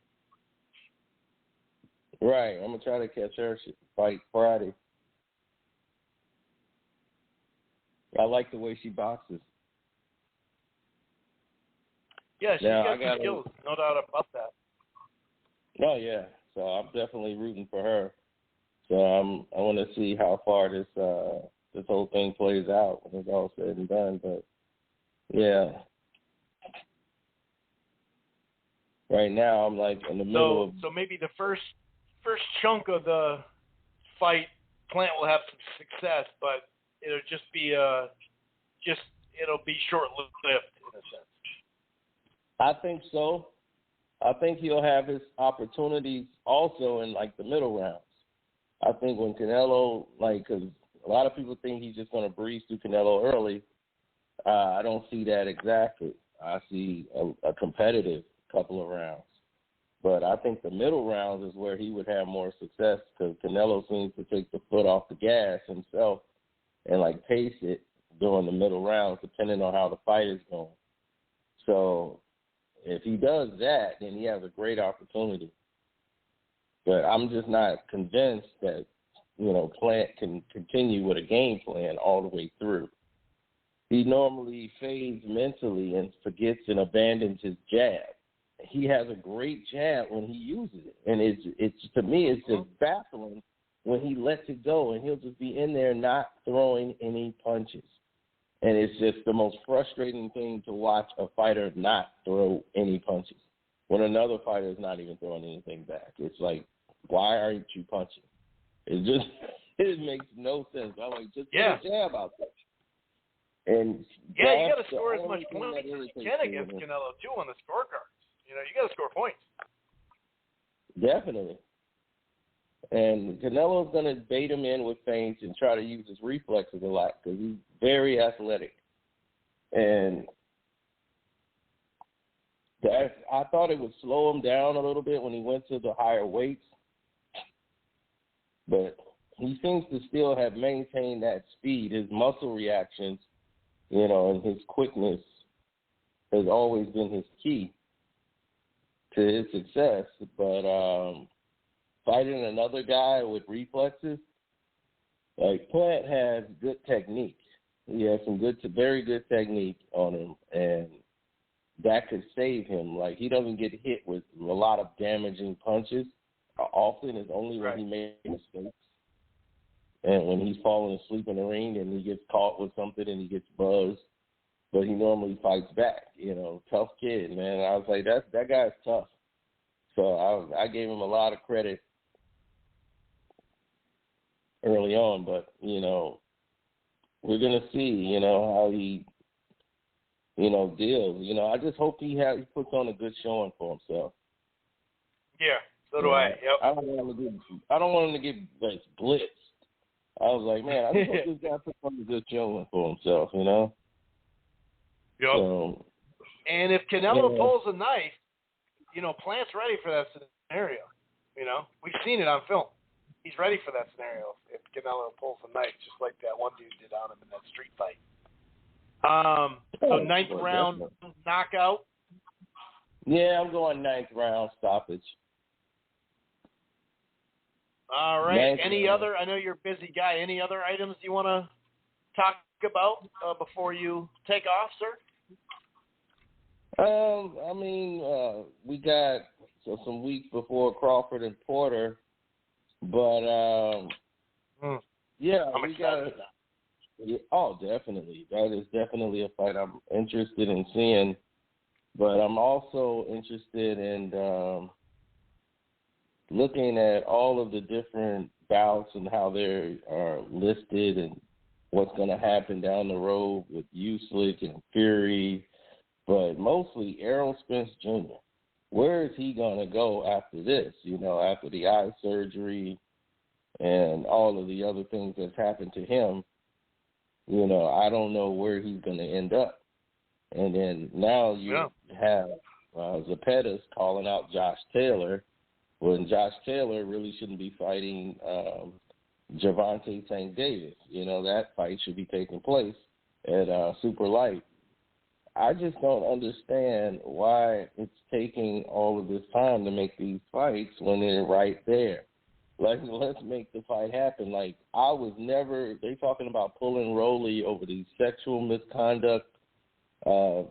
Right, I'm going to try to catch her fight Friday. I like the way she boxes. Yeah, she's Now, got some skills, no doubt about that. Oh, yeah. So I'm definitely rooting for her. So I want to see how far this whole thing plays out when it's all said and done. But, yeah. Right now, I'm like in the middle of. So maybe the first chunk of the fight, Plant will have some success, but it'll just be it'll be short-lived in a sense. I think so. I think he'll have his opportunities also in like the middle rounds. I think when Canelo, because a lot of people think he's just going to breeze through Canelo early. I don't see that exactly. I see a competitive couple of rounds. But I think the middle rounds is where he would have more success because Canelo seems to take the foot off the gas himself and like pace it during the middle rounds depending on how the fight is going. So if he does that, then he has a great opportunity. But I'm just not convinced that, Plant can continue with a game plan all the way through. He normally fades mentally and forgets and abandons his jab. He has a great jab when he uses it. And it's to me, it's just baffling when he lets it go and he'll just be in there not throwing any punches. And it's just the most frustrating thing to watch a fighter not throw any punches when another fighter is not even throwing anything back. It's like, why aren't you punching? It makes no sense. I'm like, just get a jab out there. And you got to score as much points as you can against Canelo too on the scorecards. You got to score points. Definitely. And Canelo's going to bait him in with feints and try to use his reflexes a lot because he's very athletic. And I thought it would slow him down a little bit when he went to the higher weights. But he seems to still have maintained that speed. His muscle reactions, and his quickness has always been his key to his success. But fighting another guy with reflexes, like Plant has good technique. He has some very good technique on him, and that could save him. Like, he doesn't get hit with a lot of damaging punches. Often it's only when he makes mistakes and when he's falling asleep in the ring and he gets caught with something and he gets buzzed. But he normally fights back. Tough kid, man. I was like, that guy's tough. So I gave him a lot of credit early on, but, we're going to see, how he, deals. I just hope he puts on a good showing for himself. Yeah, so do I. Yep. I don't want him to get like blitzed. I was like, man, I just hope this guy puts on a good showing for himself, Yep. So, and if Canelo pulls a knife, Plant's ready for that scenario. We've seen it on film. He's ready for that scenario if Canelo pulls a knife, just like that one dude did on him in that street fight. So ninth round knockout. Yeah, I'm going ninth round stoppage. All right. Any other? I know you're a busy guy. Any other items you want to talk about before you take off, sir? We got some weeks before Crawford and Porter, but I'm excited. Oh, definitely. That is definitely a fight I'm interested in seeing, but I'm also interested in looking at all of the different bouts and how they are listed and what's going to happen down the road with Uslick and Fury, but mostly Errol Spence Jr. Where is he going to go after this, after the eye surgery and all of the other things that's happened to him? I don't know where he's going to end up. And then now you have Zepeda's calling out Josh Taylor, when Josh Taylor really shouldn't be fighting Gervonta St. Davis. That fight should be taking place at super light. I just don't understand why it's taking all of this time to make these fights when they're right there. Like, let's make the fight happen. Like, I was never – they talking about pulling Rolly over these sexual misconduct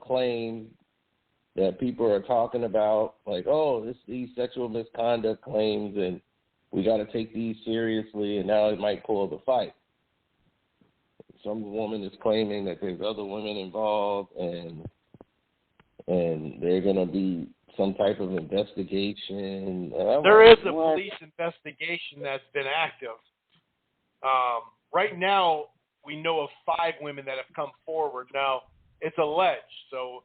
claims that people are talking about. Like, oh, these sexual misconduct claims, and we got to take these seriously, and now it might pull the fight. Some woman is claiming that there's other women involved, and they're going to be some type of investigation. There is a police investigation that's been active. Right now, we know of 5 women that have come forward. Now, it's alleged, so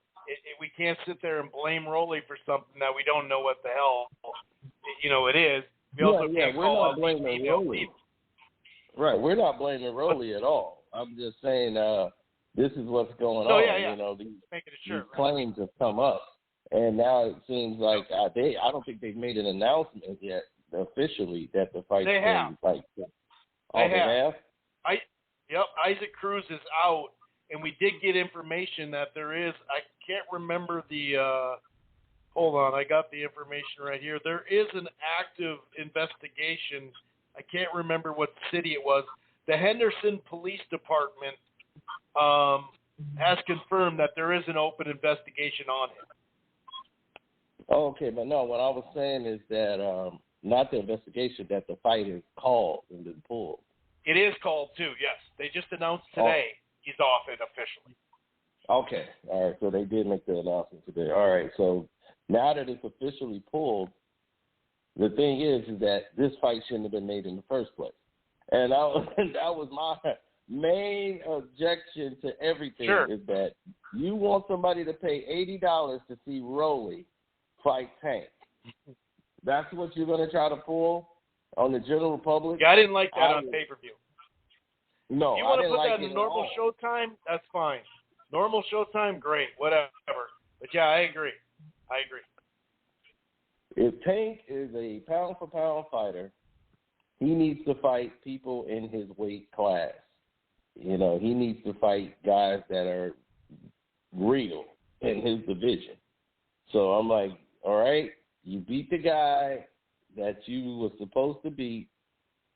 we can't sit there and blame Rolly for something that we don't know what the hell, it is. We also can't call out these female people. Right, we're not blaming Rolly at all. I'm just saying this is what's going on. Yeah. These claims have come up, and now it seems like I don't think they've made an announcement yet officially that the fight's going to be fight. They have. Isaac Cruz is out, and we did get information that there is. I can't remember the. Hold on, I got the information right here. There is an active investigation. I can't remember what city it was. The Henderson Police Department has confirmed that there is an open investigation on him. Okay, but no, what I was saying is that not the investigation, that the fight is called and been pulled. It is called too, yes. They just announced today he's off it officially. Okay, all right, so they did make the announcement today. All right, so now that it's officially pulled, the thing is that this fight shouldn't have been made in the first place. And that was my main objection to everything, is that you want somebody to pay $80 to see Rolly fight Tank. That's what you're going to try to pull on the general public? Yeah, I didn't like that on pay-per-view. No, you want to put like that in normal showtime? That's fine. Normal showtime, great, whatever. But yeah, I agree. If Tank is a pound-for-pound fighter, he needs to fight people in his weight class. He needs to fight guys that are real in his division. So I'm like, all right, you beat the guy that you were supposed to beat,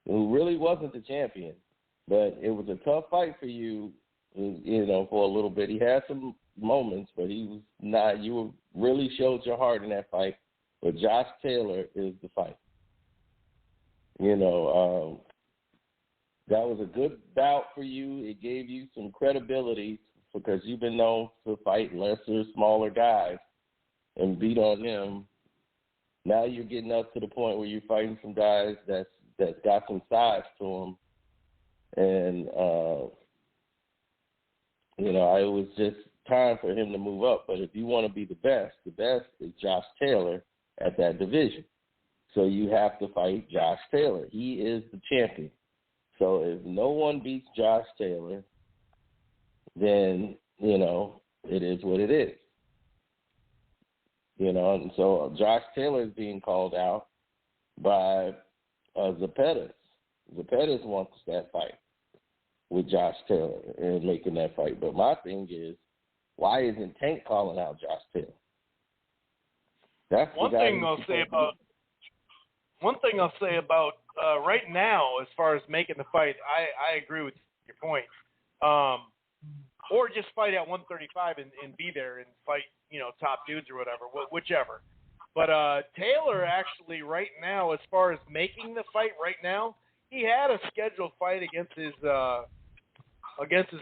who really wasn't the champion, but it was a tough fight for you, for a little bit. He had some moments, but he was not. You really showed your heart in that fight. But Josh Taylor is the fight. That was a good bout for you. It gave you some credibility because you've been known to fight lesser, smaller guys and beat on them. Now you're getting up to the point where you're fighting some guys that's got some size to them. And, it was just time for him to move up. But if you want to be the best is Josh Taylor at that division. So you have to fight Josh Taylor. He is the champion. So if no one beats Josh Taylor, then, it is what it is. And so Josh Taylor is being called out by Zepeda. Zepeda wants that fight with Josh Taylor and making that fight. But my thing is, why isn't Tank calling out Josh Taylor? That's one thing I'll say about right now, as far as making the fight, I agree with your point. Or just fight at 135 and be there and fight, top dudes or whatever, whichever. But Taylor actually right now, as far as making the fight right now, he had a scheduled fight against his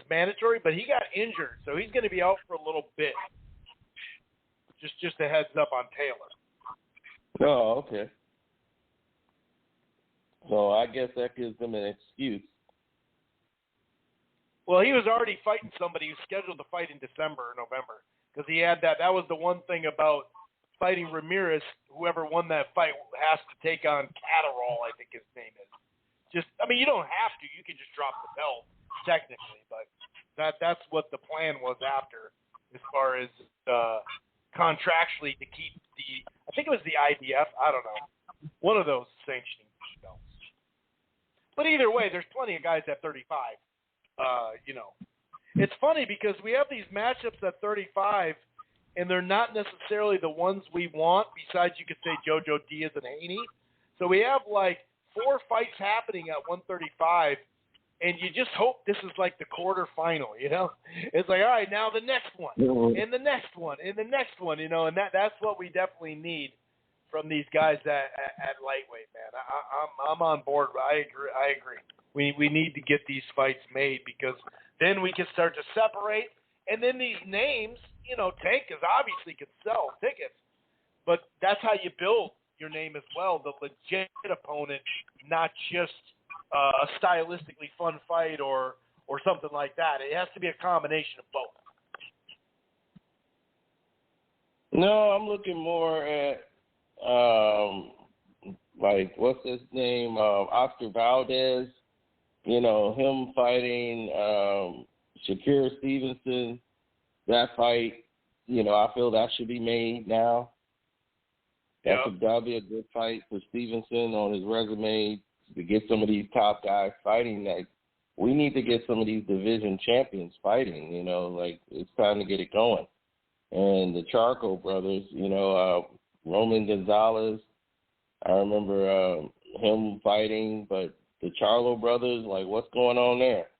mandatory, but he got injured, so he's going to be out for a little bit. Just a heads up on Taylor. Oh, okay. So I guess that gives them an excuse. Well, he was already fighting somebody who scheduled the fight in December or November because he had that. That was the one thing about fighting Ramirez. Whoever won that fight has to take on Catterall, I think his name is. You don't have to. You can just drop the belt technically, but that's what the plan was after, as far as contractually to keep I think it was the IDF. I don't know, one of those sanctioning belts. But either way, there's plenty of guys at 35. it's funny because we have these matchups at 35, and they're not necessarily the ones we want. Besides, you could say JoJo Diaz and Haney. So we have like 4 fights happening at 135, and you just hope this is like the quarterfinal, you know? It's like, all right, now the next one, and the next one, and the next one, you know, and that's what we definitely need from these guys at lightweight, man. I'm on board. I agree. We need to get these fights made because then we can start to separate, and then these names, you know, Tank is obviously can sell tickets, but that's how you build your name as well, the legit opponent, not just a stylistically fun fight or something like that. It has to be a combination of both. No, I'm looking more at like what's his name, Oscar Valdez. You know, him fighting Shakur Stevenson. That fight, you know, I feel that should be made now. That'll be a good fight for Stevenson on his resume to get some of these top guys fighting. Like, we need to get some of these division champions fighting, you know, like it's time to get it going. And the Charco brothers, you know, Roman Gonzalez, I remember him fighting, but the Charlo brothers, like, what's going on there?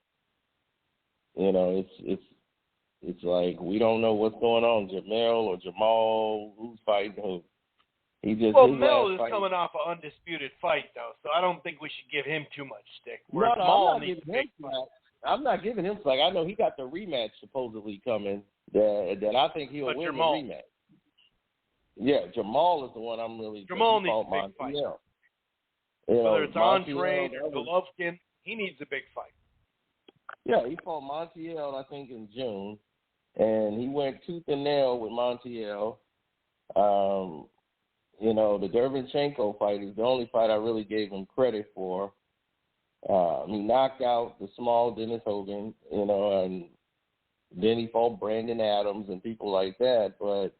You know, it's like we don't know what's going on. Jamel or Jamal, who's fighting who? Mel is coming off an undisputed fight, though, so I don't think we should give him too much stick. I'm not giving him slack. I know he got the rematch supposedly coming that I think he'll win the rematch. Yeah, Jamal is the one I'm really. Jamal needs a big fight. Whether it's Andre or Golovkin, he needs a big fight. Yeah, he fought Montiel, I think, in June, and he went tooth and nail with Montiel. You know, the Derevyanchenko fight is the only fight I really gave him credit for. He knocked out the small Dennis Hogan, you know, and then he fought Brandon Adams and people like that, but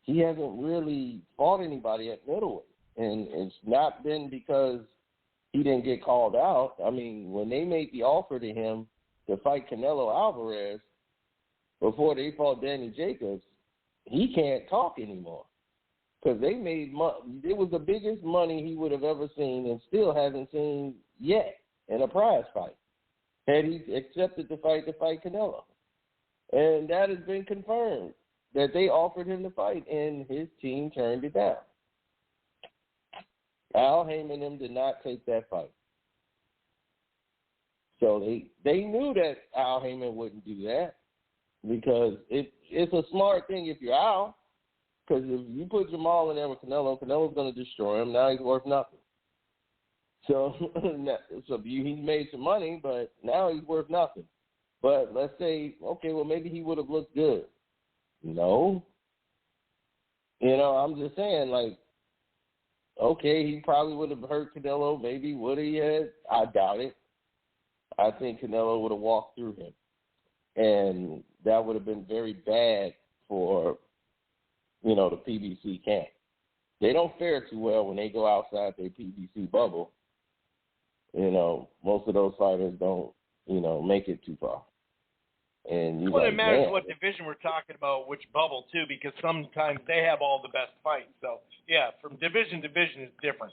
he hasn't really fought anybody at middleweight. And it's not been because he didn't get called out. I mean, when they made the offer to him to fight Canelo Alvarez before they fought Danny Jacobs, he can't talk anymore. Because they made money. It was the biggest money he would have ever seen and still hasn't seen yet in a prize fight. Had he accepted to fight Canelo. And that has been confirmed, that they offered him to fight, and his team turned it down. Al Haymon and them did not take that fight. So they knew that Al Haymon wouldn't do that because it's a smart thing if you're Al. Because if you put Jamal in there with Canelo, Canelo's going to destroy him. Now he's worth nothing. So he made some money, but now he's worth nothing. But let's say, okay, well, maybe he would have looked good. No. You know, I'm just saying, like, okay, he probably would have hurt Canelo. Maybe would he have? I doubt it. I think Canelo would have walked through him. And that would have been very bad for, you know, the PBC camp. They don't fare too well when they go outside their PBC bubble. You know, most of those fighters don't, you know, make it too far. And it matters what division we're talking about, which bubble, too, because sometimes they have all the best fights. So, yeah, from division to division is different.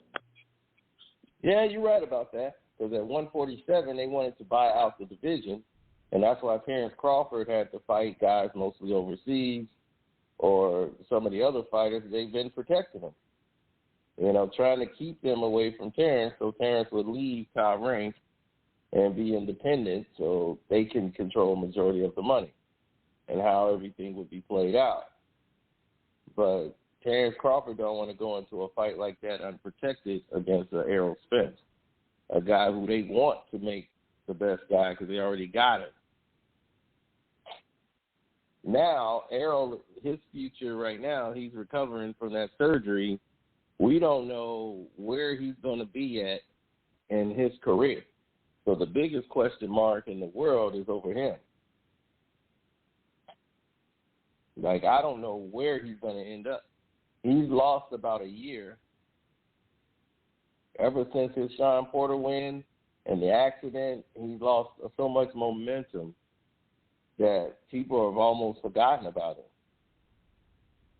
Yeah, you're right about that. Because at 147, they wanted to buy out the division, and that's why Terrence Crawford had to fight guys mostly overseas, or some of the other fighters. They've been protecting them, you know, trying to keep them away from Terrence so Terrence would leave top rank and be independent so they can control a majority of the money and how everything would be played out. But Terrence Crawford don't want to go into a fight like that unprotected against Errol Spence, a guy who they want to make the best guy because they already got him. Now, Errol, his future right now, he's recovering from that surgery. We don't know where he's going to be at in his career. So the biggest question mark in the world is over him. Like, I don't know where he's going to end up. He's lost about a year. Ever since his Sean Porter win and the accident, he's lost so much momentum that people have almost forgotten about him.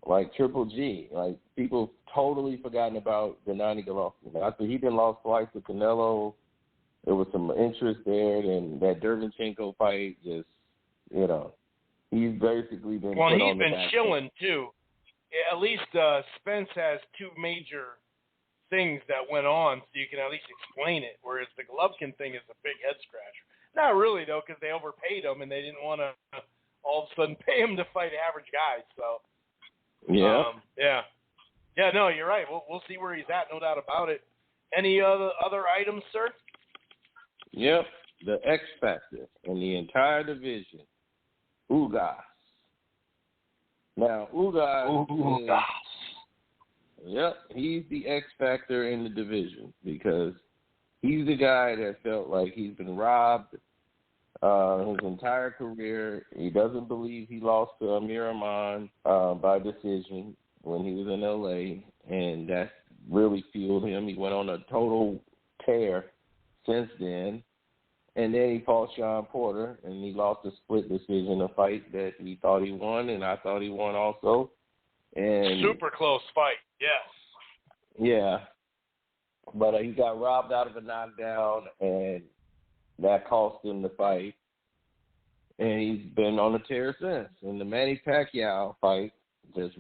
Like Triple G, like people totally forgotten about Gennady Golovkin. After he been lost twice to Canelo, there was some interest there, and that Derevchenko fight just, you know, he's basically been put on the back. Well, he's been chilling too. At least Spence has two major things that went on, so you can at least explain it, whereas the Golovkin thing is a big head scratcher. Not really, though, because they overpaid him, and they didn't want to all of a sudden pay him to fight average guys. So, yeah, no, you're right. We'll see where he's at, no doubt about it. Any other items, sir? Yep, the X factor in the entire division, Ugas. Now, Ugas, yep, he's the X factor in the division because he's the guy that felt like he's been robbed his entire career. He doesn't believe he lost to Amir Ahman by decision when he was in L.A., and that really fueled him. He went on a total tear since then. And then he fought Sean Porter, and he lost a split decision, a fight that he thought he won, and I thought he won also. And super close fight, yes. Yeah. But he got robbed out of a knockdown, and that cost him the fight. And he's been on a tear since. And the Manny Pacquiao fight just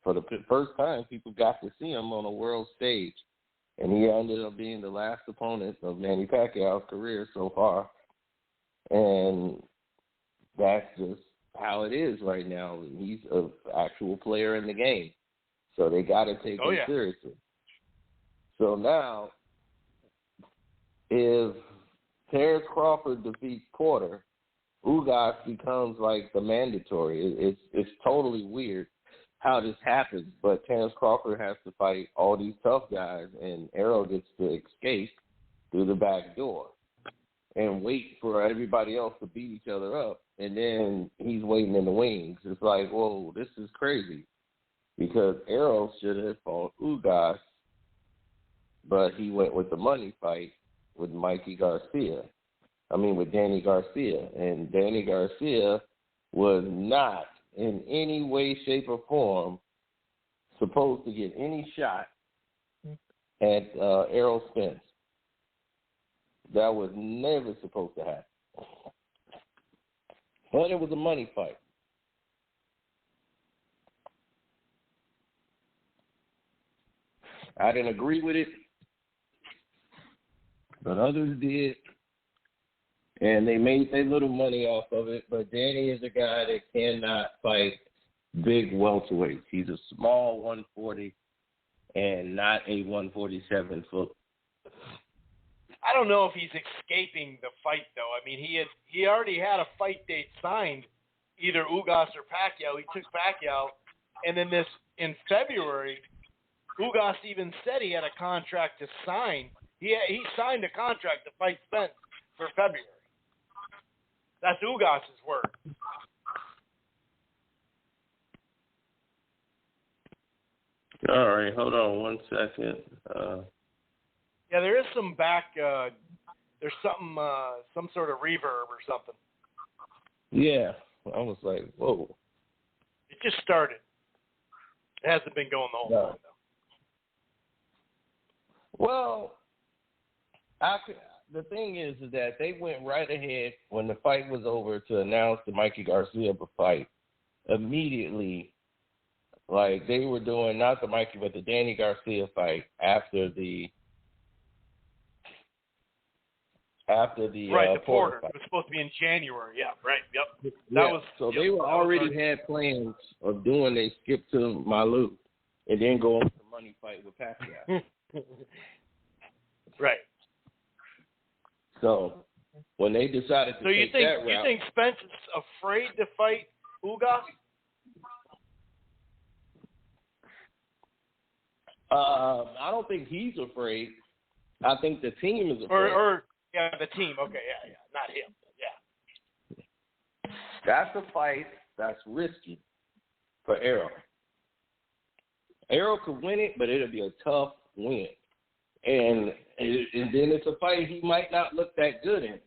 for the first time, people got to see him on a world stage. And he ended up being the last opponent of Manny Pacquiao's career so far. And that's just how it is right now. He's an actual player in the game. So they got to take him seriously. So now, if Terrence Crawford defeats Porter, Ugas becomes like the mandatory. It's totally weird how this happens, but Terrence Crawford has to fight all these tough guys, and Errol gets to escape through the back door and wait for everybody else to beat each other up, and then he's waiting in the wings. It's like, whoa, this is crazy, because Errol should have fought Ugas, but he went with the money fight with Danny Garcia, and Danny Garcia was not in any way, shape, or form supposed to get any shot at Errol Spence. That was never supposed to happen. But it was a money fight. I didn't agree with it, but others did. And they made their little money off of it, but Danny is a guy that cannot fight big welterweights. He's a small 140 and not a 147 foot. I don't know if he's escaping the fight, though. I mean, he already had a fight date signed, either Ugas or Pacquiao. He took Pacquiao, and then in February, Ugas even said he had a contract to sign. He signed a contract to fight Spence for February. That's Ugas' word. All right, hold on 1 second. Yeah, there is some there's something, some sort of reverb or something. Yeah, I was like, whoa. It just started. It hasn't been going the whole time, though. Well, the thing is that they went right ahead when the fight was over to announce the Mikey Garcia fight immediately. Like they were doing not the Mikey but the Danny Garcia fight after the the Porter fight. It was supposed to be in January. Yeah, right. Yep. They were already had plans of doing a skip to Malou and then go on the money fight with Pacquiao. Right. So when they decided to take that route, you think Spence is afraid to fight Ugas? I don't think he's afraid. I think the team is afraid. The team. Okay, yeah, not him. Yeah. That's a fight that's risky for Errol. Errol could win it, but it'll be a tough win. And then it's a fight he might not look that good in.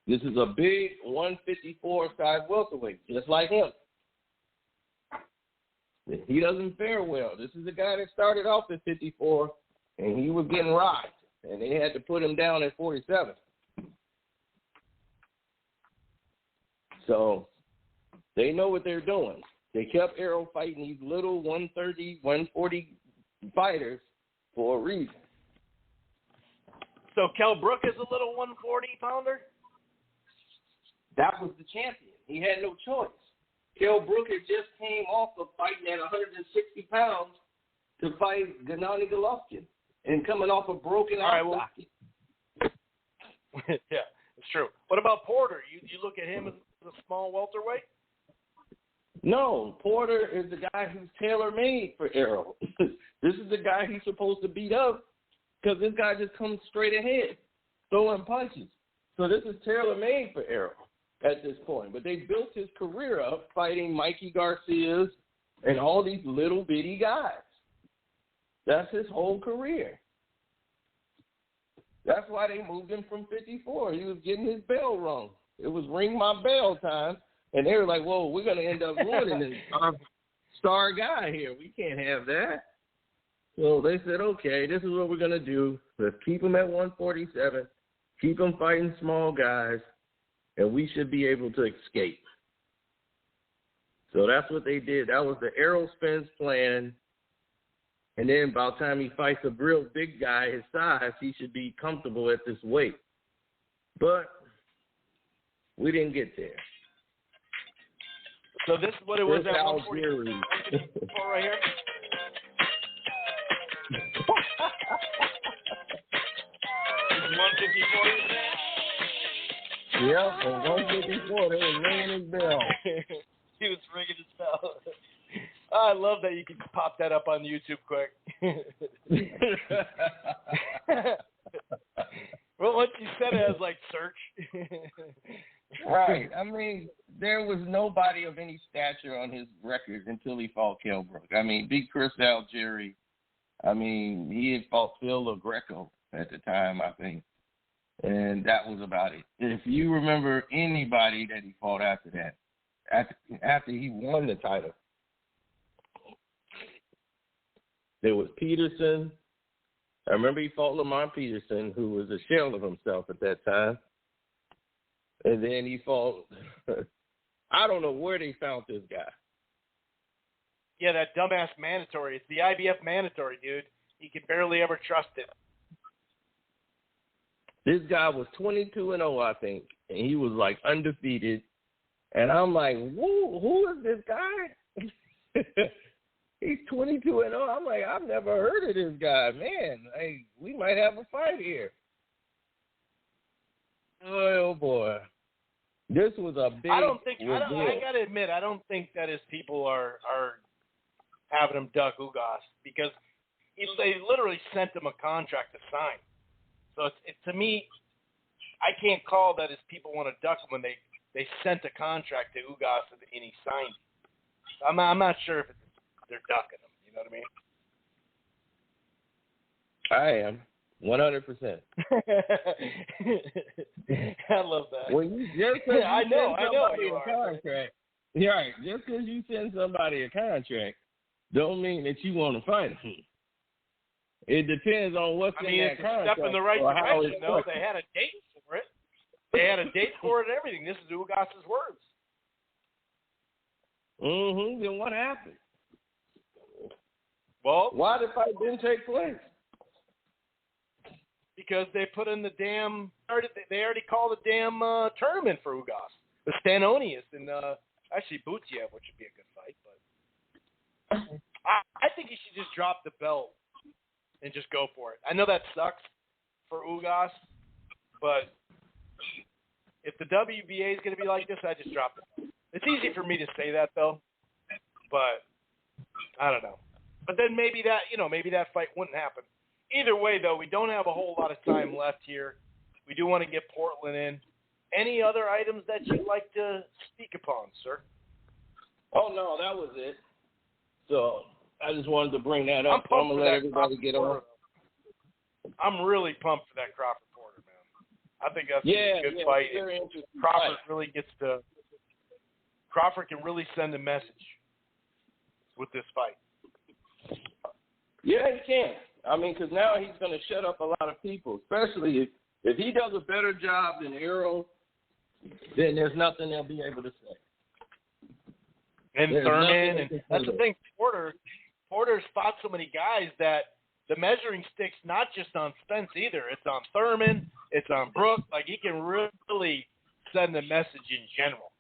This is a big 154 size welterweight, just like him. He doesn't fare well. This is a guy that started off at 54, and he was getting rocked, and they had to put him down at 47. So they know what they're doing. They kept Errol fighting these little 130, 140 fighters for a reason. So Kell Brook is a little 140-pounder? That was the champion. He had no choice. Kell Brook had just came off of fighting at 160 pounds to fight Gennady Golovkin and coming off a broken eye socket. Yeah, it's true. What about Porter? You look at him as a small welterweight? No, Porter is the guy who's tailor-made for Errol. This is the guy he's supposed to beat up because this guy just comes straight ahead, throwing punches. So this is tailor-made for Errol at this point. But they built his career up fighting Mikey Garcias and all these little bitty guys. That's his whole career. That's why they moved him from 54. He was getting his bell rung. It was ring my bell time. And they were like, whoa, we're going to end up ruining this star guy here. We can't have that. So they said, okay, this is what we're going to do. Let's keep him at 147, keep him fighting small guys, and we should be able to escape. So that's what they did. That was the Errol Spence plan. And then by the time he fights a real big guy his size, he should be comfortable at this weight. But we didn't get there. So this is what it was at 144 Alvarez. right here? It's 154 today? Yep, at 154, they were ringing his bell. He was ringing his bell. I love that you can pop that up on YouTube quick. Well, once you said it, I was like, search. Right. I mean, there was nobody of any stature on his record until he fought Kell Brook. I mean, beat Chris Algieri. I mean, he had fought Phil LaGreco at the time, I think. And that was about it. If you remember anybody that he fought after that, after he won the title, there was Peterson. I remember he fought Lamont Peterson, who was a shell of himself at that time. And then he fought, I don't know where they found this guy. Yeah, that dumbass mandatory. It's the IBF mandatory, dude. You can barely ever trust it. This guy was 22-0, I think, and he was like undefeated. And I'm like, who is this guy? He's 22-0. I'm like, I've never heard of this guy. Man, hey, we might have a fight here. Oh, boy. This was a big I got to admit, I don't think that his people are having him duck Ugas because they literally sent him a contract to sign. So to me, I can't call that his people want to duck him when they sent a contract to Ugas and he signed it. I'm not sure if they're ducking him. You know what I mean? I am. 100%. I love that. Well, I know you are. Contract, yeah, right. Just because you send somebody a contract, don't mean that you want to fight him. It depends on what's in that it's contract. a step in the right direction, though. They had a date for it. They had a date for it and everything. This is Ugas's words. Mm-hmm. Then what happened? Well, why the fight didn't take place? Because they put in the damn. They already called the damn tournament for Ugas. The Stanonius and actually Butaev, which would be a good fight. But I think he should just drop the belt and just go for it. I know that sucks for Ugas, but if the WBA is going to be like this, I just drop it. It's easy for me to say that though, but I don't know. But then maybe that fight wouldn't happen. Either way, though, we don't have a whole lot of time left here. We do want to get Portland in. Any other items that you'd like to speak upon, sir? Oh, no, that was it. So I just wanted to bring that up. I'm going to let everybody get on. I'm really pumped for that Crawford Porter, man. I think that's a good fight. Very interesting Crawford fight. really gets to. Crawford can really send a message with this fight. Yeah, he can. I mean, because now he's going to shut up a lot of people, especially if he does a better job than Errol, then there's nothing they'll be able to say. And There's Thurman, nothing and that's the thing. Porter's fought so many guys that the measuring stick's not just on Spence either. It's on Thurman. It's on Brooke. Like, he can really send a message in general.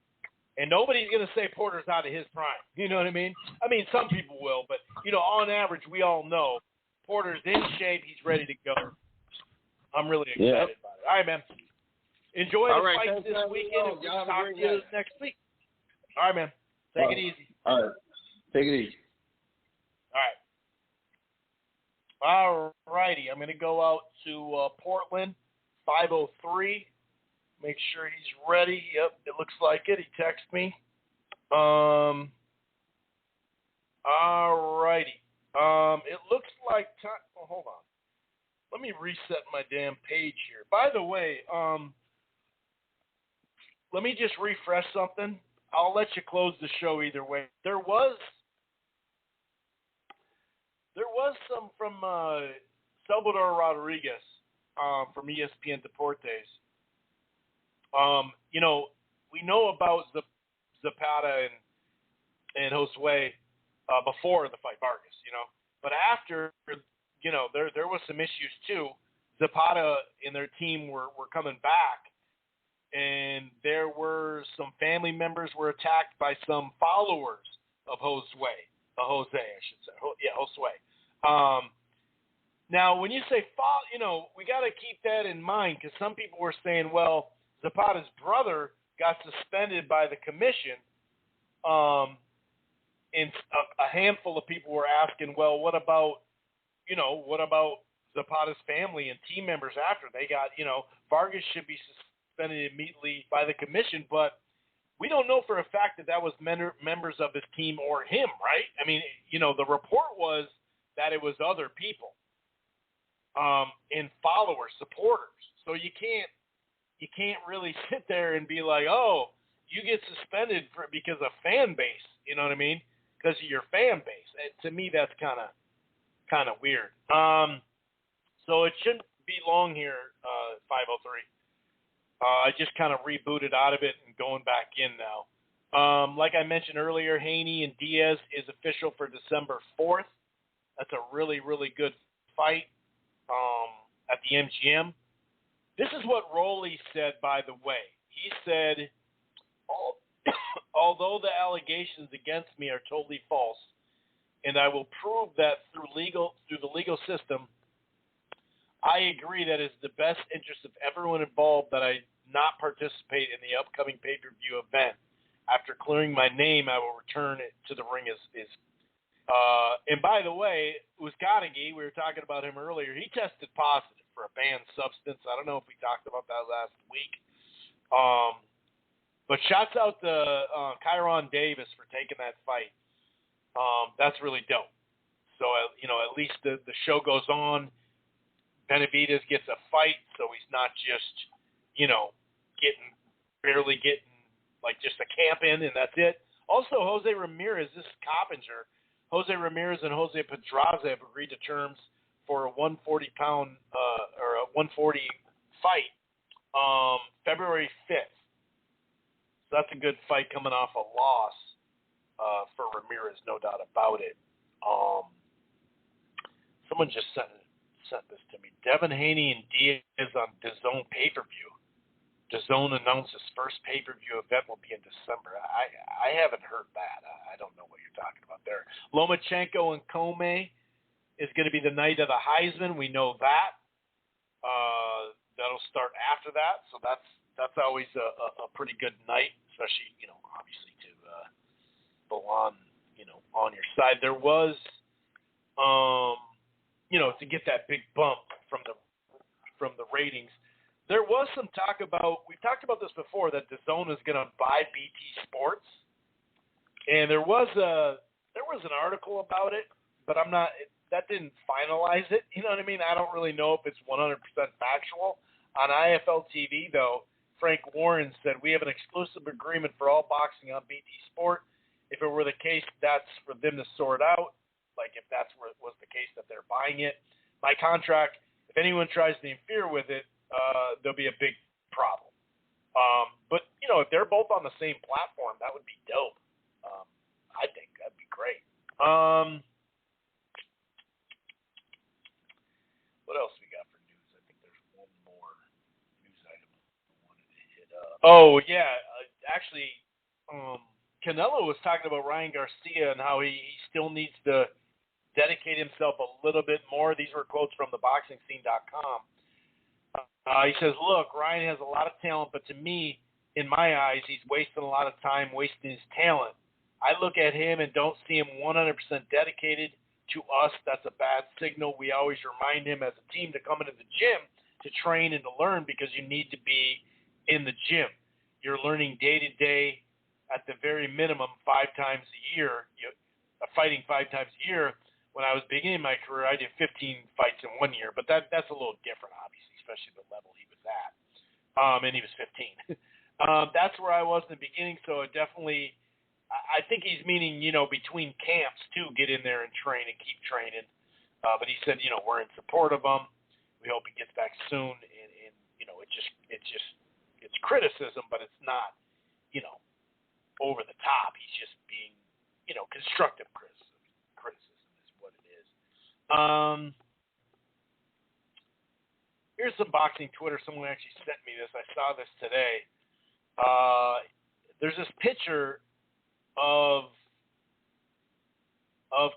And nobody's going to say Porter's out of his prime. You know what I mean? I mean, some people will, but, you know, on average, we all know Porter's in shape. He's ready to go. I'm really excited about it. All right, man. Enjoy the fights this weekend, and we'll talk to you next week. All right, man. Take it easy. All right. Take it easy. All righty. I'm going to go out to Portland, 503. Make sure he's ready. Yep, it looks like it. He texted me. All righty. It looks like time. Oh, hold on. Let me reset my damn page here. By the way, let me just refresh something. I'll let you close the show either way. There was some from Salvador Rodriguez from ESPN Deportes. You know, we know about Zepeda and Josue before the fight, Vargas, you know. But after, you know, there was some issues too. Zepeda and their team were coming back, and there were some family members were attacked by some followers of Jose, I should say. Yeah, Josue. Now, when you say you know, we got to keep that in mind, because some people were saying, well, Zepeda's brother got suspended by the commission, and a handful of people were asking, well, what about Zepeda's family and team members after they got, you know, Vargas should be suspended immediately by the commission, but we don't know for a fact that was members of his team or him, right? I mean, you know, the report was that it was other people, and followers, supporters. So you can't really sit there and be like, oh, you get suspended because of fan base. You know what I mean? Because of your fan base. To me, that's kind of weird. So it shouldn't be long here, 503. I just kind of rebooted out of it and going back in now. Like I mentioned earlier, Haney and Diaz is official for December 4th. That's a really, really good fight at the MGM. This is what Roley said, by the way. He said, although the allegations against me are totally false, and I will prove that through the legal system, I agree that it's the best interest of everyone involved that I not participate in the upcoming pay-per-view event. After clearing my name, I will return it to the ring and by the way, Uzcategui, we were talking about him earlier, he tested positive for a banned substance. I don't know if we talked about that last week. But shouts out to Kyron Davis for taking that fight. That's really dope. So, you know, at least the show goes on. Benavidez gets a fight, so he's not just, you know, barely getting like just a camp in and that's it. Also, Jose Ramirez, this is Coppinger. Jose Ramirez and Jose Pedraza have agreed to terms for a 140-pound or a 140 fight February 5th. So that's a good fight coming off a loss for Ramirez, no doubt about it. Someone just sent this to me. Devin Haney and Diaz on DAZN pay-per-view. DAZN announced his first pay-per-view event will be in December. I haven't heard that. I don't know what you're talking about there. Lomachenko and Comey is going to be the night of the Heisman. We know that. That'll start after that. So that's always a pretty good night, especially, you know, obviously to go on, you know, on your side. There was, you know, to get that big bump from the ratings. There was some talk about, we've talked about this before, that DAZN is going to buy BT Sports, and there was an article about it, but that didn't finalize it. You know what I mean? I don't really know if it's 100% factual. On IFL TV, though, Frank Warren said, "We have an exclusive agreement for all boxing on BT Sport. If it were the case, that's for them to sort out, like if that's where it was the case that they're buying it. My contract, if anyone tries to interfere with it, there'll be a big problem." But, if they're both on the same platform, that would be dope. I think that'd be great. What else we got for news? I think there's one more news item I wanted to hit up. Oh, yeah. Actually, Canelo was talking about Ryan Garcia and how he still needs to dedicate himself a little bit more. These were quotes from theboxingscene.com. He says, "Look, Ryan has a lot of talent, but to me, in my eyes, he's wasting a lot of time wasting his talent. I look at him and don't see him 100% dedicated to us. That's a bad signal. We always remind him as a team to come into the gym to train and to learn because you need to be in the gym. You're learning day to day at the very minimum 5 times a year. Fighting 5 times a year. When I was beginning my career, I did 15 fights in 1 year, but that's a little different, obviously, especially the level he was at. And he was 15. That's where I was in the beginning, so it definitely, I think he's meaning, between camps, too, get in there and train and keep training. But he said, we're in support of him. We hope he gets back soon. And it's criticism, but it's not, over the top. He's just being, constructive criticism is what it is. Here's some boxing Twitter. Someone actually sent me this. I saw this today. There's this picture of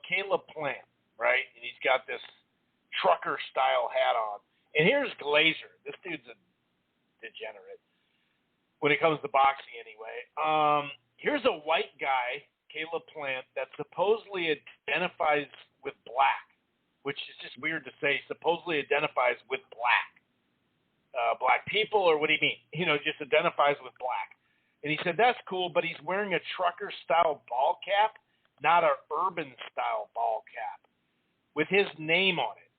Caleb Plant, right? And he's got this trucker-style hat on. And here's Glazer. This dude's a degenerate when it comes to boxing anyway. Here's a white guy, Caleb Plant, that supposedly identifies with black, which is just weird to say, supposedly identifies with black people, or what do you mean? Just identifies with black. And he said, that's cool, but he's wearing a trucker-style ball cap, not an urban-style ball cap, with his name on it.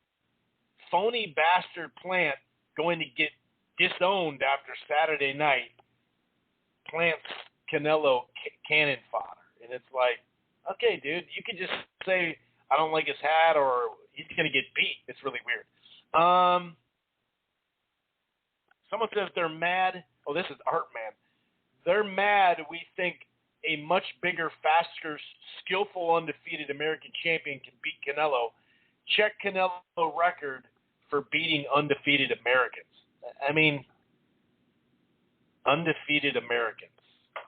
Phony bastard Plant going to get disowned after Saturday night. Plant's Canelo cannon fodder. And it's like, okay, dude, you could just say, I don't like his hat, or he's going to get beat. It's really weird. Someone says they're mad. Oh, this is Art Man. They're mad we think a much bigger, faster, skillful, undefeated American champion can beat Canelo. Check Canelo record for beating undefeated Americans. I mean, undefeated Americans.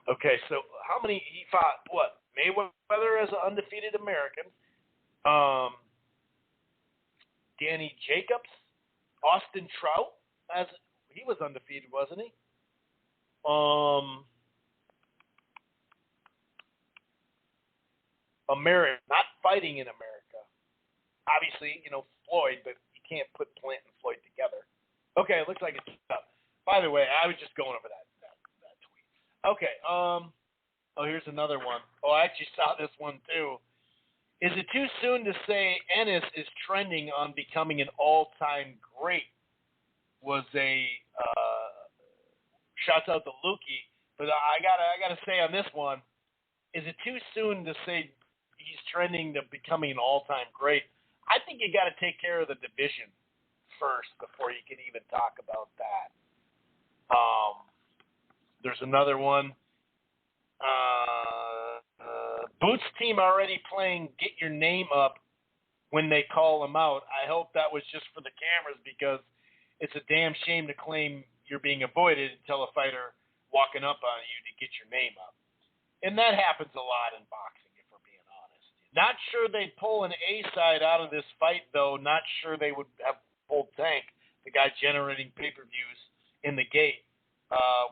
Okay, so how many he fought? What? Mayweather as an undefeated American. Danny Jacobs, Austin Trout, he was undefeated, wasn't he? America, not fighting in America. Obviously, Floyd, but you can't put Plant and Floyd together. Okay, it looks like it's up. By the way, I was just going over that tweet. Okay, here's another one. Oh, I actually saw this one too. Is it too soon to say Ennis is trending on becoming an all-time great? Was a shouts out to Lukey, but I gotta say on this one, is it too soon to say he's trending to becoming an all-time great? I think you got to take care of the division first before you can even talk about that. There's another one. Boots team already playing Get Your Name Up when they call them out. I hope that was just for the cameras because it's a damn shame to claim you're being avoided and tell a fighter walking up on you to get your name up. And that happens a lot in boxing, if we're being honest. Not sure they'd pull an A-side out of this fight, though. Not sure they would have pulled Tank, the guy generating pay-per-views in the gate.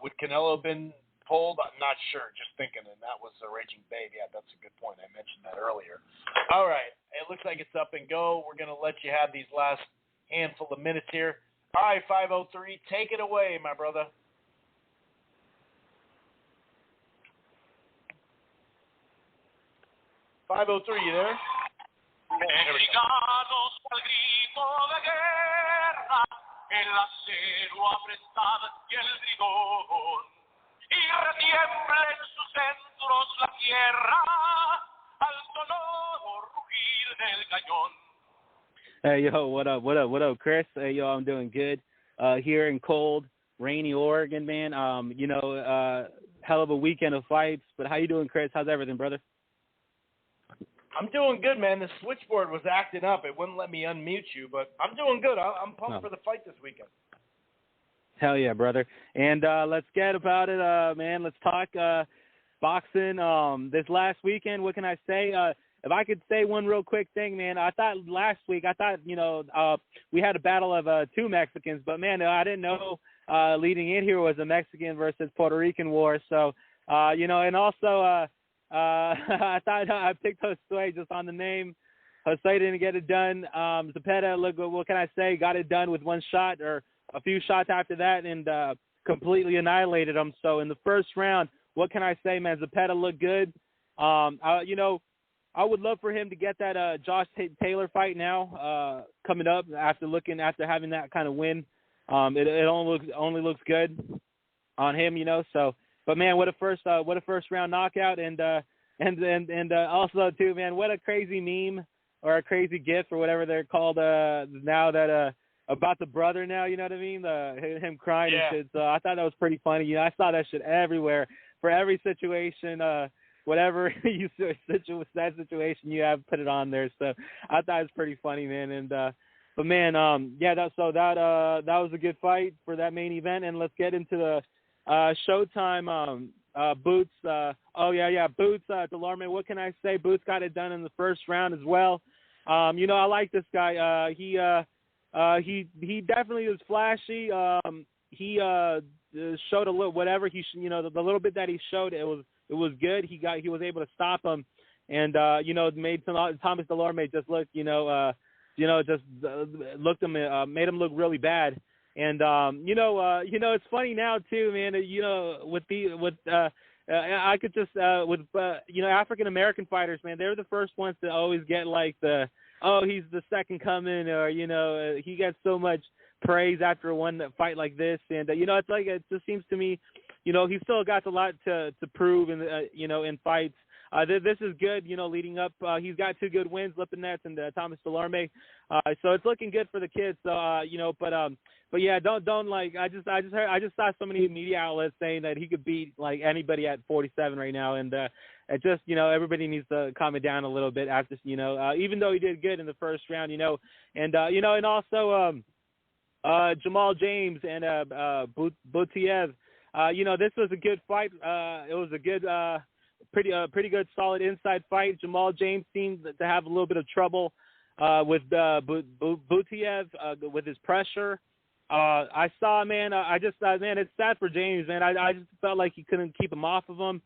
Would Canelo have been pulled? I'm not sure. Just thinking, and that was a Raging Babe. Yeah, that's a good point. I mentioned that earlier. All right. It looks like it's up and go. We're going to let you have these last handful of minutes here. All right, 503, take it away, my brother. .503, you there? el acero apretado y el brigón, y retiembla en sus centros la tierra al sonoro rugir del cañón. Hey, yo, what up, Chris? Hey, yo, I'm doing good. Here in cold, rainy Oregon, man. Hell of a weekend of fights. But how you doing, Chris? How's everything, brother? I'm doing good, man. The switchboard was acting up. It wouldn't let me unmute you, but I'm doing good. I'm pumped for the fight this weekend. Hell yeah, brother. And let's get about it, man. Let's talk boxing. This last weekend, what can I say? If I could say one real quick thing, man, I thought last week, we had a battle of two Mexicans, but, man, I didn't know leading in here was a Mexican versus Puerto Rican war. So, and also I thought I picked Josue just on the name. Josue didn't get it done. Zepeda, look, what can I say, got it done with one shot or a few shots after that and completely annihilated him. So in the first round, what can I say, man? Zepeda looked good. I would love for him to get that Josh Taylor fight now coming up after having that kind of win. It only looks good on him, So, but man, what a first round knockout, and also too, man, what a crazy meme or a crazy gif or whatever they're called now that about the brother now, you know what I mean? Him crying and shit. So I thought that was pretty funny. I saw that shit everywhere for every situation. Whatever that situation you have, put it on there. So I thought it was pretty funny, man. And but man, that was a good fight for that main event. And let's get into the Showtime Boots. Boots Delorme. What can I say? Boots got it done in the first round as well. I like this guy. He definitely was flashy. He showed a little whatever the little bit that he showed, it was good. He was able to stop him, and made Thomas Delorme just look made him look really bad. And it's funny now too, man. I could just African American fighters, man. They're the first ones to always get like he's the second coming, or he gets so much praise after one fight like this, and it's like it just seems to me, he still got a lot to prove in in fights. This is good, leading up. He's got two good wins, Lipinets and Thomas Delorme. So it's looking good for the kids. So but yeah, don't like. I just saw so many media outlets saying that he could beat like anybody at 47 right now, and it just everybody needs to calm it down a little bit after even though he did good in the first round, and also Jamal James and Butaev. This was a good fight. It was a good. Pretty good, solid inside fight. Jamal James seemed to have a little bit of trouble with Butaev with his pressure. I saw, man. Man, it's sad for James, man. I just felt like he couldn't keep him off of him.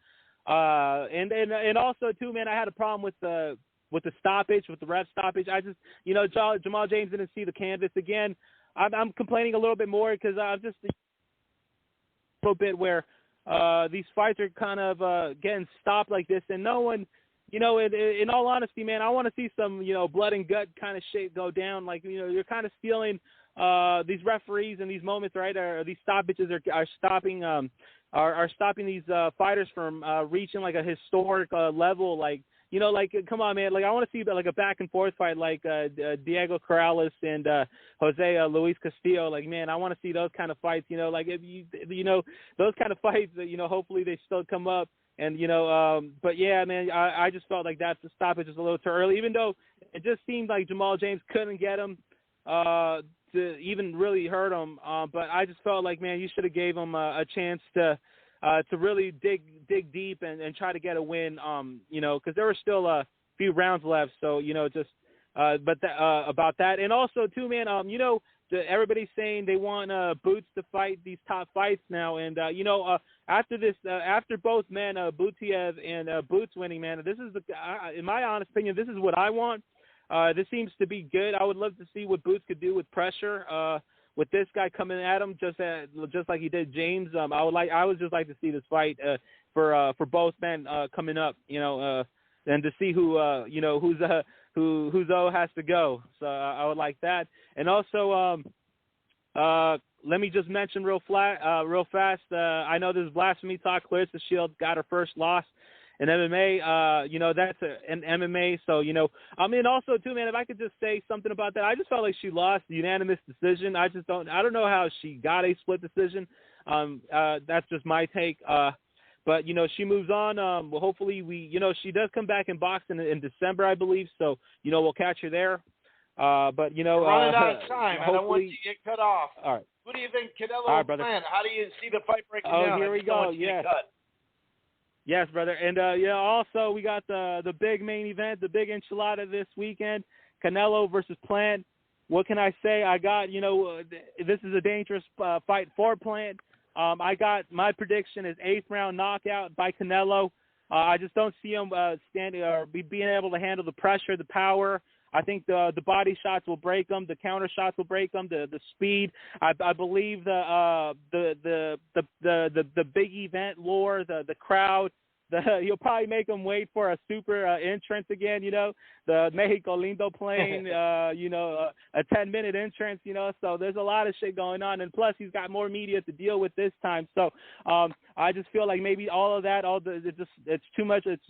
And also too, man, I had a problem with the stoppage, with the ref stoppage. I just, Jamal James didn't see the canvas again. I'm complaining a little bit more because I'm just a little bit where. These fights are kind of getting stopped like this, and no one, in all honesty, man, I want to see some, blood and gut kind of shit go down. Like, you're kind of stealing these referees in these moments, right? These stoppages are stopping these fighters from reaching like a historic level, like. Come on, man. Like, I want to see like a back and forth fight, like Diego Corrales and Jose Luis Castillo. Like, man, I want to see those kind of fights. Like if those kind of fights. Hopefully they still come up. And but yeah, man, I just felt like the stoppage was a little too early. Even though it just seemed like Jamal James couldn't get him to even really hurt him. But I just felt like, man, you should have gave him a chance to really dig deep and try to get a win, because there were still a few rounds left. So, about that. And also, too, man, everybody's saying they want Boots to fight these top fights now. And, after this, after both men, Butaev and Boots winning, man, this is, in my honest opinion, this is what I want. This seems to be good. I would love to see what Boots could do with pressure. With this guy coming at him just like he did James, I would just like to see this fight for both men coming up, and to see who has to go. So I would like that, and also let me just mention real fast. I know this is blasphemy talk. Clarissa Shields got her first loss in MMA. That's an MMA. So, and also too, man, if I could just say something about that, I just felt like she lost the unanimous decision. I don't know how she got a split decision. That's just my take. But, she moves on. Well, hopefully she does come back in boxing in December, I believe. So, we'll catch her there. But, running out of time. I don't want you to get cut off. All right. Who do you think Canelo All right, brother. plan? How do you see the fight breaking down? Oh, here we go. Yes. Yes, brother. And, also we got the big main event, the big enchilada this weekend, Canelo versus Plant. What can I say? I got, this is a dangerous fight for Plant. I got my prediction is 8th round knockout by Canelo. I just don't see him standing or being able to handle the pressure, the power. I think the body shots will break him, the counter shots will break him, the speed. I believe the big event lore, the crowd. You'll probably make them wait for a super entrance again, the Mexico Lindo plane, a 10-minute entrance, so there's a lot of shit going on. And plus he's got more media to deal with this time. So I just feel like maybe all of that, it's too much. It's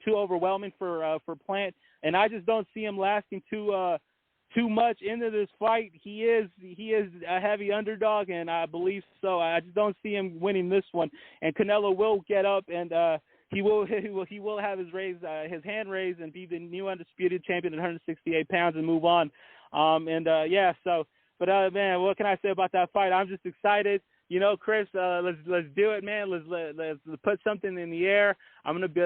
too overwhelming for Plant. And I just don't see him lasting too much into this fight. He is a heavy underdog, and I believe so. I just don't see him winning this one. And Canelo will get up, and he will have his hand raised and be the new undisputed champion at 168 pounds and move on. But man, what can I say about that fight? I'm just excited. Chris, let's do it, man. Let's put something in the air. I'm gonna be